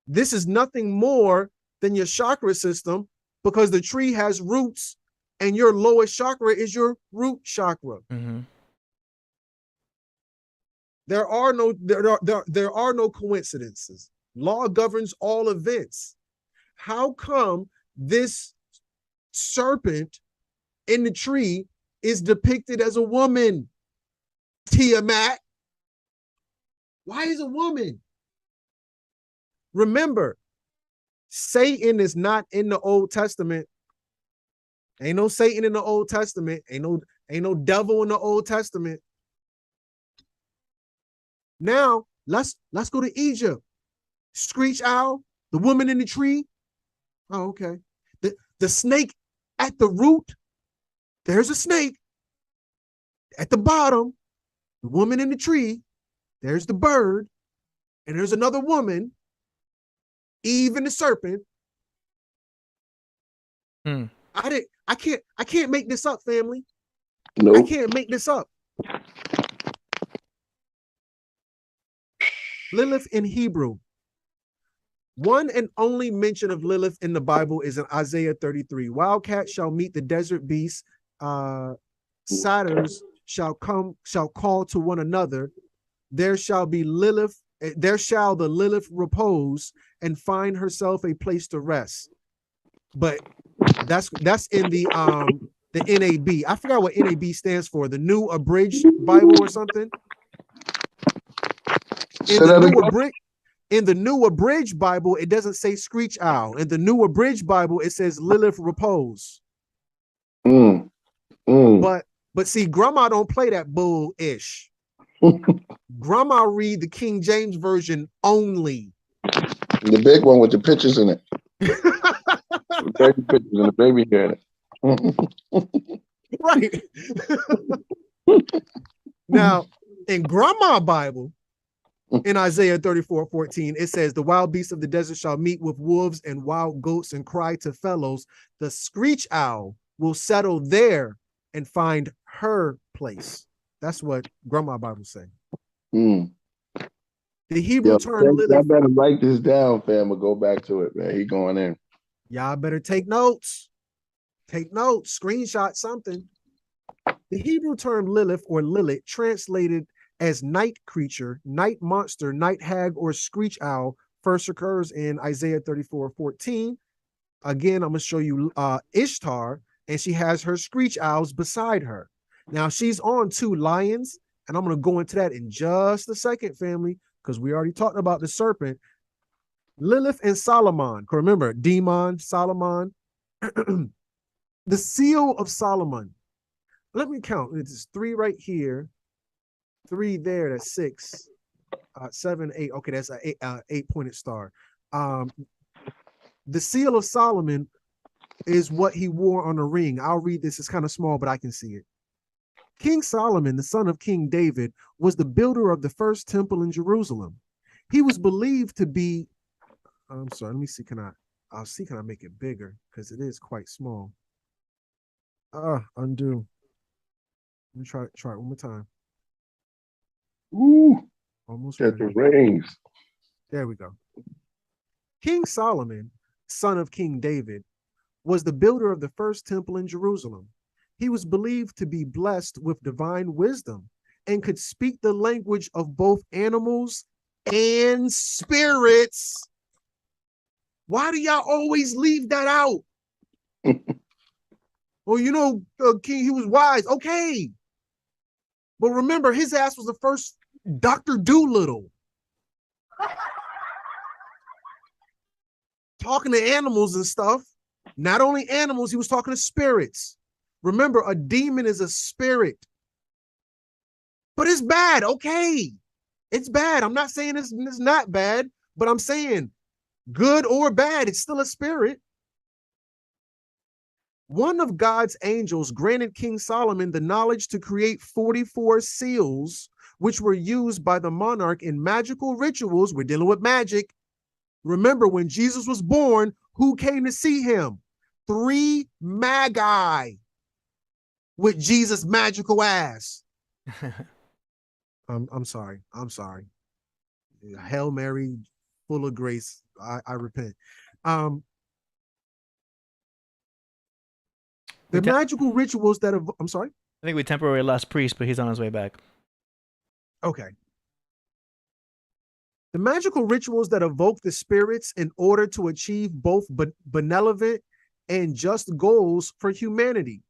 this is nothing more than your chakra system, because the tree has roots and your lowest chakra is your root chakra. There are no coincidences. Law governs all events. How come this serpent in the tree is depicted as a woman? Tiamat. Why is a woman? Remember, Satan is not in the Old Testament. Ain't no Satan in the Old Testament. Ain't no devil in the Old Testament. Now let's go to Egypt. Screech owl, the woman in the tree. Oh, okay. The snake at the root. There's a snake. At the bottom, the woman in the tree. There's the bird, and there's another woman. Eve and the serpent. I can't make this up, family. Nope. I can't make this up. Lilith in Hebrew. One and only mention of Lilith in the Bible is in Isaiah 33. Wildcats shall meet the desert beasts. Satyrs shall call to one another. There shall be Lilith. There shall the Lilith repose and find herself a place to rest. But that's in the NAB. I forgot what NAB stands for. The New Abridged Bible or something. In the New Abridged Bible, it doesn't say screech owl. In the New Abridged Bible, it says Lilith repose. But see, Grandma don't play that bull-ish. Grandma read the King James Version only. The big one with the pictures in it. The baby pictures and the baby hair. Right. Now, in Grandma Bible, in Isaiah 34:14, it says, the wild beasts of the desert shall meet with wolves and wild goats and cry to fellows. The screech owl will settle there and find her place. That's what Grandma Bible say. The Hebrew term I Lilith. better write this down, fam, or go back to it, man. He going in. Y'all better take notes. Take notes. Screenshot something. The Hebrew term Lilith or Lilith, translated as night creature, night monster, night hag, or screech owl, first occurs in Isaiah 34:14. Again, I'm going to show you Ishtar, and she has her screech owls beside her. Now, she's on 2 lions, and I'm going to go into that in just a second, family, because we already talked about the serpent. Lilith and Solomon. Remember, Demon, Solomon. The seal of Solomon. Let me count. It's 3 right here, 3 there. That's 6, 7, 8. Okay, that's a 8-pointed star. The seal of Solomon is what he wore on a ring. I'll read this. It's kind of small, but I can see it. King Solomon, the son of King David, was the builder of the first temple in Jerusalem. He was believed to be, I'm sorry, let me see. Can I make it bigger? Because it is quite small. Undo. Let me try it one more time. Ooh, almost get the ready. rings. There we go. King Solomon, son of King David, was the builder of the first temple in Jerusalem. He was believed to be blessed with divine wisdom and could speak the language of both animals and spirits. Why do y'all always leave that out? Well, you know, King, he was wise. Okay. But remember, his ass was the first Dr. Doolittle. Talking to animals and stuff. Not only animals, he was talking to spirits. Remember, a demon is a spirit. But it's bad. Okay. It's bad. I'm not saying it's not bad, but I'm saying good or bad, it's still a spirit. One of God's angels granted King Solomon the knowledge to create 44 seals, which were used by the monarch in magical rituals. We're dealing with magic. Remember, when Jesus was born, who came to see him? 3 magi with Jesus' magical ass. I'm sorry. Hail Mary, full of grace. I repent. The magical rituals that have, I'm sorry? I think we temporarily lost Priest, but he's on his way back. Okay. The magical rituals that evoke the spirits in order to achieve both benevolent and just goals for humanity.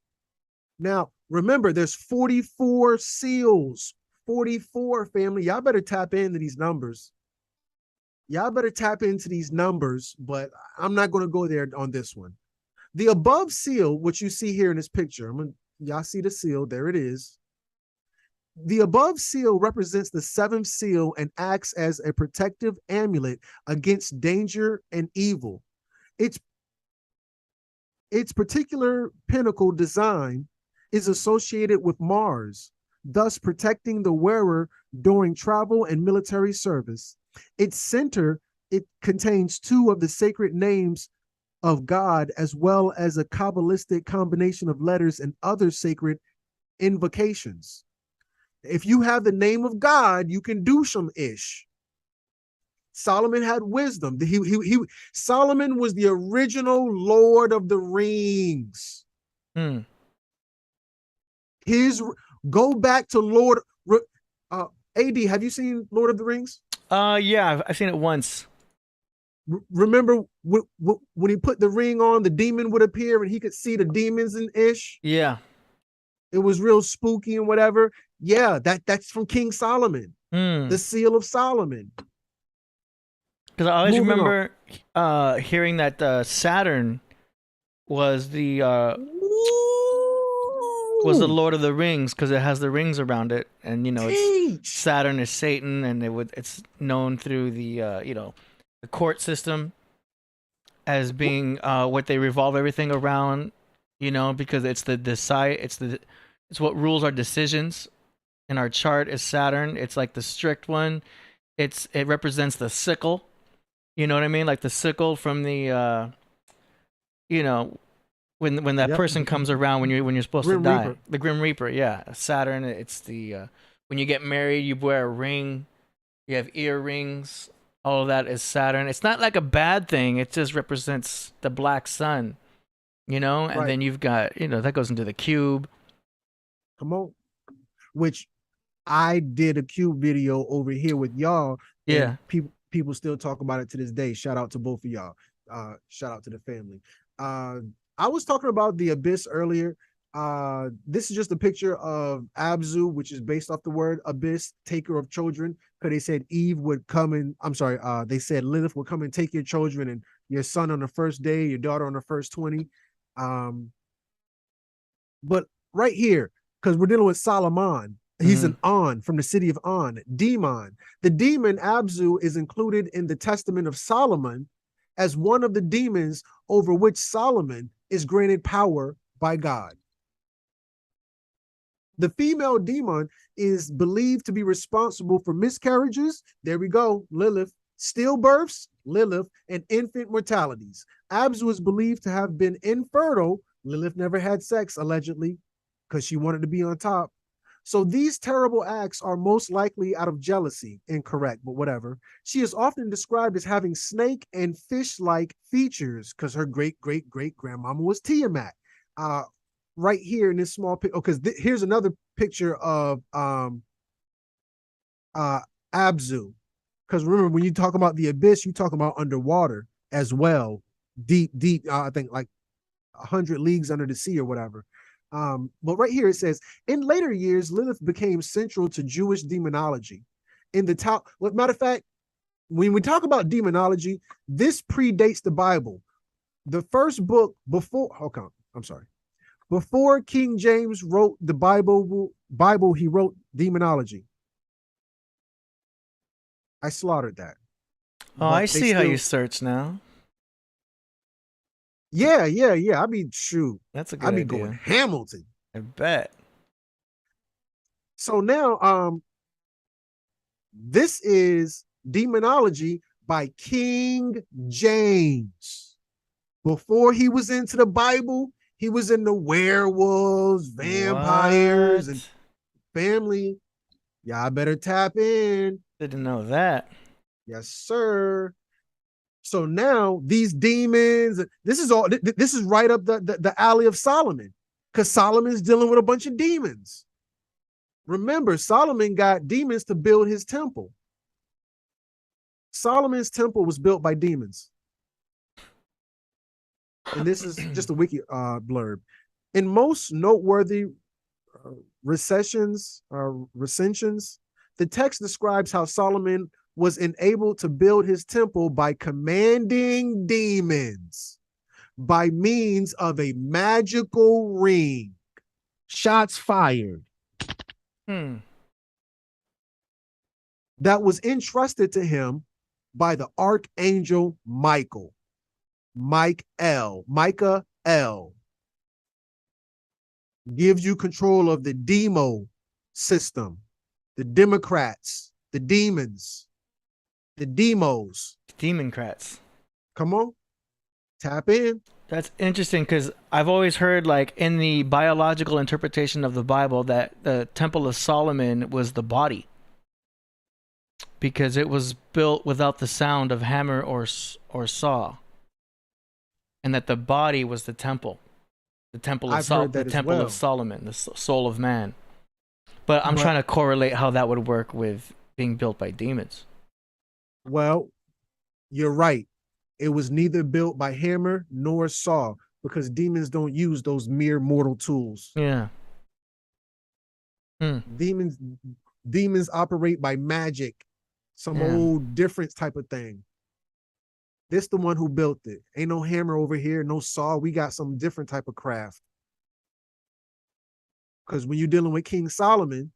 Now, remember, there's 44 seals. 44, family. Y'all better tap into these numbers. Y'all better tap into these numbers, but I'm not going to go there on this one. The above seal, which you see here in this picture, y'all see the seal, there it is. The above seal represents the 7th seal and acts as a protective amulet against danger and evil. Its particular pinnacle design is associated with Mars, thus protecting the wearer during travel and military service. Its center, it contains 2 of the sacred names of God, as well as a Kabbalistic combination of letters and other sacred invocations. If you have the name of God, you can do some ish. Solomon had wisdom. Solomon was the original Lord of the Rings. Go back to Lord. AD, have you seen Lord of the Rings? Yeah, I've seen it once. Remember when he put the ring on, the demon would appear and he could see the demons and ish? Yeah. It was real spooky and whatever. Yeah, that's from King Solomon. The seal of Solomon. Because I always remember hearing that Saturn was the Lord of the Rings, because it has the rings around it, and you know, Saturn is Satan, and it's known through the the court system as being what they revolve everything around, you know, because it's what rules our decisions. In our chart is Saturn. It's like the strict one. It represents the sickle. You know what I mean? Like the sickle from the when that person comes around when you're supposed to die. Reaper. The Grim Reaper, yeah. Saturn, it's the when you get married, you wear a ring. You have earrings. All of that is Saturn. It's not like a bad thing. It just represents the black sun, you know? And Right. then you've got, you know, that goes into the cube. Come on. Which I did a cube video over here with y'all. Yeah. People still talk about it to this day. Shout out to both of y'all. Shout out to the family. I was talking about the abyss earlier. This is just a picture of Abzu, which is based off the word abyss, taker of children. Because they said Eve would come and they said Lilith would come and take your children and your son on the first day, your daughter on the first 20. But right here, because we're dealing with Solomon, he's an On from the city of On, demon. The demon Abzu is included in the Testament of Solomon as one of the demons over which Solomon is granted power by God. The female demon is believed to be responsible for miscarriages. There we go. Lilith. Stillbirths, Lilith, and infant mortalities. Abzu is believed to have been infertile. Lilith never had sex, allegedly, because she wanted to be on top. So these terrible acts are most likely out of jealousy. Incorrect, but whatever. She is often described as having snake and fish-like features because her great-great-great-grandmama was Tiamat. Right here in this small picture, because here's another picture of Abzu. Because remember, when you talk about the abyss, you talk about underwater as well, deep, I think like 100 leagues under the sea or whatever. But right here it says, in later years, Lilith became central to Jewish demonology. In the top, matter of fact, when we talk about demonology, this predates the Bible. The first book before King James wrote the Bible, he wrote demonology. I slaughtered that. Oh, I see how you search now. Yeah. I mean, shoot. That's a good idea. Going Hamilton. I bet. So now, this is Demonology by King James. Before he was into the Bible, he was in the werewolves, vampires, and family. Y'all better tap in. Didn't know that. Yes, sir. So now these demons, this is right up the alley of Solomon, because Solomon's dealing with a bunch of demons. Remember, Solomon got demons to build his temple. Solomon's temple was built by demons. And this is just a wiki blurb. In most noteworthy recensions, the text describes how Solomon was enabled to build his temple by commanding demons by means of a magical ring. Shots fired. That was entrusted to him by the archangel Michael. Micah L. Gives you control of the demo system, the Democrats, the demons, the demos. Demoncrats. Come on. Tap in. That's interesting because I've always heard, like, in the biological interpretation of the Bible, that the Temple of Solomon was the body because it was built without the sound of hammer or saw, and that the body was the temple of Solomon, the soul of man. But I'm trying to correlate how that would work with being built by demons. Well, you're right. It was neither built by hammer nor saw, because demons don't use those mere mortal tools. Yeah. Demons operate by magic, some old different type of thing. This the one who built it. Ain't no hammer over here, no saw. We got some different type of craft. Because when you're dealing with King Solomon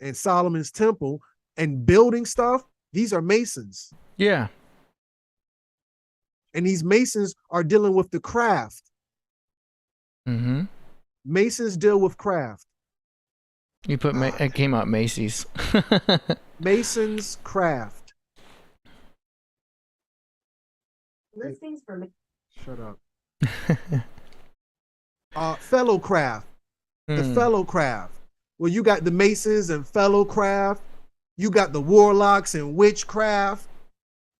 and Solomon's temple and building stuff, these are masons. Yeah. And these masons are dealing with the craft. Masons deal with craft. You put it came out Macy's. Masons craft. Listings for me. Shut up. Fellow craft. The fellow craft. Well, you got the masons and fellow craft. You got the warlocks and witchcraft.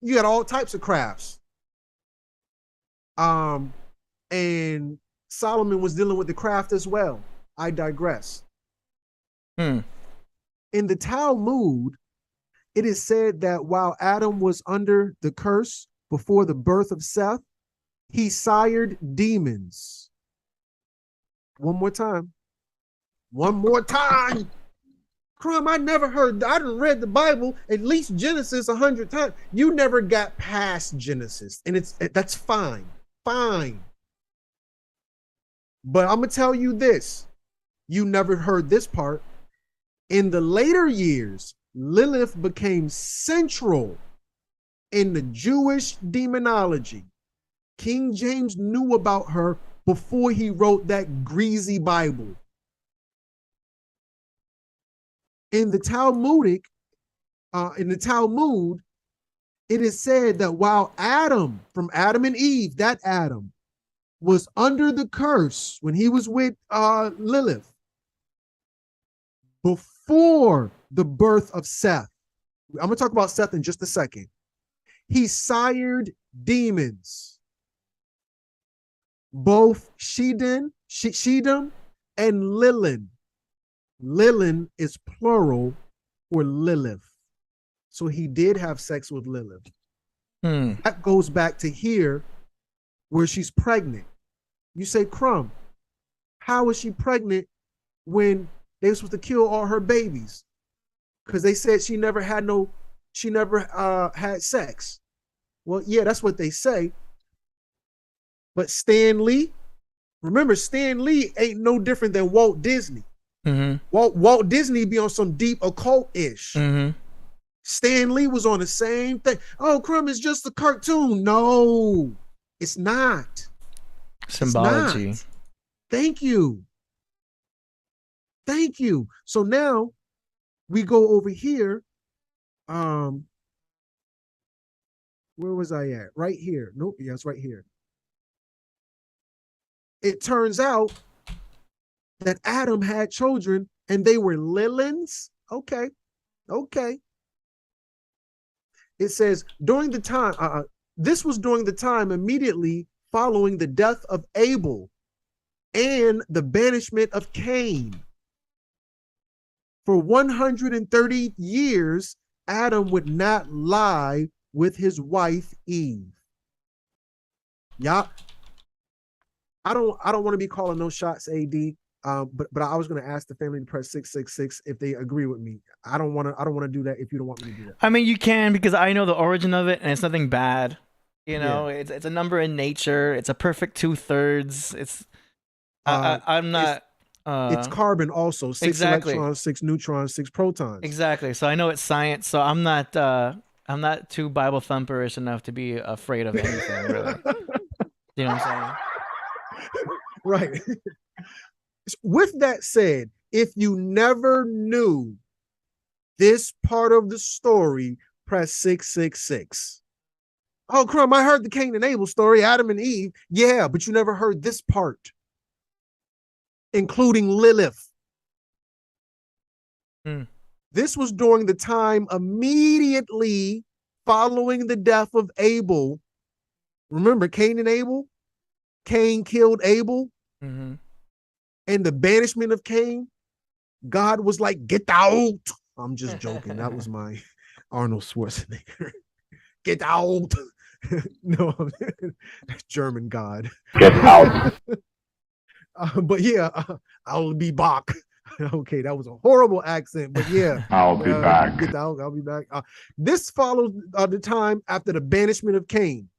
You got all types of crafts. And Solomon was dealing with the craft as well. I digress. In the Talmud, it is said that while Adam was under the curse before the birth of Seth, he sired demons. One more time. One more time. Crumb, I never heard, I done read the Bible, at least Genesis 100 times. You never got past Genesis, and that's fine. Fine. But I'm going to tell you this. You never heard this part. In the later years, Lilith became central in the Jewish demonology. King James knew about her before he wrote that greasy Bible. In the Talmud, it is said that while Adam, from Adam and Eve, that Adam, was under the curse when he was with Lilith, before the birth of Seth. I'm going to talk about Seth in just a second. He sired demons, both Shedem and Lilin. Lilin is plural for Lilith. So he did have sex with Lilith. That goes back to here where she's pregnant. You say, Crumb, how is she pregnant when they were supposed to kill all her babies? Because they said she never had had sex. Well, yeah, that's what they say. But Stan Lee, remember, Stan Lee ain't no different than Walt Disney. Walt Disney be on some deep occult-ish. Stan Lee was on the same thing. Oh, Crumb is just a cartoon. No, it's not. Symbology. It's not. Thank you. Thank you. So now we go over here. Where was I at? Right here. Nope. Yeah, it's right here. It turns out that Adam had children and they were Lilins. Okay. It says during the time, this was during the time immediately following the death of Abel and the banishment of Cain. For 130 years, Adam would not lie with his wife Eve. Yeah, I don't want to be calling no shots, AD. But I was going to ask the family to press 666 if they agree with me. I don't want to do that if you don't want me to do that. I mean, you can, because I know the origin of it, and it's nothing bad. You know, yeah. It's a number in nature. It's a perfect 2/3. It's I'm not. It's carbon also. 6 electrons, 6 neutrons, 6 protons. Exactly. So I know it's science. So I'm not too Bible thumperish enough to be afraid of anything, really. You know what I'm saying? Right. With that said, if you never knew this part of the story, press 666. Oh, Crumb, I heard the Cain and Abel story, Adam and Eve. Yeah, but you never heard this part, including Lilith. This was during the time immediately following the death of Abel. Remember Cain and Abel? Cain killed Abel. And the banishment of Cain, God was like, get out. I'm just joking. That was my Arnold Schwarzenegger. Get out. No, German God. Get out. But yeah, I'll be back. Okay, that was a horrible accent, but yeah. I'll be back. Get out, I'll be back. This follows the time after the banishment of Cain.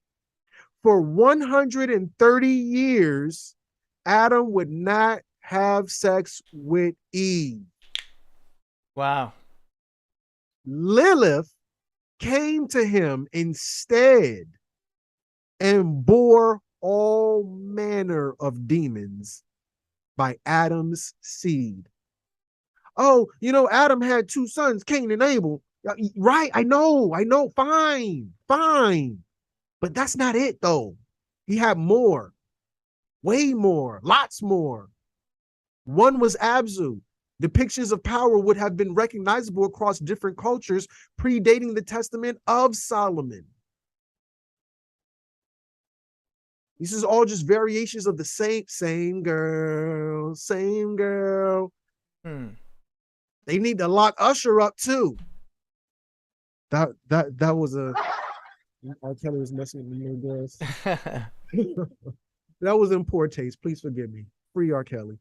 For 130 years, Adam would not have sex with Eve. Wow. Lilith came to him instead and bore all manner of demons by Adam's seed. Oh, you know, Adam had 2 sons, Cain and Abel. Right, I know, fine. But that's not it, though. He had more, way more, lots more. One was Abzu. Depictions of power would have been recognizable across different cultures, predating the Testament of Solomon. This is all just variations of the same girl, same girl. They need to lock Usher up too. That was a R. Kelly was messing with me, girls. That was in poor taste. Please forgive me. Free R. Kelly.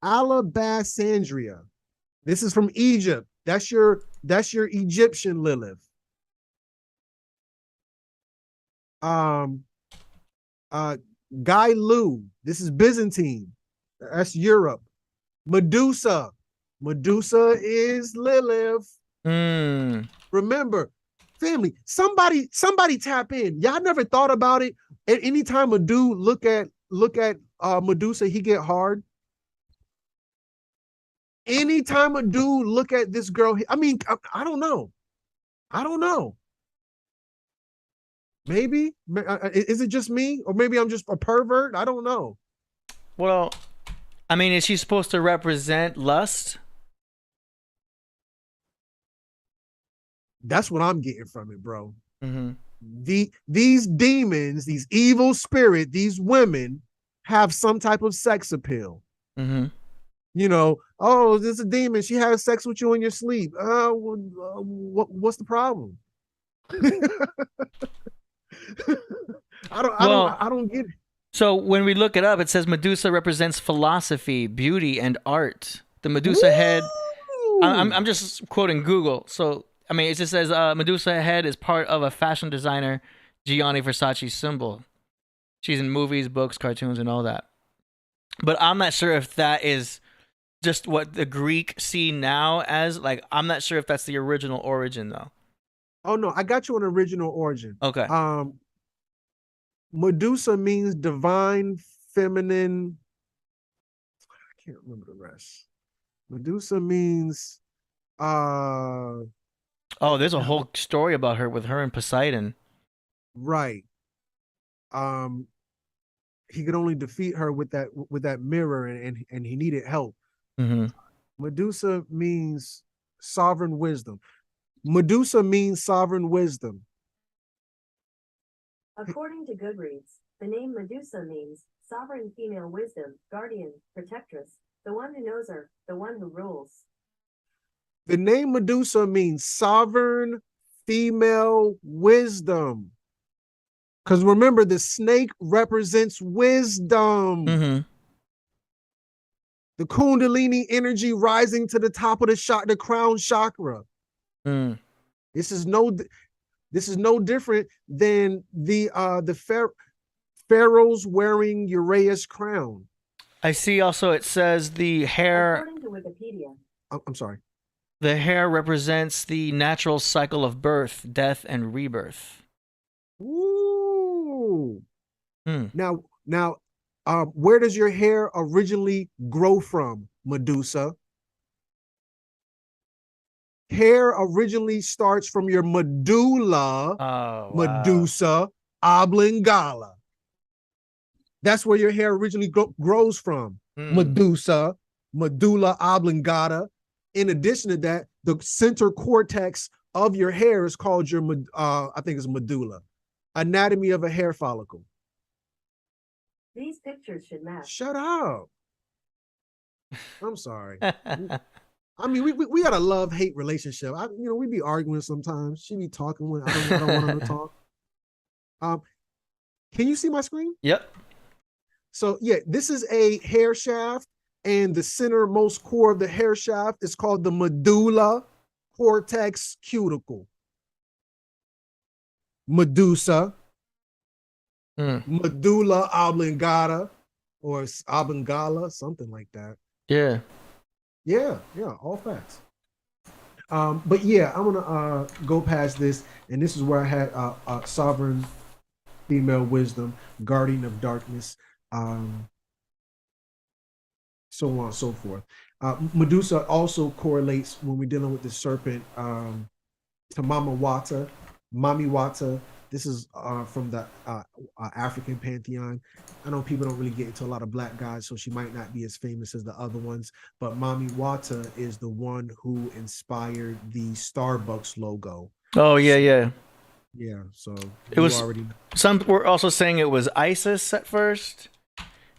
Alabasandria. This is from Egypt. That's your Egyptian Lilith. Guy Lu. This is Byzantine. That's Europe. Medusa. Medusa is Lilith. Remember, family, somebody tap in. Y'all never thought about it. At any time a dude look at Medusa, he get hard. Anytime a dude look at this girl, I mean, I don't know. I don't know. Maybe is it just me, or maybe I'm just a pervert? I don't know. Well, I mean, is she supposed to represent lust? That's what I'm getting from it, bro. These demons, these evil spirit, these women have some type of sex appeal. You know, oh, this is a demon. She has sex with you in your sleep. What's the problem? I don't get it. So when we look it up, it says Medusa represents philosophy, beauty, and art. The Medusa head. I'm just quoting Google. So I mean, it just says Medusa head is part of a fashion designer Gianni Versace symbol. She's in movies, books, cartoons, and all that. But I'm not sure if that is just what the Greek see now as. Like, I'm not sure if that's the original origin, though. Oh no, I got you an original origin. Okay. Medusa means divine, feminine. I can't remember the rest. Medusa means oh, there's a whole story about her with her and Poseidon. Right. He could only defeat her with that mirror, and he needed help. Medusa means sovereign wisdom. Medusa means sovereign wisdom. According to Goodreads, the name Medusa means sovereign female wisdom, guardian, protectress, the one who knows her, the one who rules. The name Medusa means sovereign female wisdom. Because remember, the snake represents wisdom. The Kundalini energy rising to the top of the crown chakra. This is no different than the pharaohs wearing Uraeus crown. I see. Also, it says the hair. According to Wikipedia. I'm sorry. The hair represents the natural cycle of birth, death, and rebirth. Ooh. Now, where does your hair originally grow from, Medusa? Hair originally starts from your medulla, Medusa oblongata. That's where your hair originally grows from, Medusa, medulla oblongata. In addition to that, the center cortex of your hair is called your, I think it's medulla. Anatomy of a hair follicle. These pictures should match. Shut up. I'm sorry. I mean, we got a love-hate relationship. We be arguing sometimes. She be talking when I don't want her to talk. Can you see my screen? Yep. So yeah, this is a hair shaft, and the centermost core of the hair shaft is called the medulla cortex cuticle. Medusa, medulla oblongata, or oblongata, something like that. Yeah. Yeah, all facts. But yeah, I'm gonna go past this, and this is where I had sovereign female wisdom, guardian of darkness, so on and so forth. Medusa also correlates when we're dealing with the serpent to Mami Wata, This is from the African pantheon. I know people don't really get into a lot of black guys, so she might not be as famous as the other ones. But Myeoshe is the one who inspired the Starbucks logo. Oh yeah, yeah. Yeah, so It was already. Some were also saying it was Isis at first,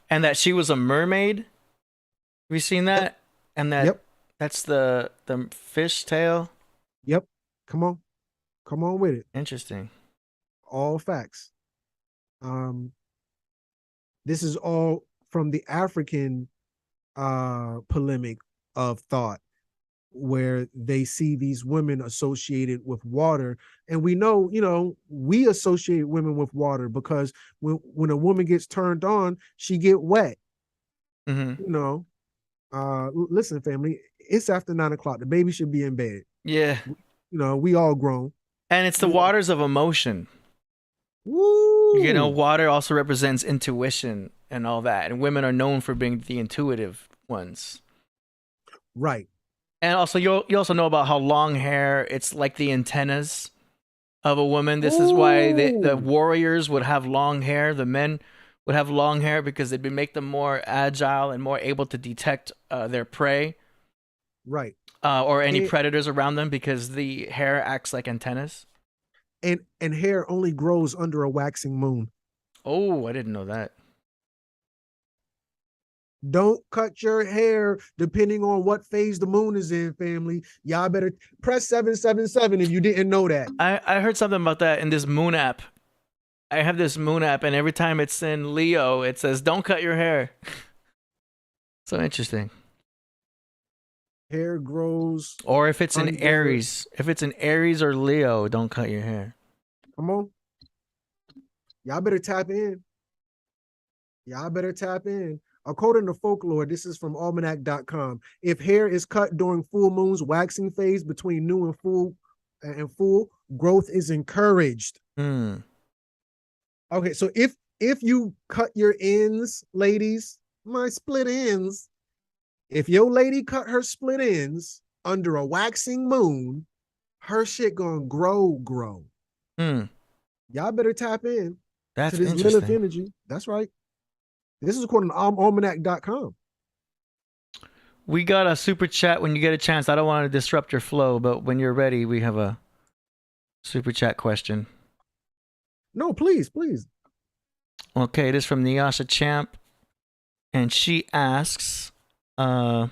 and that she was a mermaid. Have you seen that? Yep. And that that's the fish tail. Yep. Come on with it. Interesting. All facts. This is all from the African polemic of thought, where they see these women associated with water. And we know, we associate women with water because when a woman gets turned on, she get wet. Mm-hmm. Listen, family, it's after 9 o'clock. The baby should be in bed. Yeah. We all grown. And it's the waters of emotion. Woo! Water also represents intuition and all that. And women are known for being the intuitive ones. Right. And also, you also know about how long hair, it's like the antennas of a woman. This is why the warriors would have long hair. The men would have long hair because it would make them more agile and more able to detect their prey. Right. Or any predators around them, because the hair acts like antennas. And hair only grows under a waxing moon. Oh, I didn't know that. Don't cut your hair depending on what phase the moon is in, family. Y'all better press 777 if you didn't know that. I heard something about that in this moon app. I have this moon app, and every time it's in Leo, it says, don't cut your hair. So interesting. Hair grows. Or if it's in Aries. If it's in Aries or Leo, don't cut your hair. Come on. Y'all better tap in. According to folklore, this is from almanac.com. If hair is cut during full moon's waxing phase between new and full, growth is encouraged. Okay, so if you cut your ends, ladies, my split ends, if your lady cut her split ends under a waxing moon, her shit gonna grow. Y'all better tap in to this Lilith energy. That's right. This is according to almanac.com. We got a super chat when you get a chance. I don't want to disrupt your flow, but when you're ready, we have a super chat question. No, please. Okay, it is from Nyasha Champ, and she asks, okay,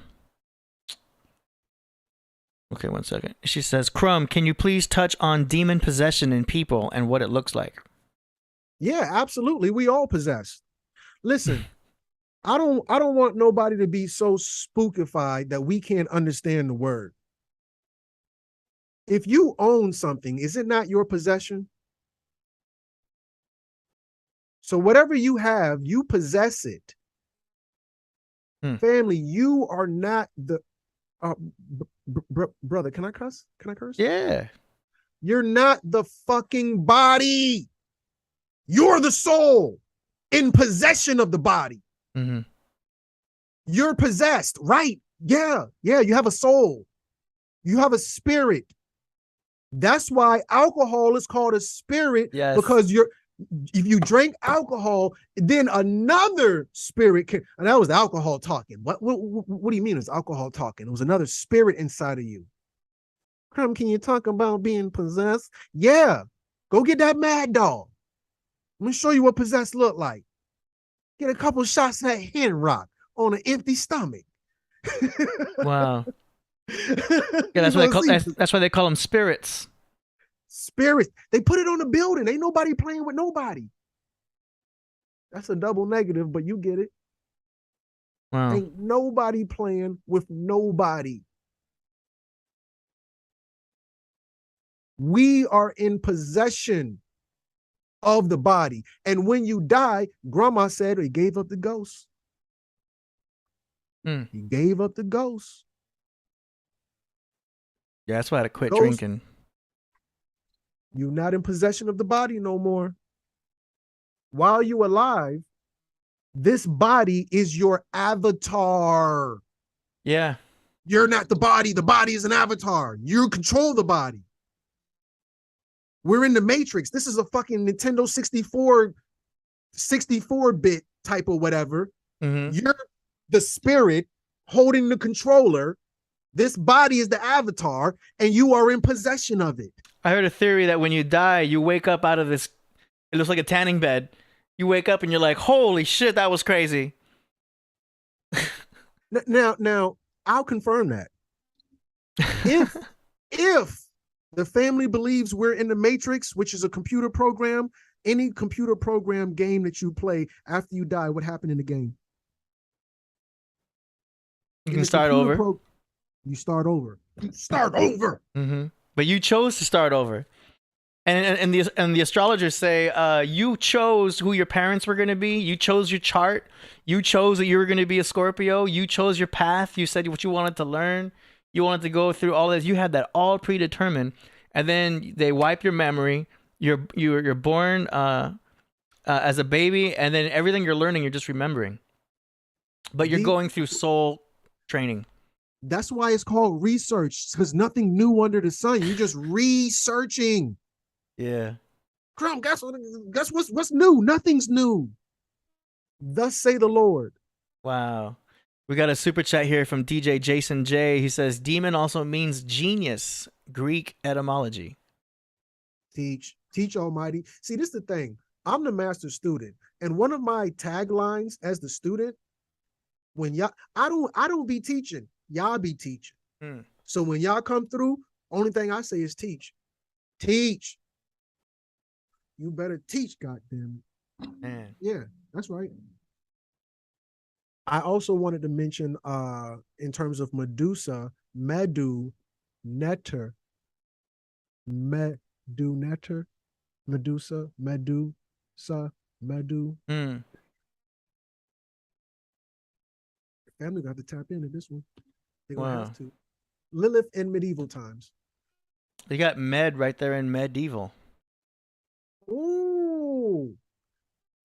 1 second. She says, Crumb, can you please touch on demon possession in people and what it looks like? Yeah, absolutely. We all possessed. Listen, I don't want nobody to be so spookified that we can't understand the word. If you own something, is it not your possession? So whatever you have, you possess it. Family, you are not the brother. Can I cuss? Can I curse? Yeah. You're not the fucking body. You're the soul in possession of the body. Mm-hmm. You're possessed, right? Yeah. You have a soul. You have a spirit. That's why alcohol is called a spirit. Yes. Because if you drink alcohol, then another spirit can, and that was the alcohol talking. What do you mean it's alcohol talking? It was another spirit inside of you. Crumb, can you talk about being possessed? Yeah. Go get that mad dog. Let me show you what possessed look like. Get a couple shots of that hen rock on an empty stomach. Wow. Yeah, that's why they call them spirits. Spirits. They put it on the building. Ain't nobody playing with nobody. That's a double negative, but you get it. Wow. Ain't nobody playing with nobody. We are in possession of the body. And when you die, grandma said he gave up the ghost. He gave up the ghost. Yeah, that's why I had to quit drinking. You're not in possession of the body no more. While you're alive, this body is your avatar. Yeah. You're not the body. The body is an avatar. You control the body. We're in the Matrix. This is a fucking Nintendo 64-bit type of whatever. You're the spirit holding the controller. This body is the avatar, and you are in possession of it. I heard a theory that when you die, you wake up out of this, it looks like a tanning bed. You wake up and you're like, holy shit, that was crazy. Now, I'll confirm that. If the family believes we're in the Matrix, which is a computer program, any computer program game that you play after you die, what happened in the game? You can start over. You start over. You start over. But you chose to start over. And the astrologers say you chose who your parents were going to be. You chose your chart. You chose that you were going to be a Scorpio. You chose your path. You said what you wanted to learn. You wanted to go through all this. You had that all predetermined. And then they wipe your memory. You're born as a baby, and then everything you're learning, you're just remembering. But you're going through soul training. That's why it's called research, because nothing new under the sun. You're just researching. Yeah. Crumb, guess what's new? Nothing's new. Thus say the Lord. Wow. We got a super chat here from DJ Jason J. He says, demon also means genius, Greek etymology. Teach Almighty. See, this is the thing. I'm the master student. And one of my taglines as the student, when y'all, I don't be teaching, y'all be teaching. So when y'all come through, only thing I say is teach. Teach. You better teach, goddamn. Man. Yeah, that's right. I also wanted to mention in terms of Medusa, Medusa. Family got to tap into this one. They're gonna have to. Lilith in medieval times. They got med right there in medieval. Ooh.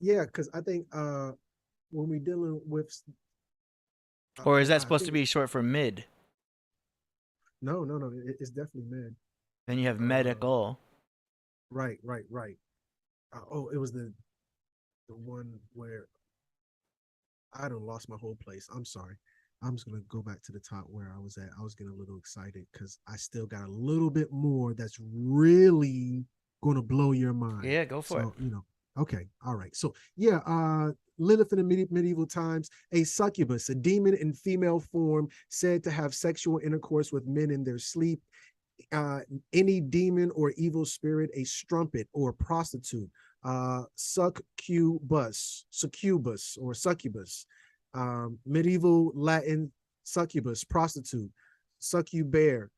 Yeah, because I think when we're dealing with or is that supposed to be short for mid? No, it's definitely med. Then you have medical. Right. It was the one where I done lost my whole place. I'm sorry. I'm just gonna go back to the top where I was at. I was getting a little excited because I still got a little bit more that's really gonna blow your mind. Yeah, go for it. You know, okay, all right. So yeah, Lilith in the medieval times, a succubus, a demon in female form, said to have sexual intercourse with men in their sleep. Any demon or evil spirit, a strumpet or prostitute, succubus, medieval Latin succubus, prostitute, succubare,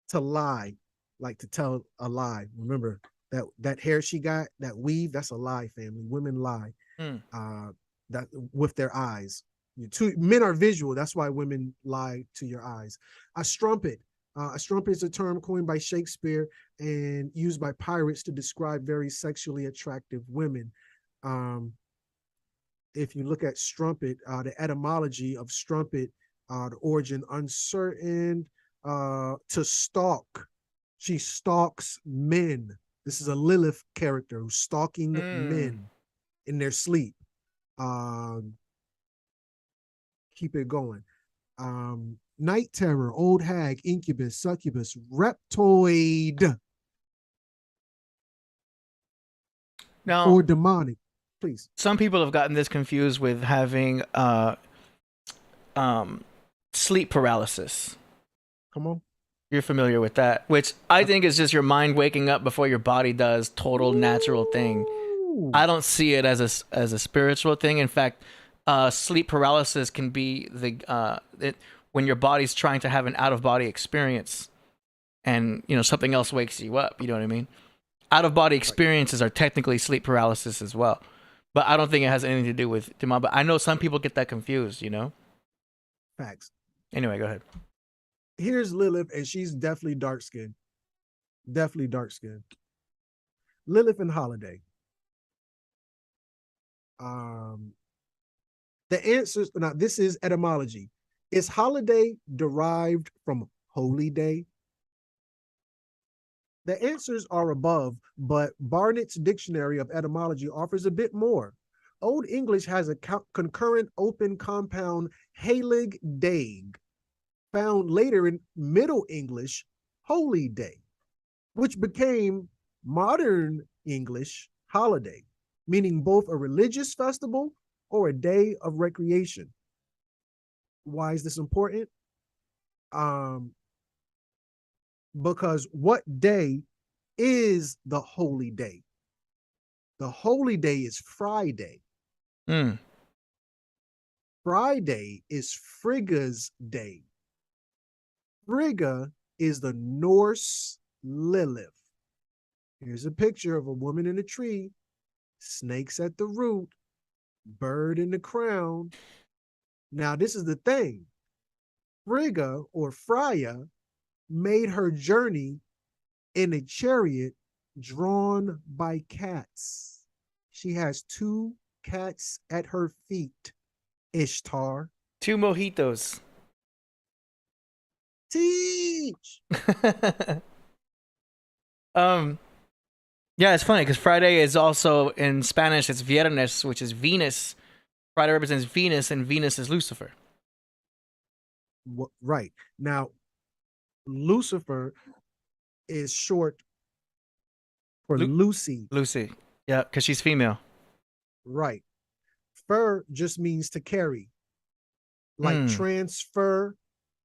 to lie, like to tell a lie. Remember that hair she got, that weave, that's a lie, family. Women lie. That with their eyes. Men are visual, that's why women lie to your eyes. A strumpet. A strumpet is a term coined by Shakespeare and used by pirates to describe very sexually attractive women. If you look at strumpet, the etymology of strumpet, the origin uncertain, to stalk. She stalks men. This is a Lilith character who's stalking men in their sleep. Keep it going. Night terror, old hag, incubus, succubus, reptoid. Now, or demonic. Please. Some people have gotten this confused with having sleep paralysis. Come on. You're familiar with that, which I think is just your mind waking up before your body does total natural thing. I don't see it as a spiritual thing. In fact, sleep paralysis can be when your body's trying to have an out-of-body experience and, something else wakes you up. You know what I mean? Out-of-body experiences are technically sleep paralysis as well. But I don't think it has anything to do with demon. But I know some people get that confused, Facts. Anyway, go ahead. Here's Lilith, and she's definitely dark-skinned. Definitely dark-skinned. Lilith and Holiday. The answers, now this is etymology. Is holiday derived from holy day? The answers are above, but Barnett's Dictionary of Etymology offers a bit more. Old English has a concurrent open compound halig dag, found later in Middle English holy day, which became modern English holiday, meaning both a religious festival or a day of recreation. Why is this important? Because what day is the holy day? The holy day is Friday. Friday is Frigga's day. Frigga is the Norse Lilith. Here's a picture of a woman in a tree, snakes at the root, bird in the crown. Now, this is the thing. Frigga or Freya made her journey in a chariot drawn by cats. She has 2 cats at her feet. Ishtar. 2 mojitos. Teach. Yeah, it's funny because Friday is also in Spanish, it's viernes, which is Venus. Friday represents Venus, and Venus is Lucifer. Right. Now, Lucifer is short for Lucy. Lucy. Yeah, because she's female. Right. Fer just means to carry, like transfer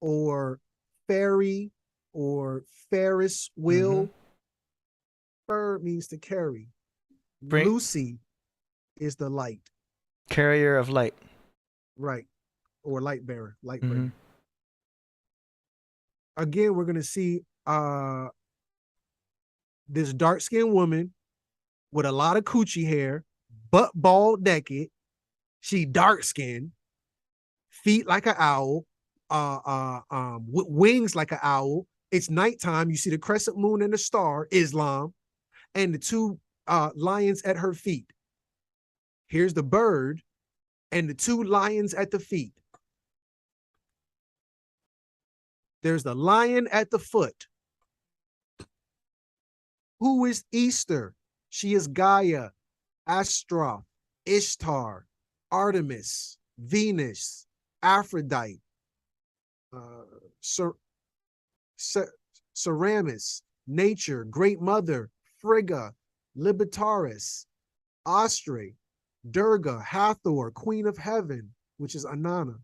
or ferry or Ferris wheel. Fer means to carry. Lucy is the light. Carrier of light. Right. Or light bearer, light bringer. Again, we're going to see this dark-skinned woman with a lot of coochie hair, butt bald naked. She dark-skinned, feet like an owl, with wings like an owl. It's nighttime. You see the crescent moon and the star, Islam, and the 2 lions at her feet. Here's the bird and the 2 lions at the feet. There's the lion at the foot. Who is Easter? She is Gaia, Astra, Ishtar, Artemis, Venus, Aphrodite, Ceramis, Nature, Great Mother, Frigga, Libertaris, Ostre, Durga, Hathor, Queen of Heaven, which is Anana.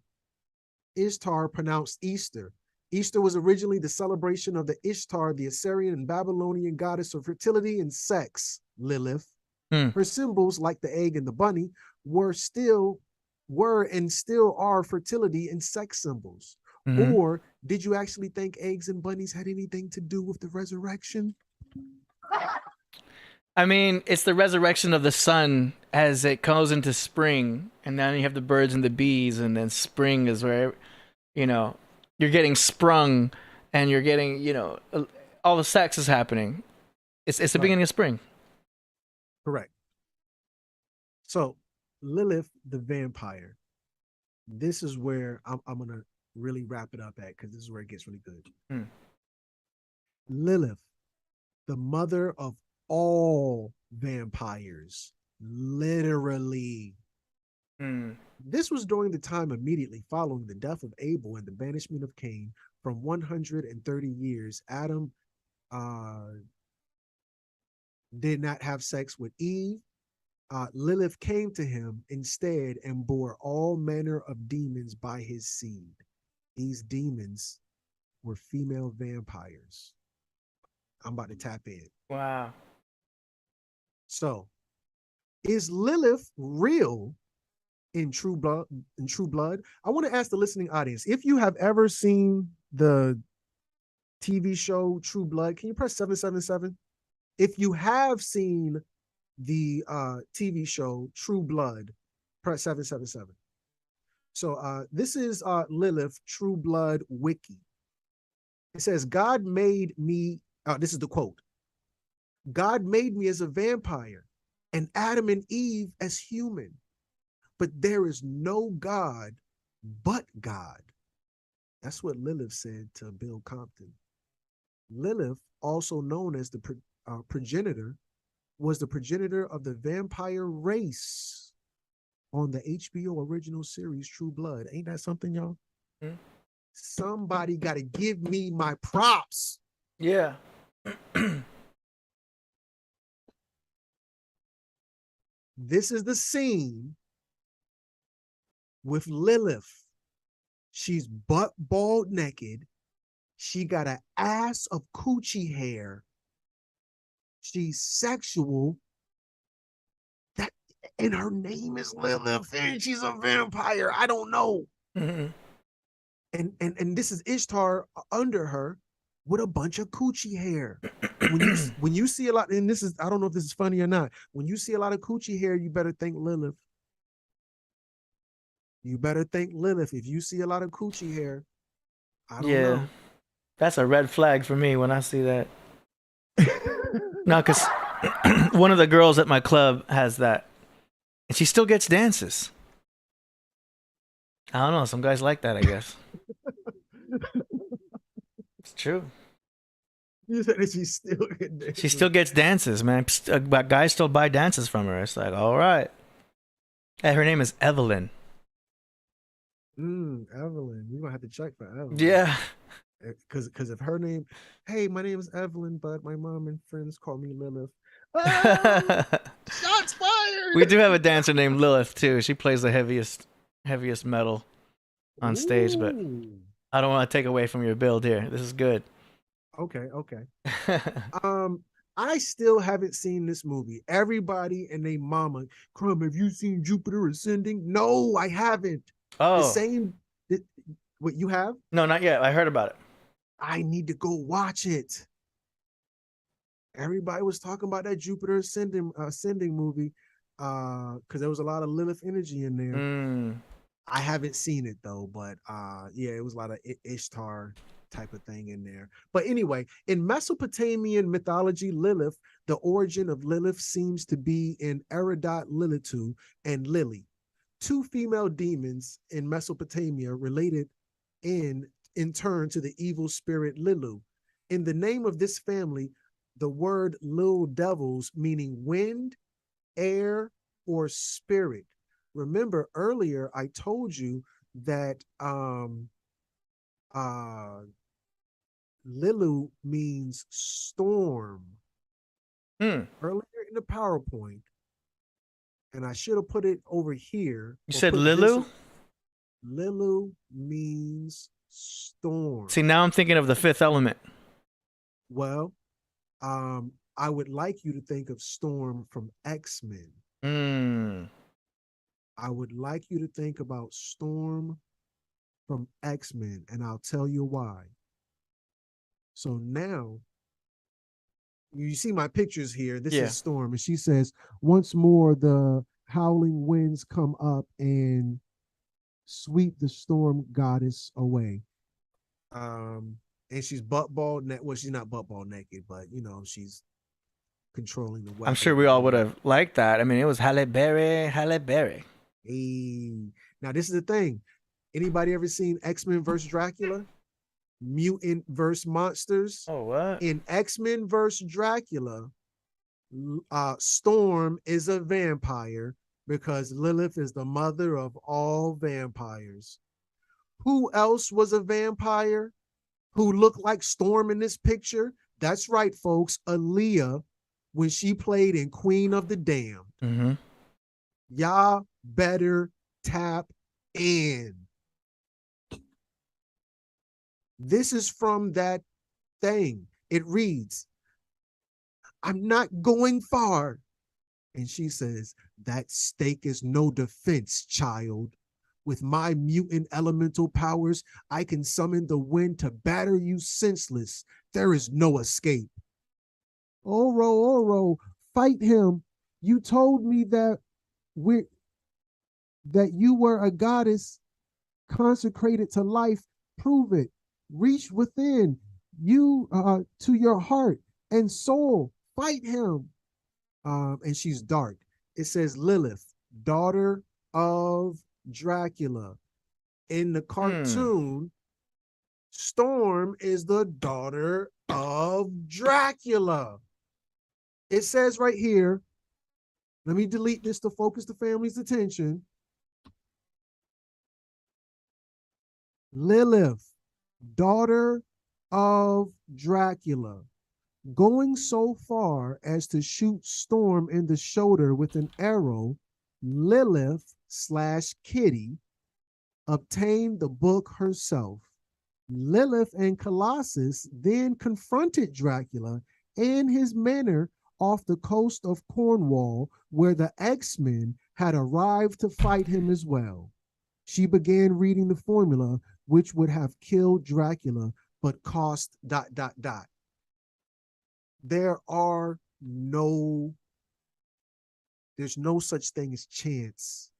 Ishtar, pronounced Easter. Easter was originally the celebration of the Ishtar, the Assyrian and Babylonian goddess of fertility and sex, Lilith. Her symbols, like the egg and the bunny, were and still are fertility and sex symbols. Or did you actually think eggs and bunnies had anything to do with the resurrection? I mean, it's the resurrection of the sun as it goes into spring, and then you have the birds and the bees, and then spring is where, you're getting sprung, and you're getting, all the sex is happening. It's the beginning of spring. Correct. So, Lilith, the vampire. This is where I'm going to really wrap it up at, because this is where it gets really good. Lilith, the mother of all vampires, literally. This was during the time immediately following the death of Abel and the banishment of Cain. From 130 years, Adam did not have sex with Eve. Lilith came to him instead and bore all manner of demons by his seed. These demons were female vampires. I'm about to tap in. Wow. So, is Lilith real in True Blood? I want to ask the listening audience, if you have ever seen the TV show True Blood, can you press 777? If you have seen the TV show True Blood, press 777. So this is Lilith True Blood Wiki. It says, God made me, this is the quote, God made me as a vampire and Adam and Eve as human, but there is no God but God. That's what Lilith said to Bill Compton. Lilith, also known as the progenitor, was the progenitor of the vampire race on the HBO original series True Blood. Ain't that something, y'all? Hmm? Somebody got to give me my props. Yeah. This is the scene with Lilith. She's butt bald naked. She got an ass of coochie hair. She's sexual. And her name is Lilith, and she's a vampire. I don't know. Mm-hmm. And this is Ishtar under her with a bunch of coochie hair. When you see a lot, and this is, I don't know if this is funny or not. When you see a lot of coochie hair, you better think Lilith. You better think Lilith. If you see a lot of coochie hair, I don't know. That's a red flag for me when I see that. No, because one of the girls at my club has that. And she still gets dances. I don't know. Some guys like that, I guess. It's true. You said that she still gets dances, man. Guys still buy dances from her. It's like, all right. Hey, her name is Evelyn. Evelyn. We're going to have to check for Evelyn. Yeah. Because if her name, hey, my name is Evelyn, but my mom and friends call me Lilith. Shots fired. We do have a dancer named Lilith too. She plays the heaviest metal on stage, but I don't want to take away from your build here. This is good. Okay. I still haven't seen this movie. Everybody and their mama, Crumb, have you seen Jupiter Ascending? No, I haven't. Oh, the same. What, you have? No, not yet. I heard about it. I need to go watch it. Everybody was talking about that Jupiter Ascending movie because there was a lot of Lilith energy in there. I haven't seen it though, but yeah, it was a lot of Ishtar type of thing in there. But anyway, in Mesopotamian mythology, Lilith, the origin of Lilith seems to be in Eridot Lilitu and Lili, two female demons in Mesopotamia related in turn to the evil spirit Lilu. In the name of this family, the word Lil Devils, meaning wind, air, or spirit. Remember earlier, I told you that Lilu means storm. Earlier in the PowerPoint, and I should have put it over here. You said Lilu? Lilu means storm. See, now I'm thinking of the Fifth Element. Well, I would like you to think of Storm from X-Men. I would like you to think about Storm from X-Men, and I'll tell you why. So now, you see my pictures here. This is Storm, and she says, once more the howling winds come up and sweep the storm goddess away. And she's butt-bald. Well, she's not butt-bald naked, but, you know, she's controlling the weapon. I'm sure we all would have liked that. I mean, it was Halle Berry. Hey. Now, this is the thing. Anybody ever seen X-Men versus Dracula? Mutant versus monsters? Oh, what? In X-Men versus Dracula, Storm is a vampire because Lilith is the mother of all vampires. Who else was a vampire who looked like Storm in this picture? That's right, folks. Aaliyah, when she played in Queen of the Damned. Y'all better tap in. This is from that thing. It reads, I'm not going far. And she says, that stake is no defense, child. With my mutant elemental powers, I can summon the wind to batter you senseless. There is no escape. Oro, fight him. You told me that you were a goddess consecrated to life. Prove it. Reach within you to your heart and soul. Fight him. And she's dark. It says Lilith, daughter of Dracula. In the cartoon, Storm is the daughter of Dracula. It says right here, let me delete this to focus the family's attention. Lilith, daughter of Dracula, going so far as to shoot Storm in the shoulder with an arrow, Lilith / Kitty obtained the book herself. Lilith and Colossus then confronted Dracula and his mentor off the coast of Cornwall, where the X-Men had arrived to fight him as well. She began reading the formula, which would have killed Dracula, but cost ... There's no such thing as chance.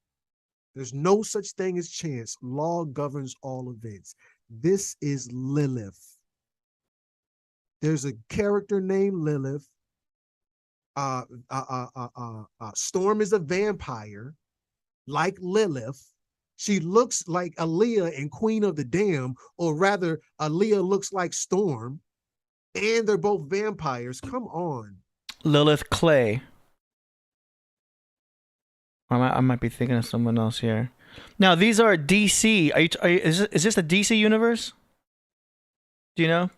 There's no such thing as chance. Law governs all events. This is Lilith. There's a character named Lilith. Storm is a vampire, like Lilith. She looks like Aaliyah in Queen of the Damned, or rather, Aaliyah looks like Storm, and they're both vampires. Come on. Lilith Clay. I might be thinking of someone else here. Now, these are DC. Is this a DC universe? Do you know?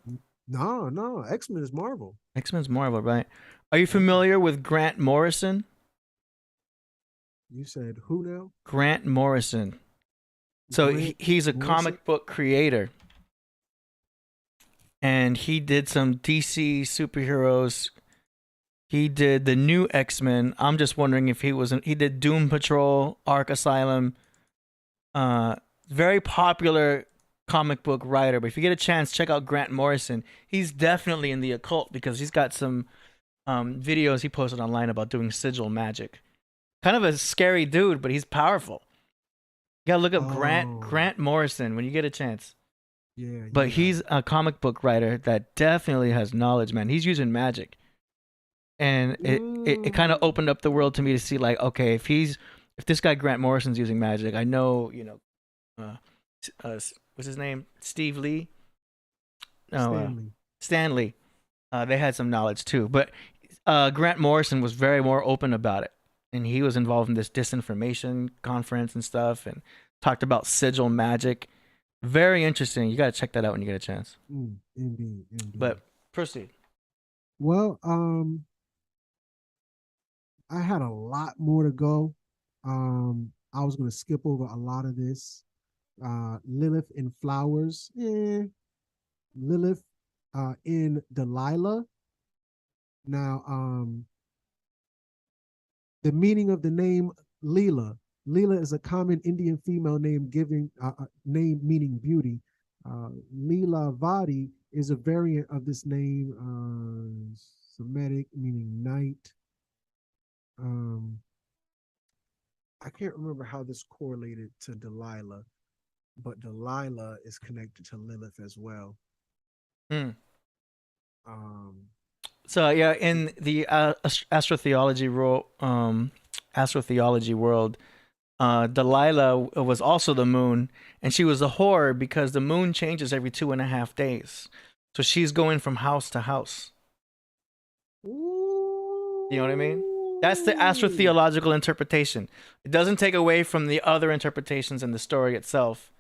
No. X-Men is Marvel. X-Men's Marvel, right? Are you familiar with Grant Morrison? You said who now? Grant Morrison. So he's a comic book creator. And he did some DC superheroes. He did the new X-Men. I'm just wondering if he did Doom Patrol, Ark Asylum. Very popular comic book writer. But if you get a chance, check out Grant Morrison. He's definitely in the occult because he's got some videos he posted online about doing sigil magic. Kind of a scary dude, but he's powerful. You gotta look up Grant Morrison when you get a chance. Yeah. But he's a comic book writer that definitely has knowledge, man. He's using magic. And it kind of opened up the world to me to see, like, okay, if this guy Grant Morrison's using magic, I know, what's his name? Steve Lee? No, Stanley. They had some knowledge too, but Grant Morrison was very more open about it, and he was involved in this disinformation conference and stuff, and talked about sigil magic. Very interesting. You got to check that out when you get a chance. Indeed. But proceed. Well, I had a lot more to go. I was going to skip over a lot of this. Lilith in flowers. Lilith in Delilah. Now, the meaning of the name Leela. Leela is a common Indian female name name meaning beauty. Leelavati is a variant of this name, Semitic meaning night. I can't remember how this correlated to Delilah, but Delilah is connected to Lilith as well. So yeah, in the Astro-theology world, Delilah was also the moon, and she was a whore because the moon changes every 2.5 days. So she's going from house to house. You know what I mean? That's the astro-theological interpretation. It doesn't take away from the other interpretations in the story itself.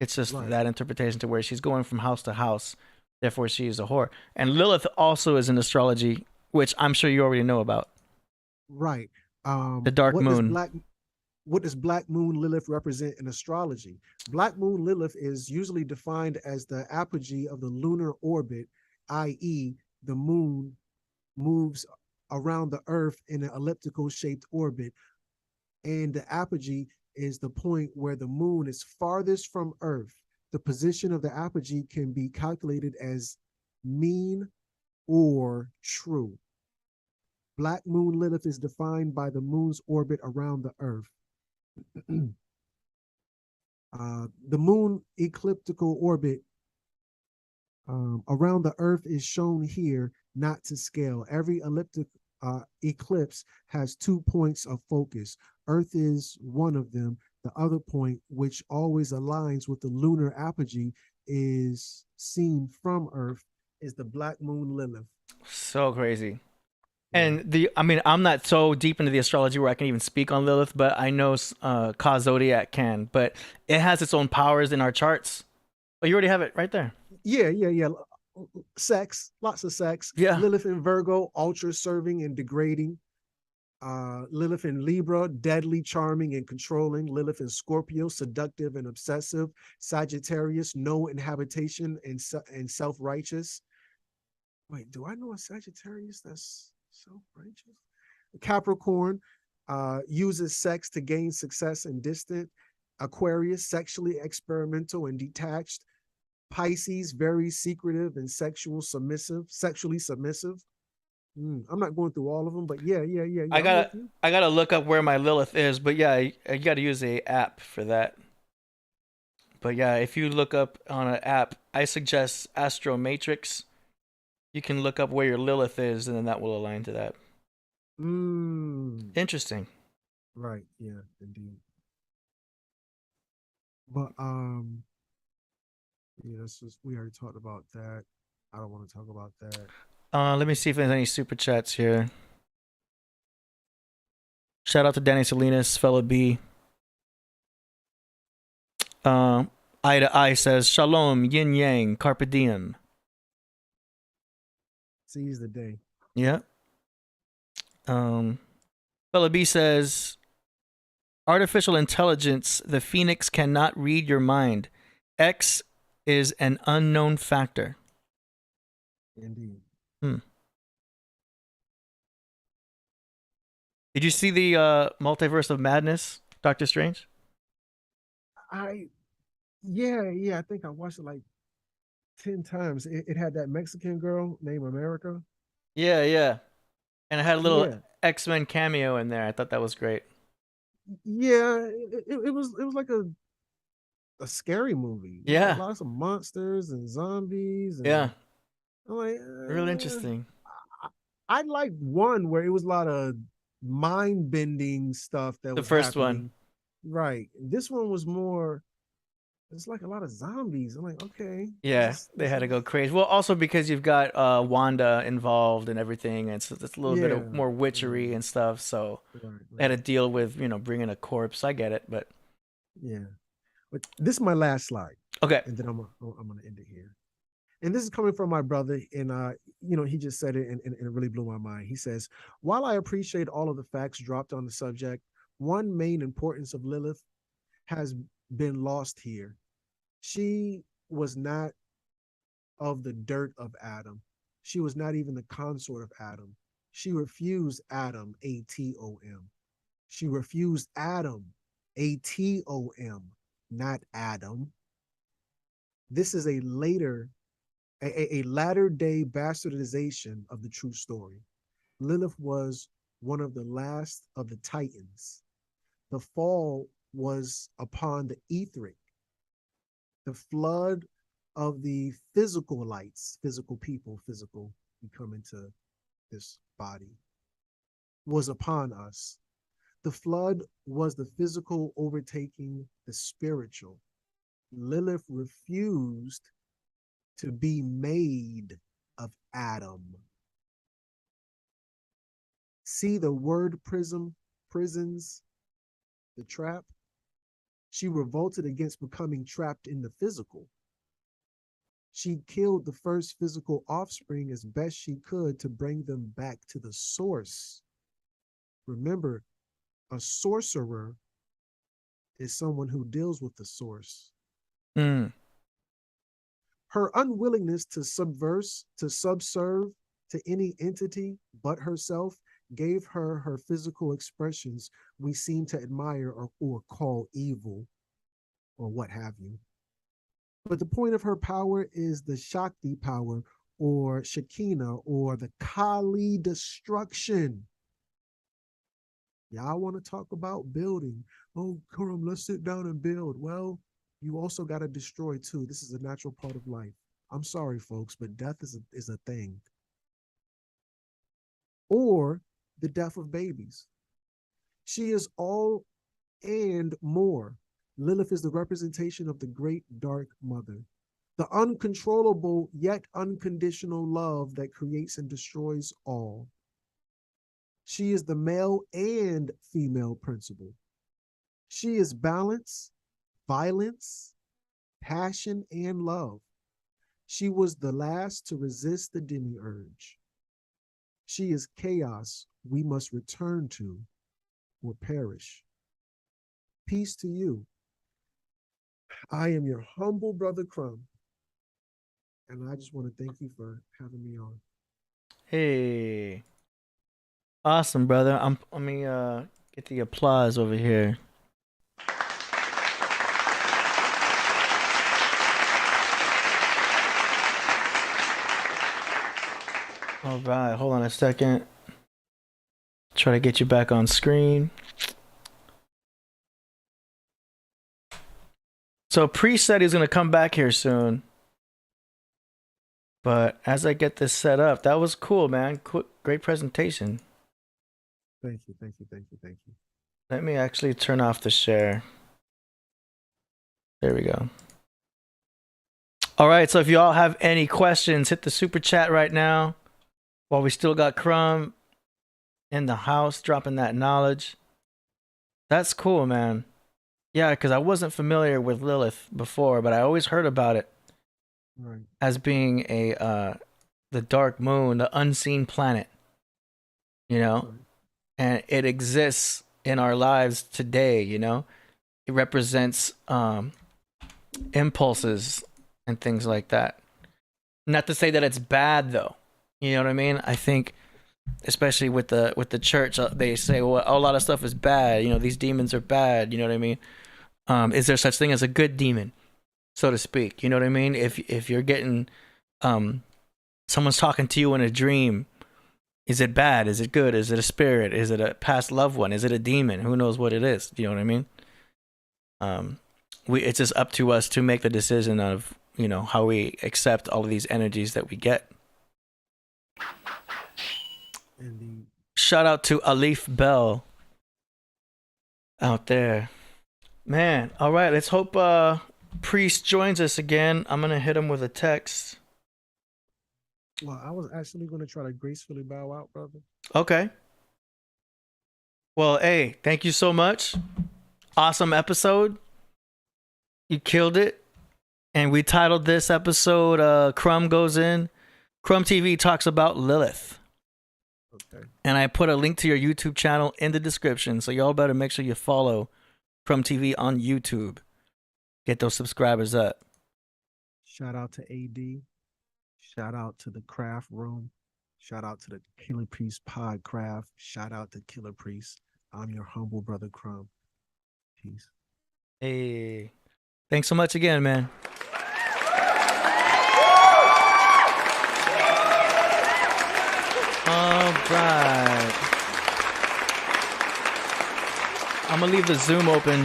It's just that interpretation to where she's going from house to house. Therefore, she is a whore. And Lilith also is in astrology, which I'm sure you already know about. Right. The dark moon. What does Black Moon Lilith represent in astrology? Black Moon Lilith is usually defined as the apogee of the lunar orbit, i.e., the moon moves around the earth in an elliptical shaped orbit. And the apogee is the point where the moon is farthest from earth. The position of the apogee can be calculated as mean or true. Black Moon Lilith is defined by the moon's orbit around the earth. The moon ecliptical orbit around the earth is shown here, not to scale. Every elliptic eclipse has 2 points of focus. Earth is one of them. The other point, which always aligns with the lunar apogee, is seen from Earth is the black moon Lilith. So crazy. Yeah. And I mean, I'm not so deep into the astrology where I can even speak on Lilith, but I know Ka Zodiac can. But it has its own powers in our charts. Oh, you already have it right there. Yeah. Sex, lots of sex. Yeah. Lilith in Virgo, ultra serving and degrading. Lilith in Libra, deadly, charming, and controlling. Lilith in Scorpio, seductive and obsessive. Sagittarius, no inhabitation and self-righteous. Wait, do I know a Sagittarius that's self-righteous? Capricorn uses sex to gain success and distant. Aquarius, sexually experimental and detached. Pisces, very secretive and sexually submissive. I'm not going through all of them, but yeah. I gotta look up where my Lilith is, but yeah, I gotta use a app for that. But yeah, if you look up on an app, I suggest Astro Matrix. You can look up where your Lilith is, and then that will align to that. Interesting. Right. Yeah. Indeed. But yeah, we already talked about that. I don't want to talk about that. Let me see if there's any super chats here. Shout out to Danny Salinas, Fella B. Eye to Eye says, Shalom, Yin Yang, Carpe Diem. Seize the day. Yeah. Fella B says, artificial intelligence, the Phoenix cannot read your mind. X is an unknown factor. Indeed. Did you see the Multiverse of Madness, Doctor Strange? Yeah, I think I watched it like 10 times. It had that Mexican girl named America. Yeah. And it had a little X-Men cameo in there. I thought that was great. Yeah, it was like a scary movie. Yeah. Lots of monsters and zombies. And yeah. I'm like, real interesting. I liked one where it was a lot of mind-bending stuff that was the first happening. one. Right. This one was more, it's like a lot of zombies. I'm like, okay. Yeah, they had to go crazy. Well, also because you've got Wanda involved and everything, and so it's a little bit of more witchery and stuff. So they had to deal with, bringing a corpse. I get it, but yeah. But this is my last slide. Okay. And then I'm gonna end it here. And this is coming from my brother, and he just said it, and it really blew my mind. He says, while I appreciate all of the facts dropped on the subject, one main importance of Lilith has been lost here. She was not of the dirt of Adam. She was not even the consort of Adam. She refused Adam, A-T-O-M. She refused Adam, A-T-O-M, not Adam. This is a latter day bastardization of the true story. Lilith was one of the last of the Titans. The fall was upon the etheric. The flood of the physical lights, physical people, we come into this body, was upon us. The flood was the physical overtaking the spiritual. Lilith refused to be made of Adam. See the word prisons, the trap? She revolted against becoming trapped in the physical. She killed the first physical offspring as best she could to bring them back to the source. Remember, a sorcerer is someone who deals with the source. Her unwillingness to subserve to any entity but herself gave her her physical expressions we seem to admire or call evil or what have you. But the point of her power is the Shakti power or Shekinah or the Kali destruction. Y'all want to talk about building. Oh, Kurum, let's sit down and build. Well, you also got to destroy too. This is a natural part of life. I'm sorry, folks, but death is a thing. Or the death of babies. She is all and more. Lilith is the representation of the great dark mother. the uncontrollable yet unconditional love that creates and destroys all. She is the male and female principle. She is balance, violence, passion, and love. She was the last to resist the demiurge. She is chaos we must return to or perish. Peace to you. I am your humble brother Crumb, and I just want to thank you for having me on. Hey. Awesome, brother. Let me get the applause over here. All right, hold on a second. Try to get you back on screen. So Priest said he's gonna come back here soon. But as I get this set up, that was cool, man. Great presentation. Thank you, thank you, thank you, thank you. Let me actually turn off the share. There we go. All right, so if you all have any questions, hit the super chat right now. While we still got Crumb in the house dropping that knowledge. That's cool, man. Yeah, because I wasn't familiar with Lilith before, but I always heard about it as being the dark moon, the unseen planet. You know? And it exists in our lives today, you know? It represents impulses and things like that. Not to say that it's bad, though. You know what I mean? I think, especially with the church, they say, well, a lot of stuff is bad. You know, these demons are bad. You know what I mean? Is there such thing as a good demon, so to speak? You know what I mean? If you're getting, someone's talking to you in a dream, is it bad? Is it good? Is it a spirit? Is it a past loved one? Is it a demon? Who knows what it is? You know what I mean? It's just up to us to make the decision of, you know, how we accept all of these energies that we get. Indeed. Shout out to Alif Bell out there. Man, all right, let's hope Priest joins us again. I'm going to hit him with a text. Well, I was actually going to try to gracefully bow out, brother. Okay. Well, hey, thank you so much. Awesome episode. You killed it. And we titled this episode, Crumb Goes In. CrumbTV talks about Lilith. Okay. And I put a link to your YouTube channel in the description, so y'all better make sure you follow CrumbTV on YouTube. Get those subscribers up. Shout out to AD. Shout out to the Craft Room. Shout out to the Killah Priest Podcraft. Shout out to Killah Priest. I'm your humble brother Crumb. Peace. Hey, thanks so much again, man. All right. I'm gonna leave the Zoom open.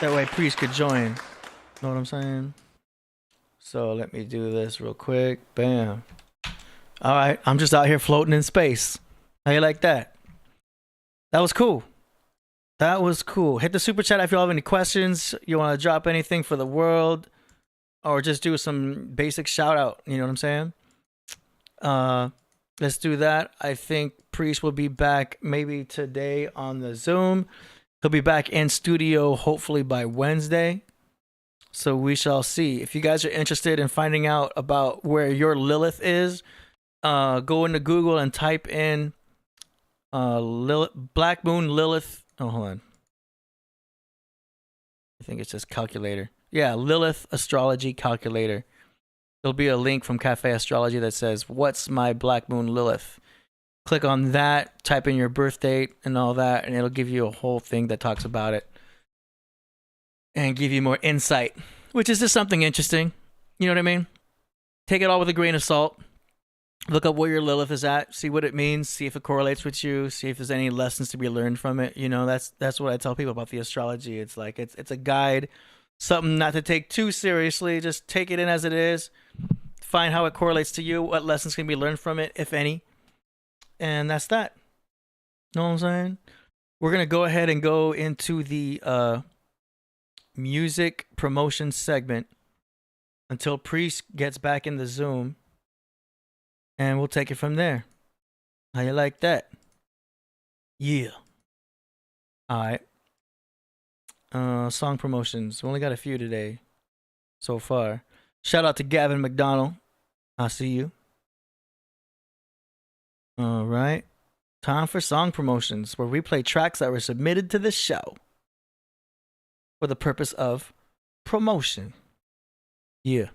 That way Priest could join. Know what I'm saying? So let me do this real quick. Bam. All right. I'm just out here floating in space. How you like that? That was cool. That was cool. Hit the super chat if you have any questions. You want to drop anything for the world, or just do some basic shout out. You know what I'm saying? Let's do that. I think Priest will be back maybe today on the Zoom. He'll be back in studio hopefully by Wednesday. So we shall see. If you guys are interested in finding out about where your Lilith is, go into Google and type in Black Moon Lilith. Oh, hold on. I think it says calculator. Yeah, Lilith Astrology Calculator. There'll be a link from Cafe Astrology that says, "What's my Black Moon Lilith?" Click on that, type in your birth date and all that, and it'll give you a whole thing that talks about it and give you more insight, which is just something interesting. You know what I mean? Take it all with a grain of salt. Look up where your Lilith is at, see what it means, see if it correlates with you, see if there's any lessons to be learned from it. You know, that's what I tell people about the astrology. It's like it's a guide, something not to take too seriously. Just take it in as it is. Find how it correlates to you, what lessons can be learned from it, if any. And that's that. Know what I'm saying? We're gonna go ahead and go into the music promotion segment until Priest gets back in the Zoom, and we'll take it from there. How you like that? Yeah. All right. Song promotions. We only got a few today so far. Shout out to Gavin McDonald. I see you. All right. Time for song promotions, where we play tracks that were submitted to the show for the purpose of promotion. Yeah.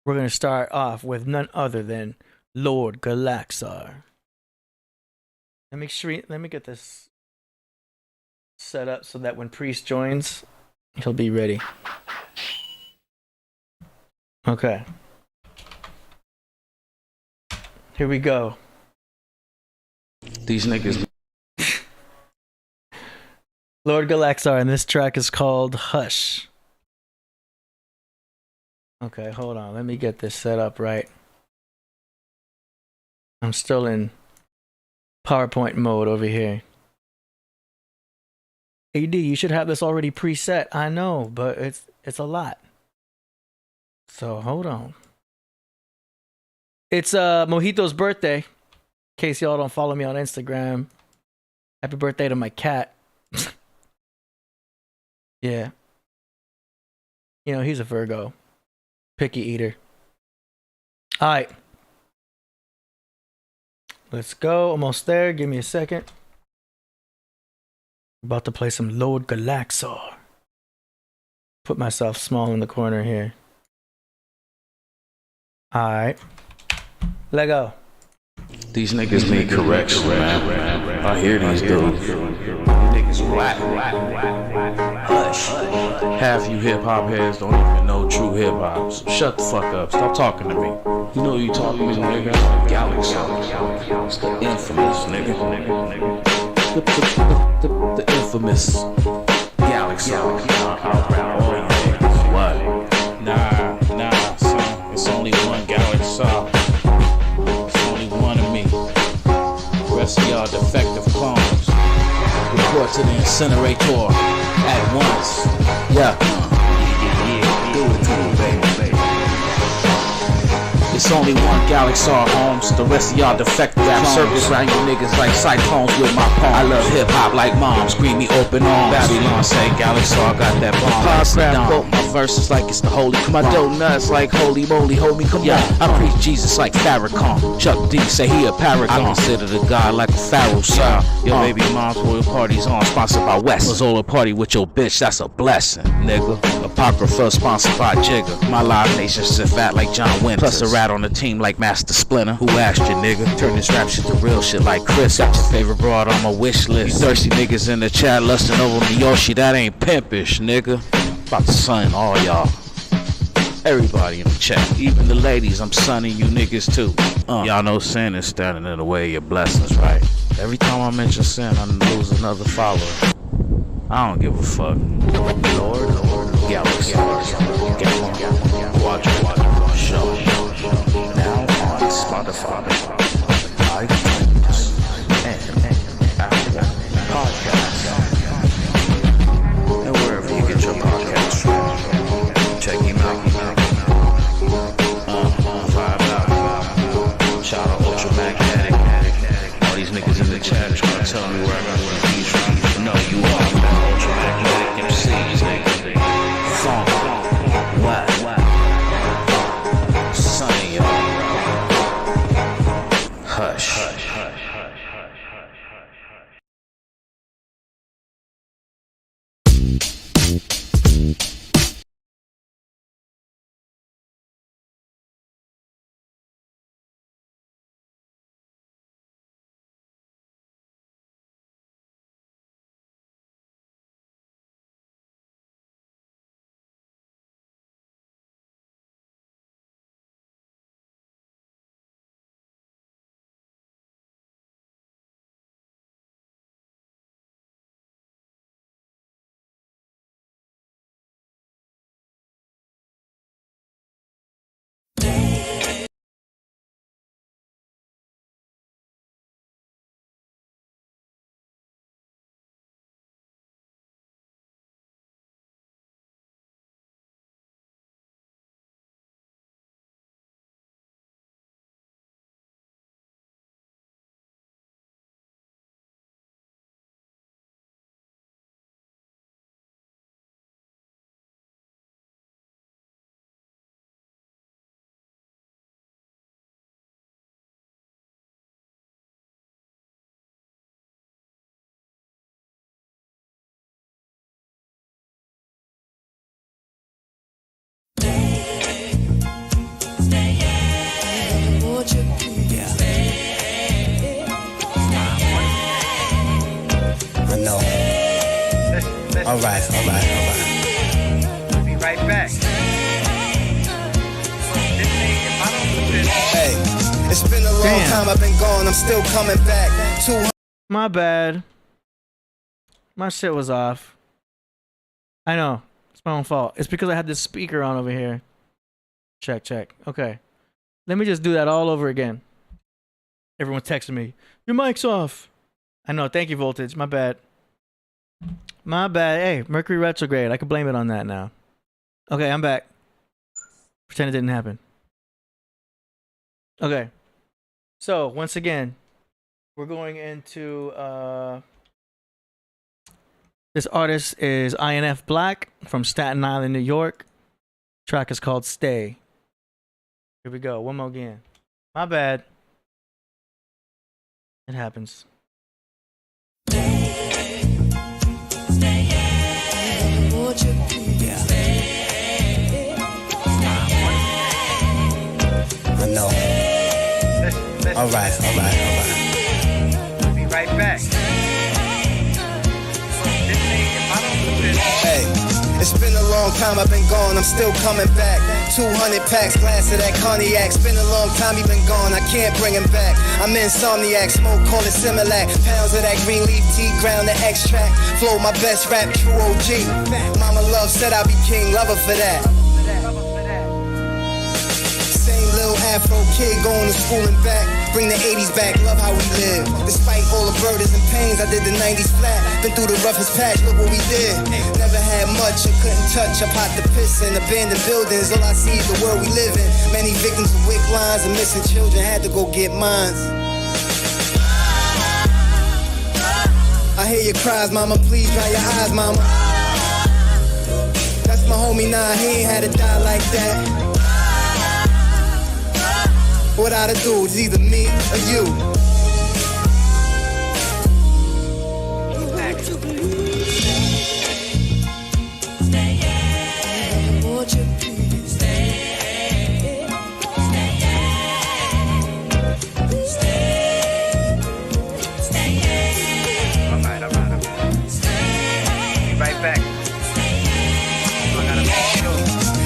We're going to start off with none other than Lord Galaxar. Let me get this set up so that when Priest joins, he'll be ready. Okay. Here we go. These niggas. Lord Galaxar, and this track is called Hush. Okay, hold on. Let me get this set up right. I'm still in PowerPoint mode over here. AD, you should have this already preset. I know, but it's a lot. So hold on. It's Mojito's birthday. In case y'all don't follow me on Instagram. Happy birthday to my cat. Yeah. You know, he's a Virgo. Picky eater. Alright. Let's go. Almost there. Give me a second. About to play some Lord Galaxar. Put myself small in the corner here. Alright. Let go. These niggas need correction, man. I hear these dudes. Niggas black. Hush. Half you hip hop heads don't even know true hip hop. So shut the fuck up. Stop talking to me. You know who you talking to, nigga? Galaxy. The infamous nigga. The infamous Galaxy. What? Nah, son. It's only one Galaxy. It's only one of me. The rest of y'all defective clones. Report to the incinerator at once. Yeah. Do it to me, baby. It's only one Galaxar Holmes. The rest of y'all defective rap circus round you niggas like cyclones with my poems. I love hip hop like mom. Scream me open arms. Babylon say Galaxar got that bomb. Podcraft quote my verses like it's the holy. My dope nuts like holy moly. Hold me, come on. I preach Jesus like Farrakhan. Chuck D say he a paragon. I consider the God like a pharaoh, sir. Your baby mom's royal party's on, sponsored by West. Mazola party with your bitch, that's a blessing, nigga. Apocrypha sponsored by Jigga. My live nation sit fat like John Winters. Plus a rat on the team like Master Splinter. Who asked you, nigga? Turn this rap shit to real shit like Chris. Got your favorite broad on my wish list. You thirsty niggas in the chat lusting over Myeoshe, that ain't pimpish, nigga. About to sun all y'all. Everybody in the chat, even the ladies, I'm sunning you niggas too. Y'all know sin is standing in the way of your blessings, right? Every time I mention sin, I lose another follower. I don't give a fuck. Lord, Galaxy, Quadra, show. Now on Spotify, iTunes, and Apple Podcasts, and wherever you get your podcasts from. Check him out. Vibe out. Shout out Ultra Magnetic. All these niggas in the chat trying to tell me where I got the keys from. No, you are Ultra Magnetic MCs, nigga. Funk. Alright. I'll be right back. Hey, it's been a long time I've been gone, I'm still coming back. My bad. My shit was off. I know. It's my own fault. It's because I had this speaker on over here. Check. Okay. Let me just do that all over again. Everyone's texting me. Your mic's off. I know. Thank you, Voltage. My bad. Hey, Mercury retrograde. I can blame it on that now. Okay, I'm back. Pretend it didn't happen. Okay. So, once again, we're going into... This artist is INF Black from Staten Island, New York. Track is called Stay. Here we go. One more again. My bad. It happens. I know. Alright. I'll be right back. Hey, it's been a long time I've been gone, I'm still coming back. 200 packs, glass of that cognac. It's been a long time he been gone, I can't bring him back. I'm insomniac, smoke, call it Similac. Pounds of that green leaf tea, ground the extract. Flow my best rap, true OG. Mama love said I'd be king, love her for that. Same little Afro kid going to school and back. Bring the 80s back, love how we live. Despite all the burdens and pains, I did the 90s flat. Been through the roughest patch, look what we did. Never had much, I couldn't touch. I popped the piss in abandoned buildings. All I see is the world we live in. Many victims of wick lines and missing children. Had to go get mines. I hear your cries, mama, please dry your eyes, mama. That's my homie, nah, he ain't had to die like that. Without a dude, it's either me or you.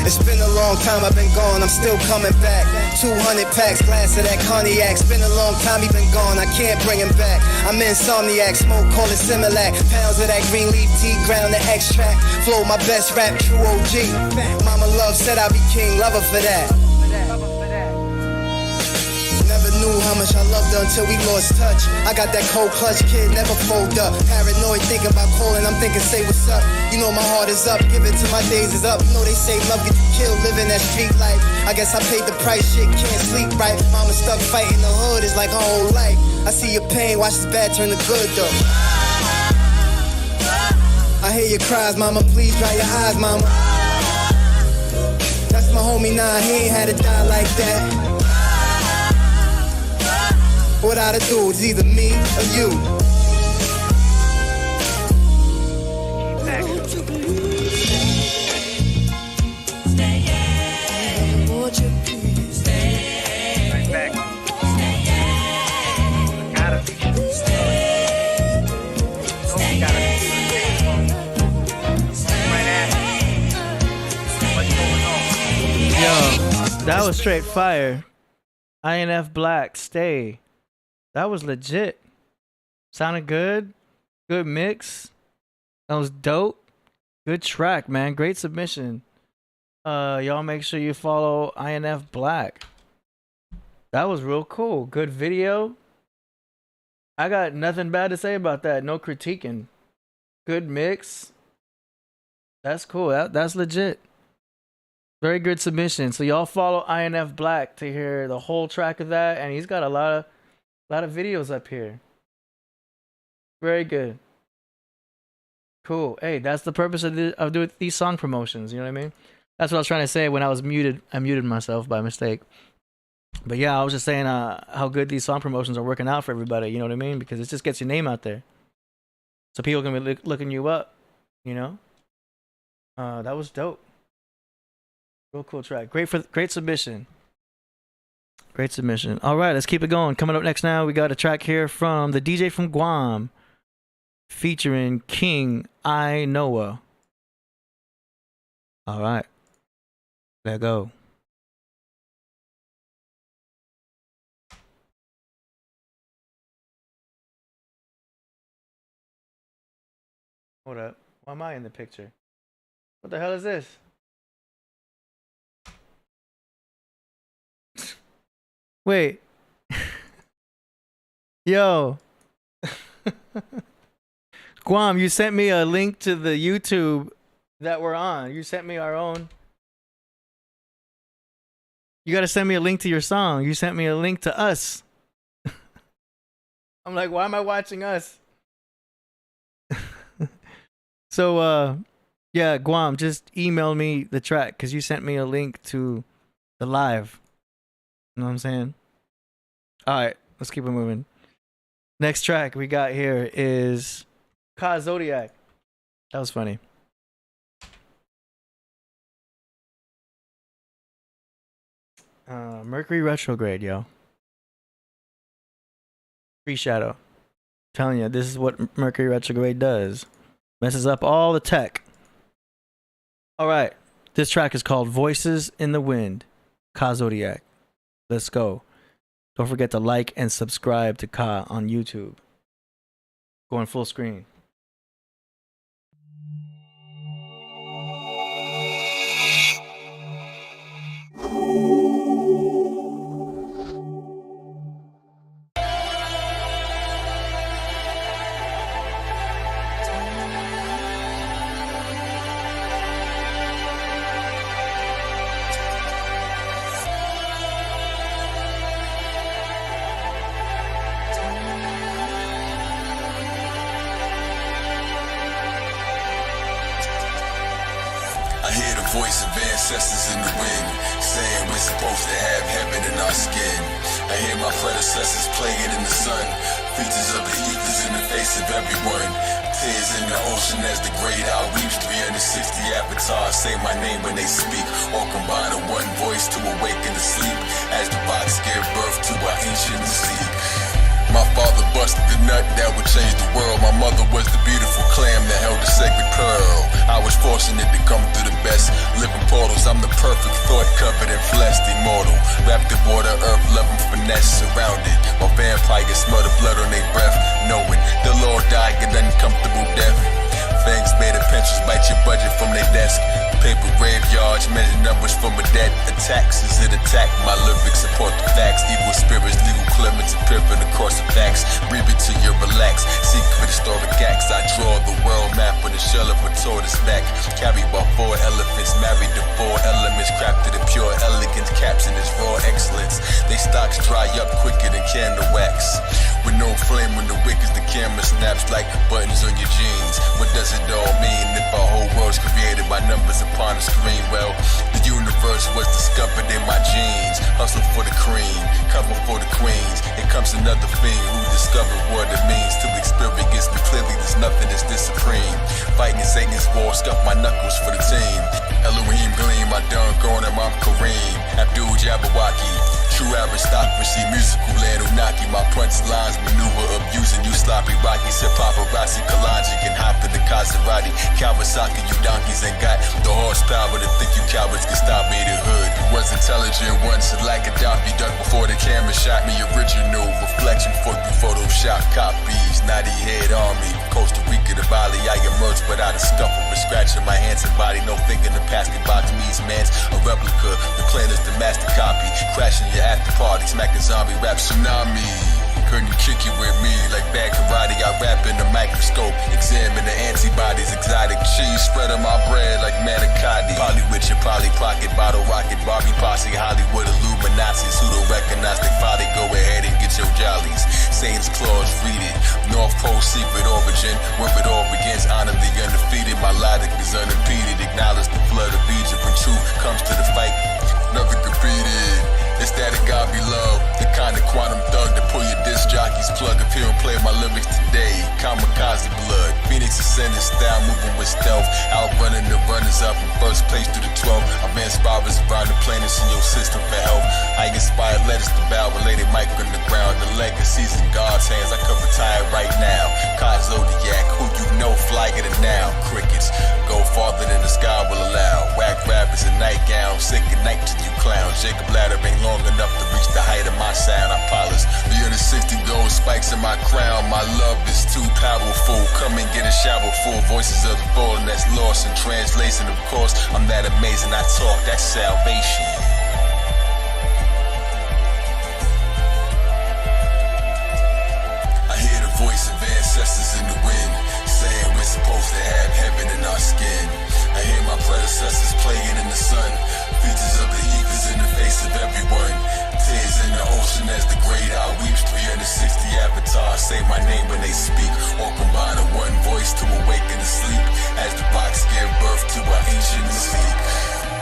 It's been a long time I've been gone, I'm still coming back. 200 packs, glass of that cognac. It's been a long time he been gone, I can't bring him back. I'm insomniac, smoke, call it Similac. Pounds of that green leaf tea, ground the extract. Flow my best rap, true OG. Mama love said I'd be king, love her for that. Never knew how much I loved her until we lost touch. I got that cold clutch kid, never fold up. Paranoid thinking about calling, I'm thinking say what's up. You know my heart is up, give it till my days is up. You know they say love get you killed, living that street life. I guess I paid the price, shit, can't sleep right. Mama stuck fighting the hood, it's like her whole life. I see your pain, watch this bad turn to good though. I hear your cries, mama, please dry your eyes, mama. That's my homie, nah, he ain't had to die like that. Without a dude, it's either me or you. That was straight fire. INF Black, Stay. That was legit. Sounded good. Good mix. That was dope. Good track, man. Great submission. Y'all make sure you follow INF Black. That was real cool. Good video. I got nothing bad to say about that. No critiquing. Good mix. That's cool. That's legit. Very good submission. So y'all follow INF Black to hear the whole track of that, and he's got a lot of videos up here. Very good. Cool. Hey, that's the purpose of doing these song promotions. You know what I mean? That's what I was trying to say when I was muted. I muted myself by mistake. But yeah, I was just saying how good these song promotions are working out for everybody. You know what I mean? Because it just gets your name out there, so people can be looking you up. You know. That was dope. Real cool track. Great submission. Great submission. All right, let's keep it going. Coming up next now, we got a track here from the DJ from Guam, featuring King I Noah. All right. Let go. Hold up. Why am I in the picture? What the hell is this? Wait. Yo. Guam, you sent me a link to the YouTube that we're on. You sent me our own. You gotta send me a link to your song. You sent me a link to us. I'm like, why am I watching us? So, yeah, Guam, just email me the track because you sent me a link to the live. You know what I'm saying? All right, let's keep it moving. Next track we got here is Ka Zodiac. That was funny. Mercury retrograde, yo. Free shadow. Telling you, this is what Mercury retrograde does. Messes up all the tech. All right. This track is called Voices in the Wind. Ka Zodiac. Let's go. Don't forget to like and subscribe to Ka on YouTube. Going full screen. Voice of ancestors in the wind, saying we're supposed to have heaven in our skin. I hear my predecessors playing in the sun, features of the ethers in the face of everyone. Tears in the ocean as the great owl weeps. 360 avatars say my name when they speak, all combine in one voice to awaken the sleep, as the box gave birth to our ancient seed. My father busted the nut that would change the world. My mother was the beautiful clam that held the sacred pearl. I was fortunate to come through the best living portals. I'm the perfect thought covered in flesh, immortal. Wrapped in water, earth, loving finesse, surrounded. While vampires smell the blood on their breath, knowing they'll all die an uncomfortable death. Fangs made of pencils bite your budget from their desk. Paper graveyards, measure numbers from a dead. Attacks is an attack, my lyrics support the facts. Evil spirits, legal clements, appearing across the facts. Breathe it till you relax, secret historic acts. I draw the world map with a shell of a tortoise back. Carried by 4 elephants, married to 4 elements. Crafted in pure elegance, caption is raw excellence. They stocks dry up quicker than candle wax. With no flame when the wick is the camera snaps like buttons on your jeans. What does it all mean if our whole world's created by numbers upon the screen? Well, the universe was discovered in my genes. Hustle for the cream, cover for the queens. Here comes another fiend who discovered what it means to experience me clearly. There's nothing that's this supreme. Fighting Satan's war, scuff my knuckles for the team. Elohim gleam, I done gone and I'm Kareem. Abdul Jabberwocky, true aristocracy, musical Anunnaki. My punchlines maneuver abusing you sloppy rockies. Hip paparazzi, Kalaji can hop in the Maserati. Kawasaki, you donkeys ain't got the horsepower to think you cowards can stop me. The hood was intelligent once, like a Gaddafi duck before the camera shot me. Original reflection for you Photoshop copies. Naughty head army, Costa Rica to Bali. I emerged without a scuffle, but scratching my hands and body. No thinking the basket box means man's a replica. The plan is the master copy. Crashing your after party, smacking zombie rap tsunami. Couldn't kick it with me like bad karate. I rap in the microscope, examine the antibodies. Exotic cheese spread on my bread like manicotti. Poly with your poly pocket, bottle rocket, Barbie posse, Hollywood Illuminati's who don't recognize they folly. Go ahead and get your jollies. Satan's claws, read it. North Pole secret origin, where it all begins. Honor the undefeated. My logic is unimpeded. Acknowledge the flood of Egypt when truth comes to the fight. Nothing competed. It's that it God be love, the kind of quantum thug that pull your disc jockeys plug. If he don't play my lyrics today, kamikaze blood. Phoenix It's a sentence style, moving with stealth. Outrunning the runners up in first place through the 12. Advanced robbers around the planets in your system for help. I inspired letters to bow, related mic on the ground. The legacies in God's hands, I could retire right now. Cod Zodiac, who you know, flyer than now. Crickets, go farther than the sky will allow. Whack rappers in nightgowns, sick at night to you clowns. Jacob Ladder ain't long enough to reach the height of my sound. I polish 360 gold spikes in my crown. My love is too powerful. Come and get a shower full. Voices of the fallen that's lost in translation. Of course, I'm that amazing. I talk, that's salvation. I hear the voice of ancestors in the wind, saying we're supposed to have heaven in our skin. I hear my predecessors playing in the sun, features of the ethers in the face of everyone. Tears in the ocean as the great owl weeps. 360 avatars say my name when they speak, all combine in one voice to awaken the sleep, as the rocks give birth to our ancient mystique.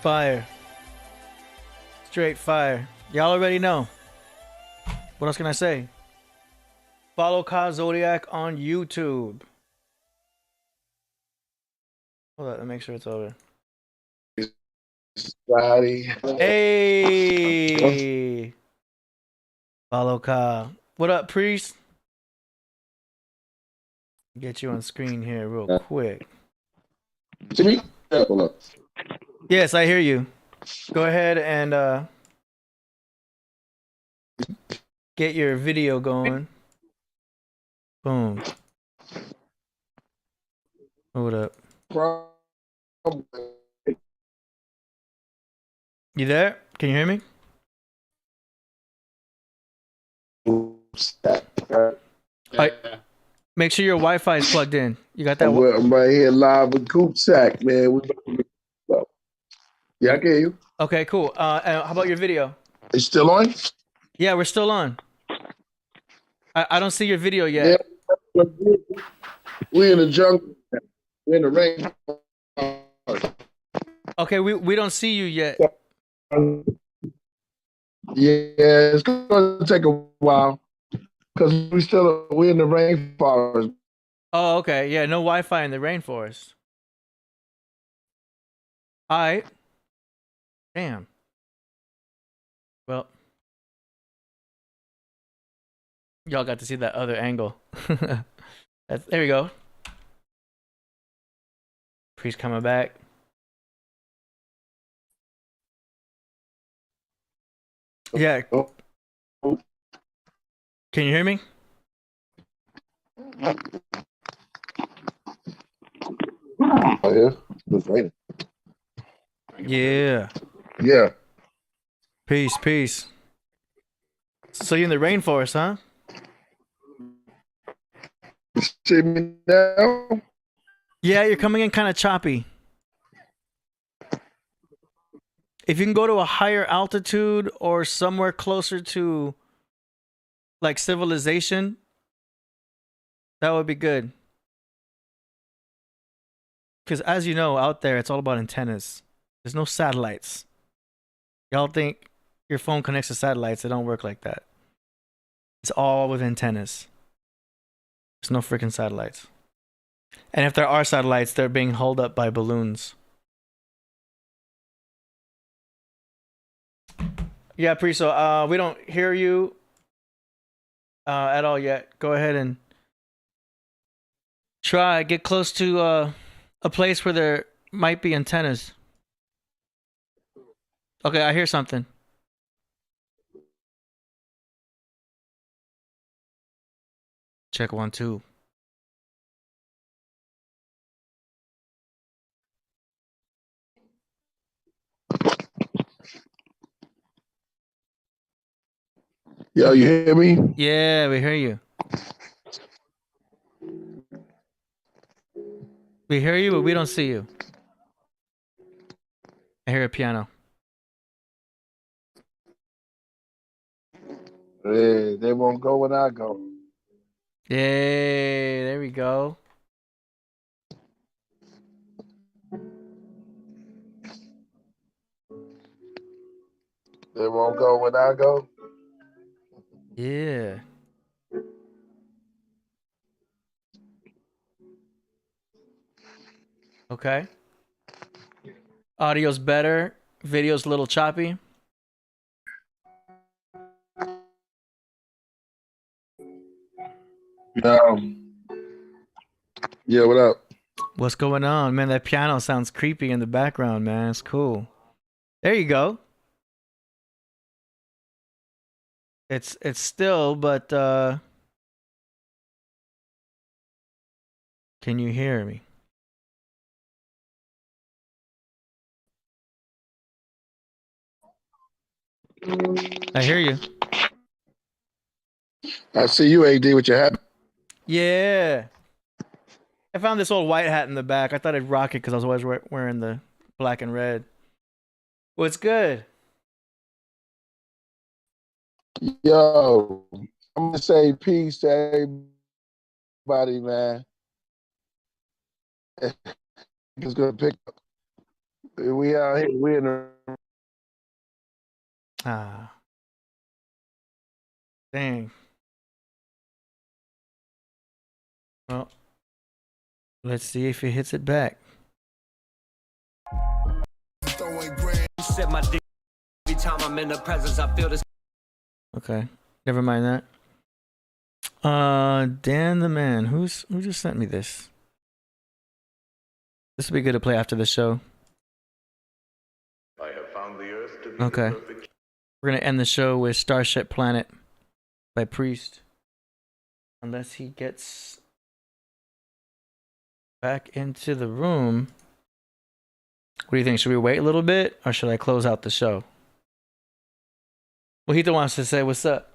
Fire. Straight fire. Y'all already know. What else can I say? Follow Ka Zodiac on YouTube. Hold on, let me make sure it's over. Hey! Follow Ka. What up, Priest? Get you on screen here real quick. Jimmy, hold up. Yes, I hear you. Go ahead and get your video going. Boom. Hold up. You there? Can you hear me? Alright. Make sure your Wi-Fi is plugged in. You got that? I'm right here live with Coop Sack, man. Yeah, I can hear you. Okay, cool. And how about your video? It's still on? Yeah, we're still on. I don't see your video yet. Yeah, we're in the jungle. We're in the rain. Okay, we don't see you yet. Yeah, it's gonna take a while because we're in the rainforest. Oh, okay. Yeah, no Wi-Fi in the rainforest. All right. Damn. Well, y'all got to see that other angle. There we go. Priest coming back. Yeah. Can you hear me? Oh yeah, it's raining. Yeah. Yeah. Peace, peace. So you're in the rainforest, huh? You see me now? Yeah, you're coming in kind of choppy. If you can go to a higher altitude or somewhere closer to like civilization, that would be good. Because as you know, out there, it's all about antennas. There's no satellites. Y'all think your phone connects to satellites. It don't work like that. It's all with antennas. There's no freaking satellites. And if there are satellites, they're being held up by balloons. Yeah, Priso, we don't hear you at all yet. Go ahead and try. Get close to a place where there might be antennas. Okay, I hear something. Check 1, 2. Yo, you hear me? Yeah, we hear you. We hear you, but we don't see you. I hear a piano. Yeah, they won't go when I go. Yay, there we go. They won't go when I go. Yeah. Okay. Audio's better. Video's a little choppy. Yeah, what up? What's going on, man? That piano sounds creepy in the background, man. It's cool. There you go. It's still, but can you hear me? I hear you. I see you, AD, with your hat. Yeah. I found this old white hat in the back. I thought I'd rock it because I was always wearing the black and red. What's good? Yo, I'm gonna say peace to everybody, man. It's gonna pick up. We out here. We in the. Ah. Dang. Well, let's see if he hits it back. Set my dick every time I'm in the presence. I feel this. Okay, never mind that. Dan the man, who just sent me this? This would be good to play after the show. I have found the earth to be Okay. the perfect. We're gonna end the show with Starship Planet by Priest, unless he gets back into the room. What do you think? Should we wait a little bit, or should I close out the show? Wahito wants to say what's up.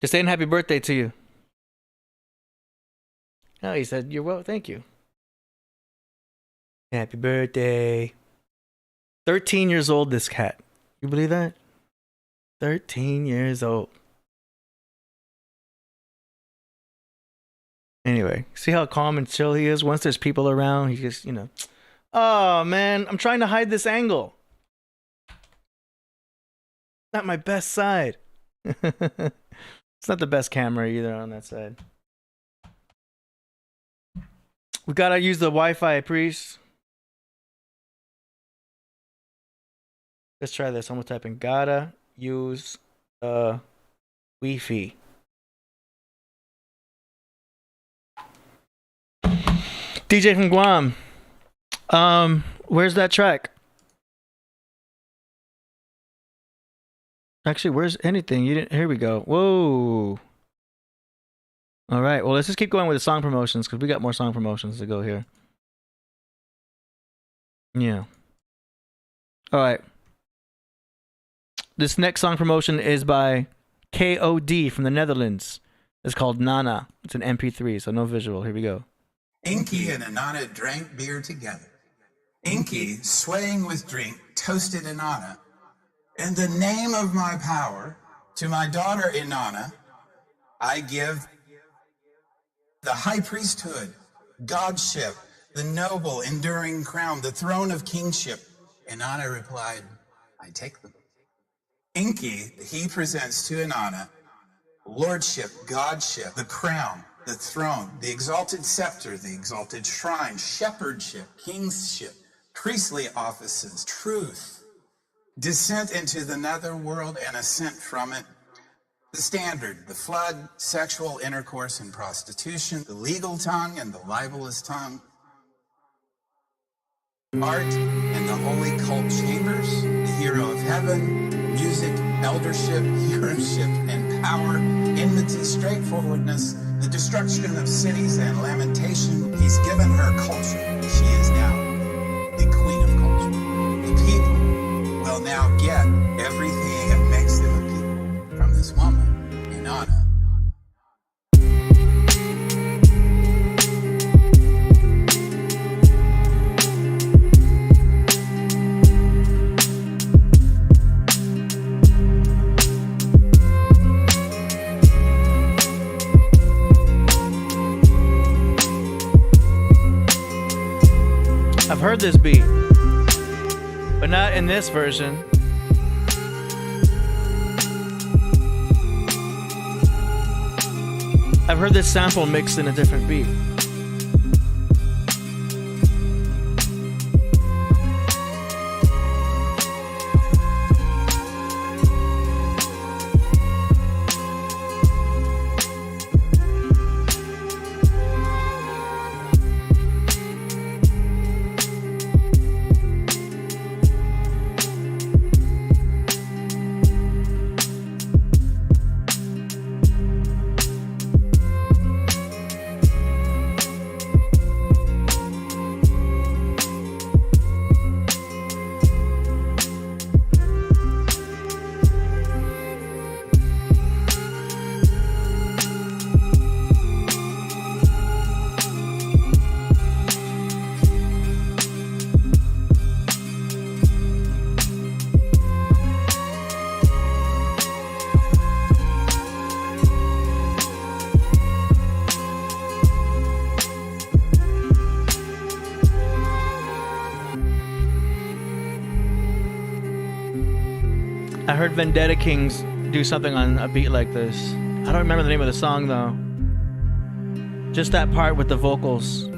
Just saying happy birthday to you. Oh, he said you're well. Thank you. Happy birthday. 13 years old, this cat. You believe that? 13 years old. Anyway, see how calm and chill he is? Once there's people around, he just, oh man, I'm trying to hide this angle. Not my best side. It's not the best camera either on that side. We gotta use the Wi-Fi, Priest. Let's try this. I'm gonna type in gotta use the Wi-Fi. DJ from Guam. Where's that track? Actually, where's anything? You didn't. Here we go. Whoa. All right. Well, let's just keep going with the song promotions because we got more song promotions to go here. Yeah. All right. This next song promotion is by KOD from the Netherlands. It's called Nana. It's an MP3, so no visual. Here we go. Inky and Inanna drank beer together. Inky, swaying with drink, toasted Inanna. In the name of my power, to my daughter Inanna, I give the high priesthood, godship, the noble, enduring crown, the throne of kingship. Inanna replied, I take them. Inky, he presents to Inanna, lordship, godship, the crown, the throne, the exalted scepter, the exalted shrine, shepherdship, kingship, priestly offices, truth, descent into the netherworld and ascent from it, the standard, the flood, sexual intercourse and prostitution, the legal tongue and the libelous tongue, art and the holy cult chambers, the hero of heaven, music, eldership, heroship and power, enmity, straightforwardness, the destruction of cities and lamentation. He's given her culture. She is now the queen of culture. The people will now get everything that makes them a people from this woman, Inanna. heard this beat, but not in this version. I've heard this sample mixed in a different beat. I heard Vendetta Kings do something on a beat like this. I don't remember the name of the song though. Just that part with the vocals.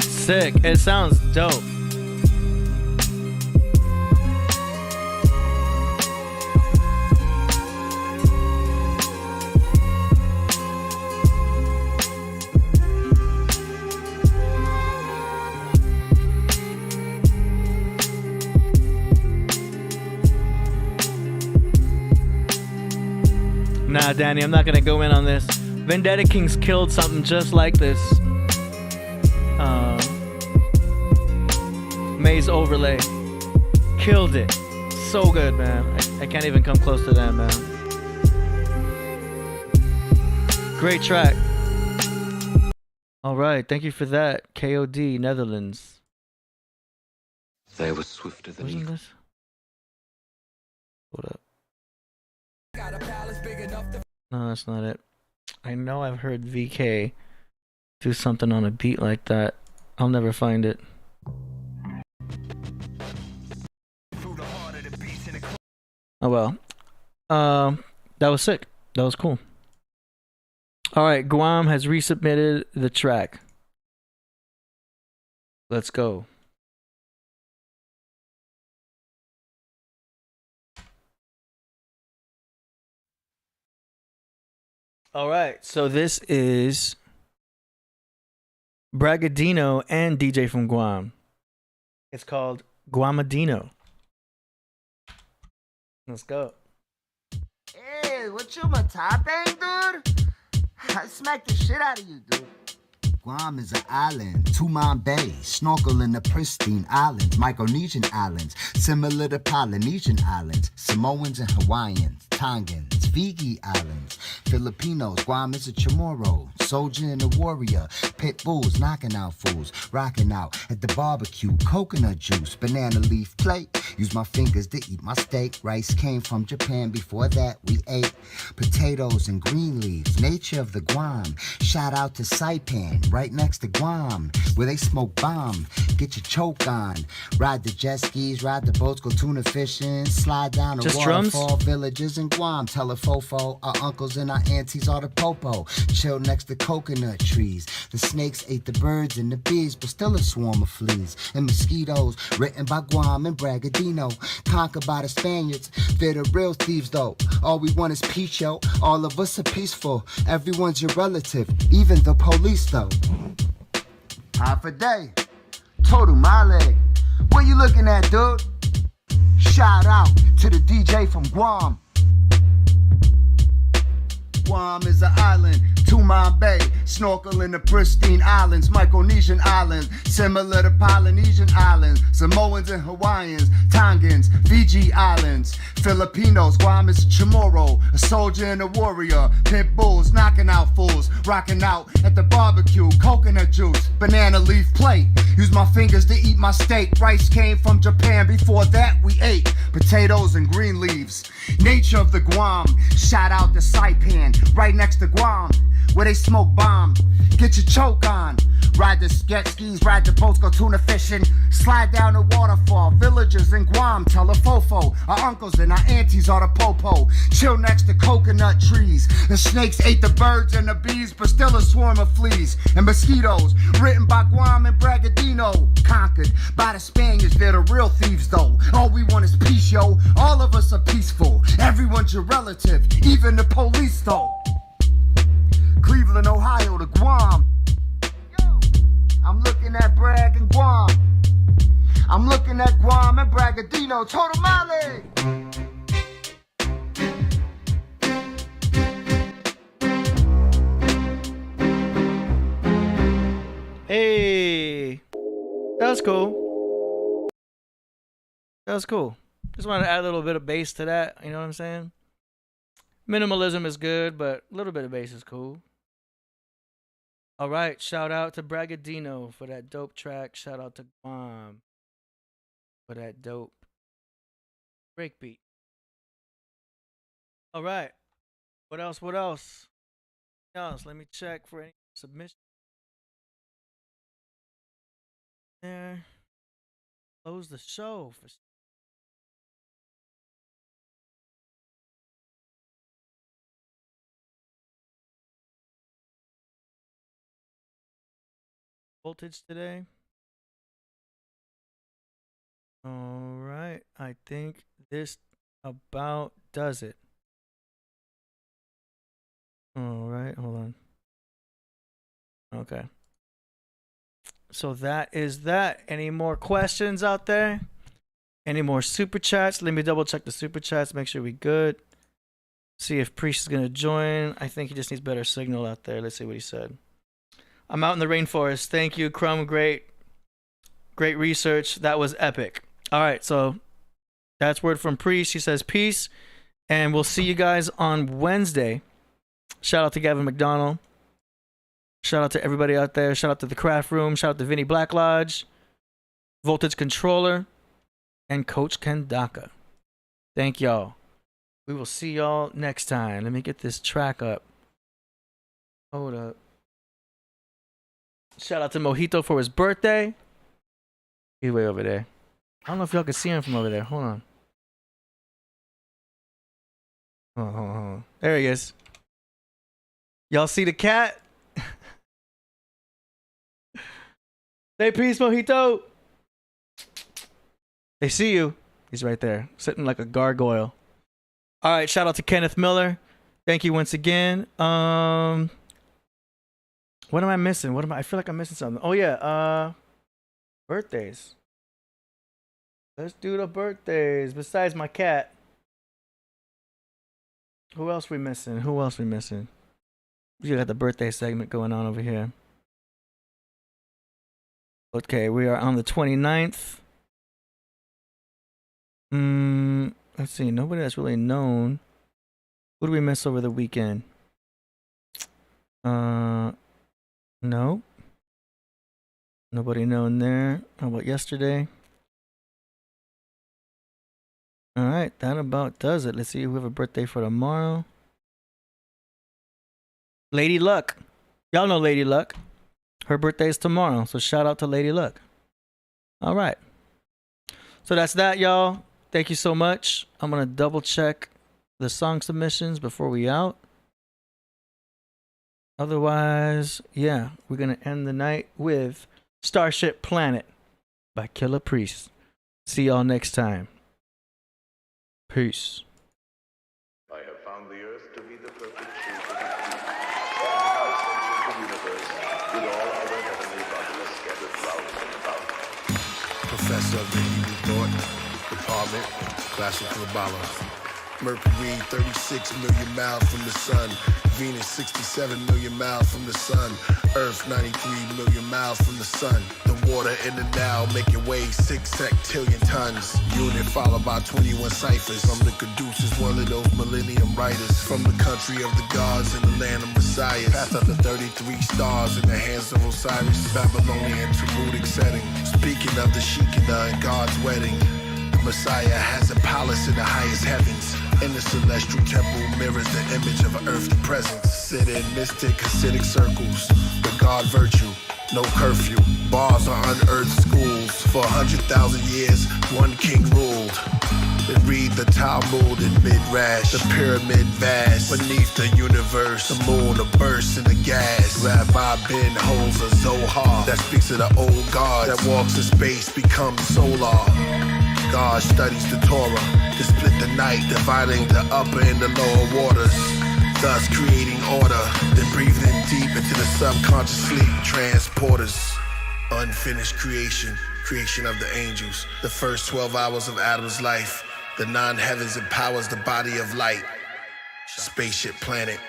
Sick. It sounds dope. Nah, Danny, I'm not gonna go in on this. Vendetta Kings killed something just like this. Maze Overlay. Killed it. So good, man. I can't even come close to that, man. Great track. Alright, thank you for that. KOD, Netherlands. They were swifter than Wasn't eagles. this? Hold up. No, that's not it. I know I've heard VK do something on a beat like that. I'll never find it. Oh well. That was sick. That was cool. Alright, Guam has resubmitted the track. Let's go. Alright, so this is Bragadino and DJ from Guam. It's called Guamadino. Let's go. Hey, what you, my top bang, dude? I smacked the shit out of you, dude. Guam is an island, Tumon Bay, snorkel in the pristine islands, Micronesian islands, similar to Polynesian islands, Samoans and Hawaiians, Tongans, Fiji islands, Filipinos. Guam is a Chamorro, soldier and a warrior, pit bulls knocking out fools, rocking out at the barbecue, coconut juice, banana leaf plate, use my fingers to eat my steak, rice came from Japan, before that we ate potatoes and green leaves, nature of the Guam, shout out to Saipan, right next to Guam, where they smoke bomb, get your choke on, ride the jet skis, ride the boats, go tuna fishing, slide down the waterfall, villages in Guam, tell a fofo, our uncles and our aunties are the popo, chill next to coconut trees, the snakes ate the birds and the bees, but still a swarm of fleas, and mosquitoes, written by Guam and Bragadino, conquered by the Spaniards, they're the real thieves though, all we want is peace, yo, all of us are peaceful, everyone's your relative, even the police though. Half a day, total my leg. What you looking at, dude? Shout out to the DJ from Guam. Guam is an island, Two-Mile Bay, snorkel in the pristine islands, Micronesian islands, similar to Polynesian islands, Samoans and Hawaiians, Tongans, Fiji islands, Filipinos, Guam is a Chamorro, a soldier and a warrior, pit bulls, knocking out fools, rocking out at the barbecue, coconut juice, banana leaf plate, use my fingers to eat my steak, rice came from Japan, before that we ate potatoes and green leaves, nature of the Guam, shout out to Saipan, right next to Guam, where they smoke bomb, get your choke on, ride the jet skis, ride the boats, go tuna fishing, slide down the waterfall, villagers in Guam tell a fofo, our uncles and our aunties are the popo, chill next to coconut trees, the snakes ate the birds and the bees, but still a swarm of fleas, and mosquitoes, written by Guam and Bragadino, conquered by the Spaniards, they're the real thieves though, all we want is peace yo, all of us are peaceful, everyone's your relative, even the police though. Cleveland, Ohio to Guam. Yo, I'm looking at Bragg and Guam. I'm looking at Guam and Bragadino. Total Mali. Hey, that was cool. That was cool. Just wanted to add a little bit of bass to that. You know what I'm saying? Minimalism is good, but a little bit of bass is cool. All right, shout out to Bragadino for that dope track. Shout out to Guam for that dope breakbeat. All right, what else? What else? Let me check for any submission. There, close the show for. Voltage today. All right, I think this about does it. All right, hold on. Okay. So that is that. Any more questions out there? Any more super chats? Let me double check the super chats, make sure we good. See if Priest is gonna join. I think he just needs better signal out there. Let's see what he said. I'm out in the rainforest. Thank you, Crumb. Great research. That was epic. All right, so that's word from Priest. He says peace, and we'll see you guys on Wednesday. Shout out to Gavin McDonald. Shout out to everybody out there. Shout out to the Craft Room. Shout out to Vinny Black Lodge, Voltage Controller, and Coach Kendaka. Thank y'all. We will see y'all next time. Let me get this track up. Hold up. Shout out to Mojito for his birthday. He's way over there. I don't know if y'all can see him from over there. Hold on. Hold on. There he is. Y'all see the cat? Say peace, Mojito. They see you. He's right there, sitting like a gargoyle. All right, shout out to Kenneth Miller. Thank you once again. What am I missing? I feel like I'm missing something. Oh yeah, birthdays. Let's do the birthdays. Besides my cat. Who else we missing? We got the birthday segment going on over here. Okay, we are on the 29th. Let's see. Nobody that's really known. Who do we miss over the weekend? No. Nobody known there. How about yesterday? All right, that about does it. Let's see who we have a birthday for tomorrow. Lady Luck. Y'all know Lady Luck. Her birthday is tomorrow, so shout out to Lady Luck. All right. So that's that, y'all. Thank you so much. I'm going to double check the song submissions before we out. Otherwise, yeah, we're going to end the night with Starship Planet by Killah Priest. See y'all next time. Peace. I have found the Earth to be the perfect truth of the universe, with all other heavenly bodies scattered round and about. Professor of medieval thought, Department, Classical Kabbalah. Mercury, 36 million miles from the sun. Venus, 67 million miles from the sun. Earth, 93 million miles from the sun. The water in the Nile making way 6 hectillion tons. Unit followed by 21 ciphers. From the Caduceus, one of those millennium writers. From the country of the gods and the land of messiahs. Path of the 33 stars in the hands of Osiris. Babylonian Talmudic setting. Speaking of the Shekinah and God's wedding. Messiah has a palace in the highest heavens. In the celestial temple mirrors the image of an earthly presence. Sit in mystic Hasidic circles. The God virtue, no curfew. Bars are unearthed schools. For 100,000 years, one king ruled. Then read the Talmud in Midrash. The pyramid vast beneath the universe. The moon a burst in the gas. Rabbi Ben holds a Zohar that speaks of the old God that walks in space, becomes solar. God studies the Torah to split the night, dividing the upper and the lower waters, thus creating order, then breathing deep into the subconscious sleep transporters. Unfinished creation, creation of the angels, the first 12 hours of Adam's life, the 9 heavens empowers the body of light, spaceship planet.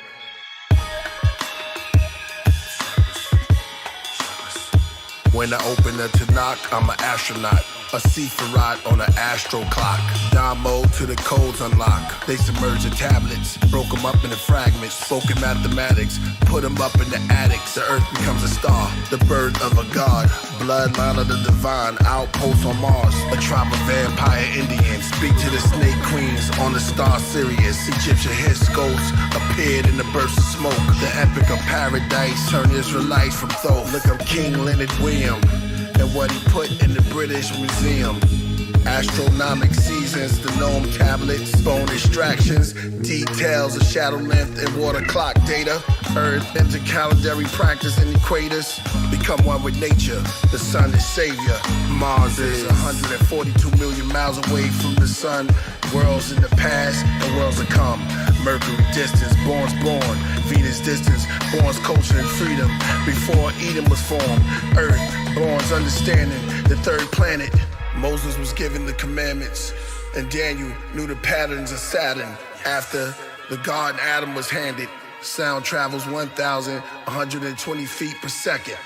When I open the Tanakh, I'm an astronaut. A Sephiroth on an astro clock. Down mode to the codes unlock. They submerged the tablets, broke them up into fragments. Spoken mathematics, put them up in the attics. The earth becomes a star, the birth of a god. Bloodline of the divine, outpost on Mars. A tribe of vampire Indians. Speak to the snake queens on the star Sirius. Egyptian head skulls appeared in the burst of smoke. The epic of paradise turned Israelites from Thoth. Look up King Leonard William and what he put in the British Museum. Astronomic seasons, the gnome tablets, bone extractions, details of shadow length and water clock data. Earth intercalendary practice and equators. Become one with nature, the sun is savior. Mars is 142 million miles away from the sun. Worlds in the past and worlds to come. Mercury distance, born's born. Venus distance, born's culture and freedom. Before Eden was formed, Earth, born's understanding, the third planet. Moses was given the commandments, and Daniel knew the patterns of Saturn. After the garden Adam was handed, sound travels 1,120 feet per second.